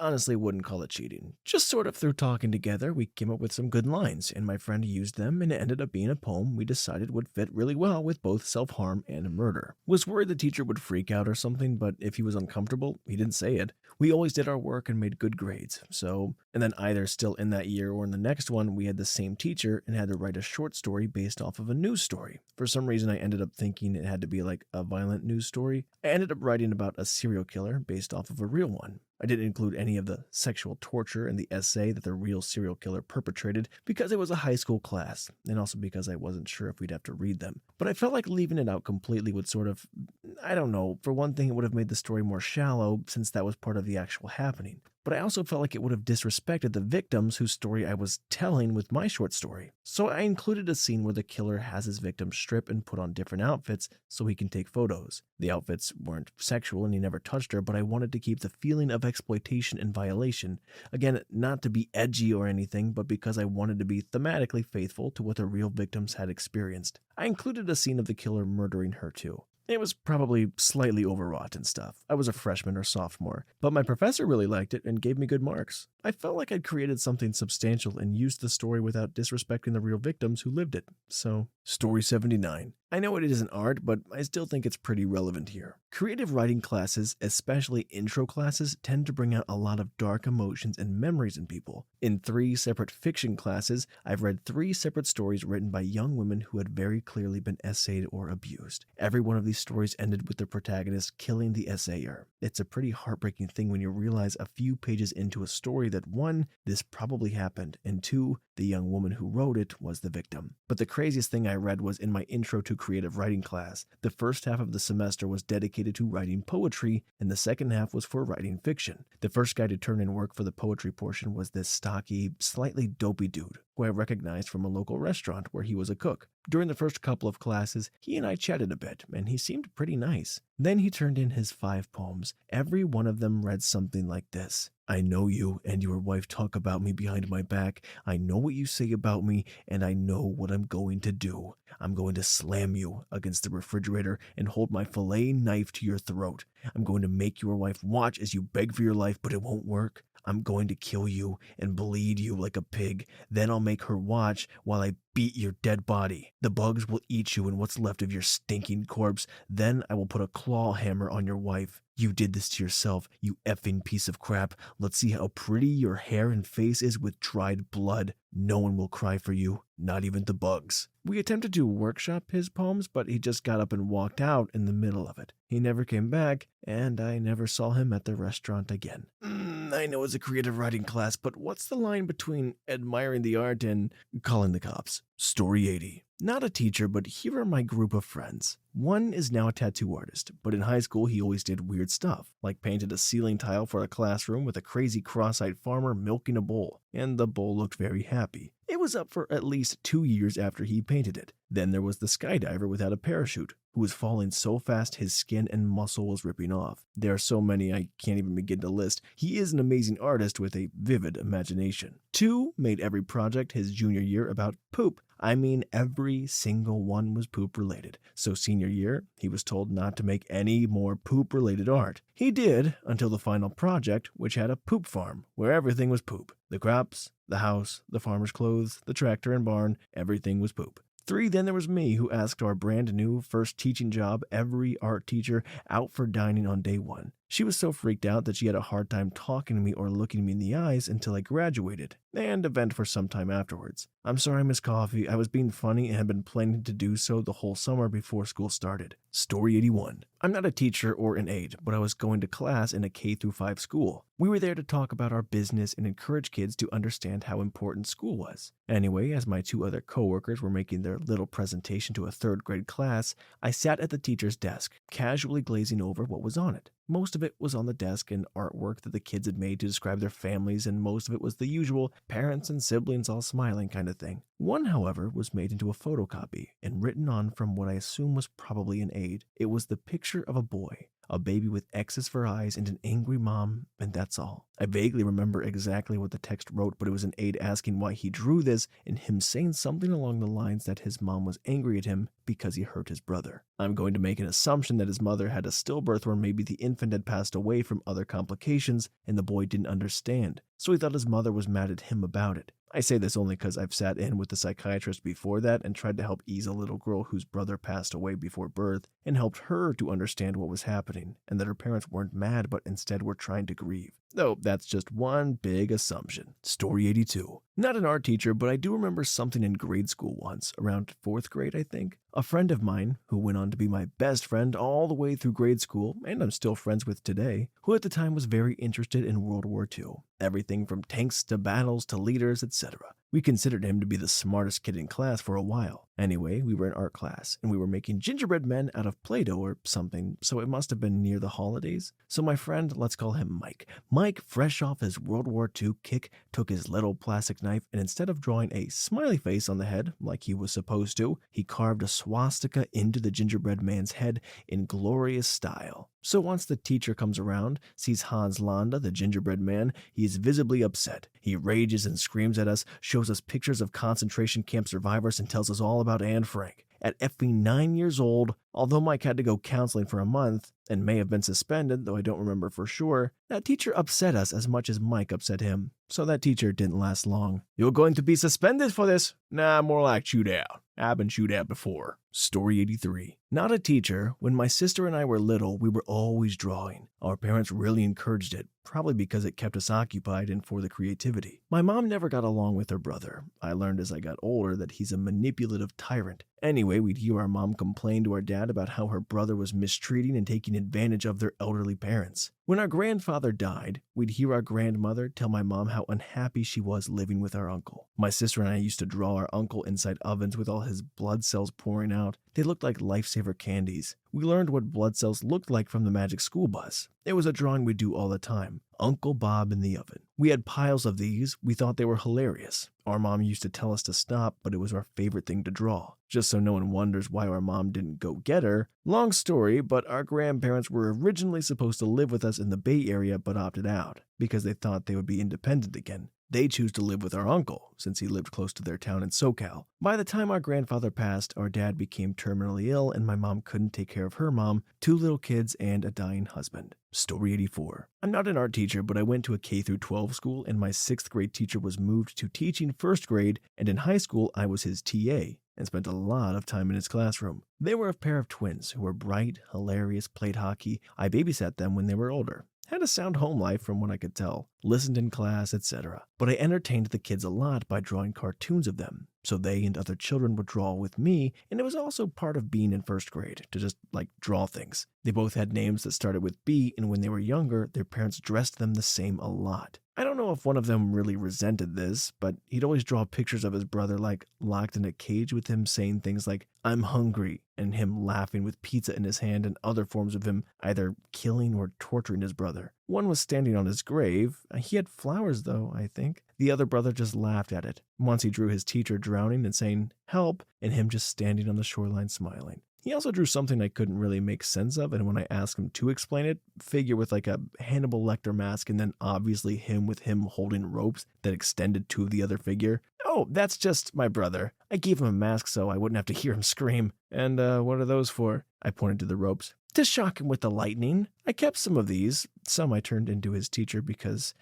honestly wouldn't call it cheating. Just sort of through talking together, we came up with some good lines, and my friend used them, and it ended up being a poem we decided would fit really well with both self-harm and murder. Was worried the teacher would freak out or something, but if he was uncomfortable, he didn't say it. We always did our work and made good grades, and then either still in that year or in the next one, we had the same teacher and had to write a short story based off of a news story. For some reason, I ended up thinking it had to be a violent news story. I ended up writing about a serial killer based off of a real one. I didn't include any of the sexual torture in the essay that the real serial killer perpetrated because it was a high school class, and also because I wasn't sure if we'd have to read them. But I felt like leaving it out completely would for one thing, it would have made the story more shallow since that was part of the actual happening. but I also felt like it would have disrespected the victims whose story I was telling with my short story. So I included a scene where the killer has his victim strip and put on different outfits so he can take photos. The outfits weren't sexual and he never touched her, but I wanted to keep the feeling of exploitation and violation. Again, not to be edgy or anything, but because I wanted to be thematically faithful to what the real victims had experienced. I included a scene of the killer murdering her too. It was probably slightly overwrought and stuff. I was a freshman or sophomore, but my professor really liked it and gave me good marks. I felt like I'd created something substantial and used the story without disrespecting the real victims who lived it. So, Story 79. I know it isn't art, but I still think it's pretty relevant here. Creative writing classes, especially intro classes, tend to bring out a lot of dark emotions and memories in people. In 3 separate fiction classes, I've read 3 separate stories written by young women who had very clearly been essayed or abused. Every one of these stories ended with the protagonist killing the essayer. It's a pretty heartbreaking thing when you realize a few pages into a story that 1, this probably happened, and 2, the young woman who wrote it was the victim. But the craziest thing I read was in my intro to creative writing class. The first half of the semester was dedicated to writing poetry, and the second half was for writing fiction. The first guy to turn in work for the poetry portion was this stocky, slightly dopey dude who I recognized from a local restaurant where he was a cook. During the first couple of classes, he and I chatted a bit, and he seemed pretty nice. Then he turned in his 5 poems. Every one of them read something like this. I know you and your wife talk about me behind my back. I know what you say about me, and I know what I'm going to do. I'm going to slam you against the refrigerator and hold my fillet knife to your throat. I'm going to make your wife watch as you beg for your life, but it won't work. I'm going to kill you and bleed you like a pig. Then I'll make her watch while I beat your dead body. The bugs will eat you and what's left of your stinking corpse. Then I will put a claw hammer on your wife. You did this to yourself, you effing piece of crap. Let's see how pretty your hair and face is with dried blood. No one will cry for you, not even the bugs. We attempted to workshop his poems, but he just got up and walked out in the middle of it. He never came back, and I never saw him at the restaurant again. I know it's a creative writing class, but what's the line between admiring the art and calling the cops? Story 80. Not a teacher, but here are my group of friends. One is now a tattoo artist, but in high school he always did weird stuff, like painted a ceiling tile for a classroom with a crazy cross-eyed farmer milking a bull, and the bull looked very happy. It was up for at least 2 years after he painted it. Then there was the skydiver without a parachute, who was falling so fast his skin and muscle was ripping off. There are so many I can't even begin to list. He is an amazing artist with a vivid imagination. 2 made every project his junior year about poop. I mean, every single one was poop related. So senior year, he was told not to make any more poop related art. He did until the final project, which had a poop farm where everything was poop. The crops, the house, the farmer's clothes, the tractor and barn, everything was poop. 3, then there was me, who asked our brand new first teaching job every art teacher out for dining on day 1. She was so freaked out that she had a hard time talking to me or looking me in the eyes until I graduated, and a vent for some time afterwards. I'm sorry, Miss Coffee, I was being funny and had been planning to do so the whole summer before school started. Story 81. I'm not a teacher or an aide, but I was going to class in a K-5 school. We were there to talk about our business and encourage kids to understand how important school was. Anyway, as my 2 other coworkers were making their little presentation to a 3rd grade class, I sat at the teacher's desk, casually glazing over what was on it. Most of it was on the desk and artwork that the kids had made to describe their families, and most of it was the usual parents and siblings all smiling kind of thing. One, however, was made into a photocopy and written on from what I assume was probably an aide. It was the picture of a boy, a baby with X's for eyes and an angry mom, and that's all. I vaguely remember exactly what the text wrote, but it was an aide asking why he drew this and him saying something along the lines that his mom was angry at him because he hurt his brother. I'm going to make an assumption that his mother had a stillbirth where maybe the infant had passed away from other complications and the boy didn't understand, so he thought his mother was mad at him about it. I say this only because I've sat in with the psychiatrist before that and tried to help ease a little girl whose brother passed away before birth and helped her to understand what was happening and that her parents weren't mad but instead were trying to grieve. Though that's just one big assumption. Story 82. Not an art teacher, but I do remember something in grade school once, around 4th grade I think. A friend of mine, who went on to be my best friend all the way through grade school, and I'm still friends with today, who at the time was very interested in World War II. Everything from tanks to battles to leaders, etc. We considered him to be the smartest kid in class for a while. Anyway, we were in art class, and we were making gingerbread men out of Play-Doh or something, so it must have been near the holidays. So my friend, let's call him Mike. Mike, fresh off his World War II kick, took his little plastic knife, and instead of drawing a smiley face on the head, like he was supposed to, he carved a swastika into the gingerbread man's head in glorious style. So once the teacher comes around, sees Hans Landa, the gingerbread man, he is visibly upset. He rages and screams at us, shows us pictures of concentration camp survivors, and tells us all about Anne Frank. At effing 9 years old, although Mike had to go counseling for a month, and may have been suspended, though I don't remember for sure, that teacher upset us as much as Mike upset him. So that teacher didn't last long. "You're going to be suspended for this?" "Nah, more like chewed out. I've been chewed out before." Story 83. Not a teacher. When my sister and I were little, we were always drawing. Our parents really encouraged it, probably because it kept us occupied and for the creativity. My mom never got along with her brother. I learned as I got older that he's a manipulative tyrant. Anyway, we'd hear our mom complain to our dad about how her brother was mistreating and taking advantage of their elderly parents. When our grandfather died, we'd hear our grandmother tell my mom how unhappy she was living with our uncle. My sister and I used to draw our uncle inside ovens with all his blood cells pouring out. They looked like lifesaver candies. We learned what blood cells looked like from the Magic School Bus. It was a drawing we do all the time. Uncle Bob in the oven. We had piles of these. We thought they were hilarious. Our mom used to tell us to stop, but it was our favorite thing to draw. Just so no one wonders why our mom didn't go get her. Long story, but our grandparents were originally supposed to live with us in the Bay Area but opted out because they thought they would be independent again. They chose to live with our uncle, since he lived close to their town in SoCal. By the time our grandfather passed, our dad became terminally ill and my mom couldn't take care of her mom, 2 little kids, and a dying husband. Story 84. I'm not an art teacher, but I went to a K-12 school and my 6th grade teacher was moved to teaching 1st grade, and in high school I was his TA and spent a lot of time in his classroom. They were a pair of twins who were bright, hilarious, played hockey. I babysat them when they were older. Had a sound home life from what I could tell, listened in class, etc. But I entertained the kids a lot by drawing cartoons of them, so they and other children would draw with me, and it was also part of being in 1st grade, to just, draw things. They both had names that started with B, and when they were younger, their parents dressed them the same a lot. I don't know if one of them really resented this, but he'd always draw pictures of his brother locked in a cage with him saying things like, "I'm hungry," and him laughing with pizza in his hand, and other forms of him either killing or torturing his brother. One was standing on his grave. He had flowers though, I think. The other brother just laughed at it. Once he drew his teacher drowning and saying, "Help," and him just standing on the shoreline smiling. He also drew something I couldn't really make sense of, and when I asked him to explain it, figure with a Hannibal Lecter mask and then obviously him with him holding ropes that extended to the other figure. "Oh, that's just my brother. I gave him a mask so I wouldn't have to hear him scream." "And what are those for?" I pointed to the ropes. "To shock him with the lightning. I kept some of these. Some I turned into his teacher because,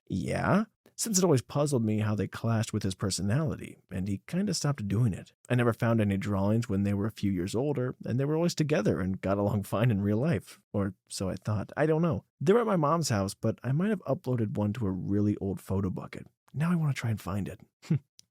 since it always puzzled me how they clashed with his personality, and he kinda stopped doing it. I never found any drawings when they were a few years older, and they were always together and got along fine in real life. Or so I thought. I don't know. They're at my mom's house, but I might have uploaded one to a really old photo bucket. Now I want to try and find it."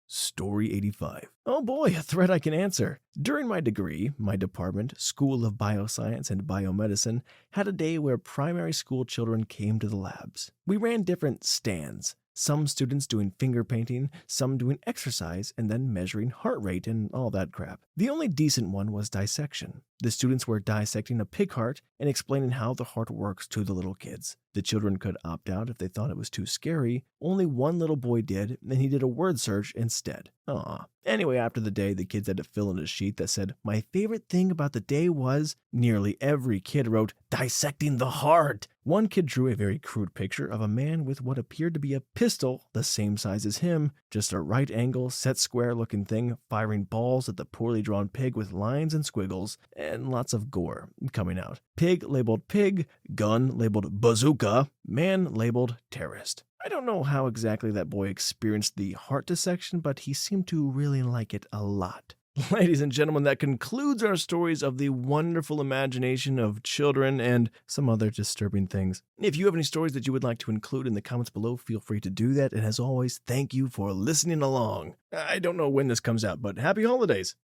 Story 85. Oh boy, a thread I can answer. During my degree, my department, School of Bioscience and Biomedicine, had a day where primary school children came to the labs. We ran different stands. Some students doing finger painting, some doing exercise, and then measuring heart rate and all that crap. The only decent one was dissection. The students were dissecting a pig heart and explaining how the heart works to the little kids. The children could opt out if they thought it was too scary. Only one little boy did, and he did a word search instead. Aw. Anyway, after the day, the kids had to fill in a sheet that said, "My favorite thing about the day was..." Nearly every kid wrote, "Dissecting the heart." One kid drew a very crude picture of a man with what appeared to be a pistol, the same size as him, just a right angle, set square looking thing, firing balls at the poorly drawn pig with lines and squiggles, and lots of gore coming out. Pig labeled pig, gun labeled bazooka, man labeled terrorist. I don't know how exactly that boy experienced the heart dissection, but he seemed to really like it a lot. Ladies and gentlemen, that concludes our stories of the wonderful imagination of children and some other disturbing things. If you have any stories that you would like to include in the comments below, feel free to do that. And as always, thank you for listening along. I don't know when this comes out, but happy holidays.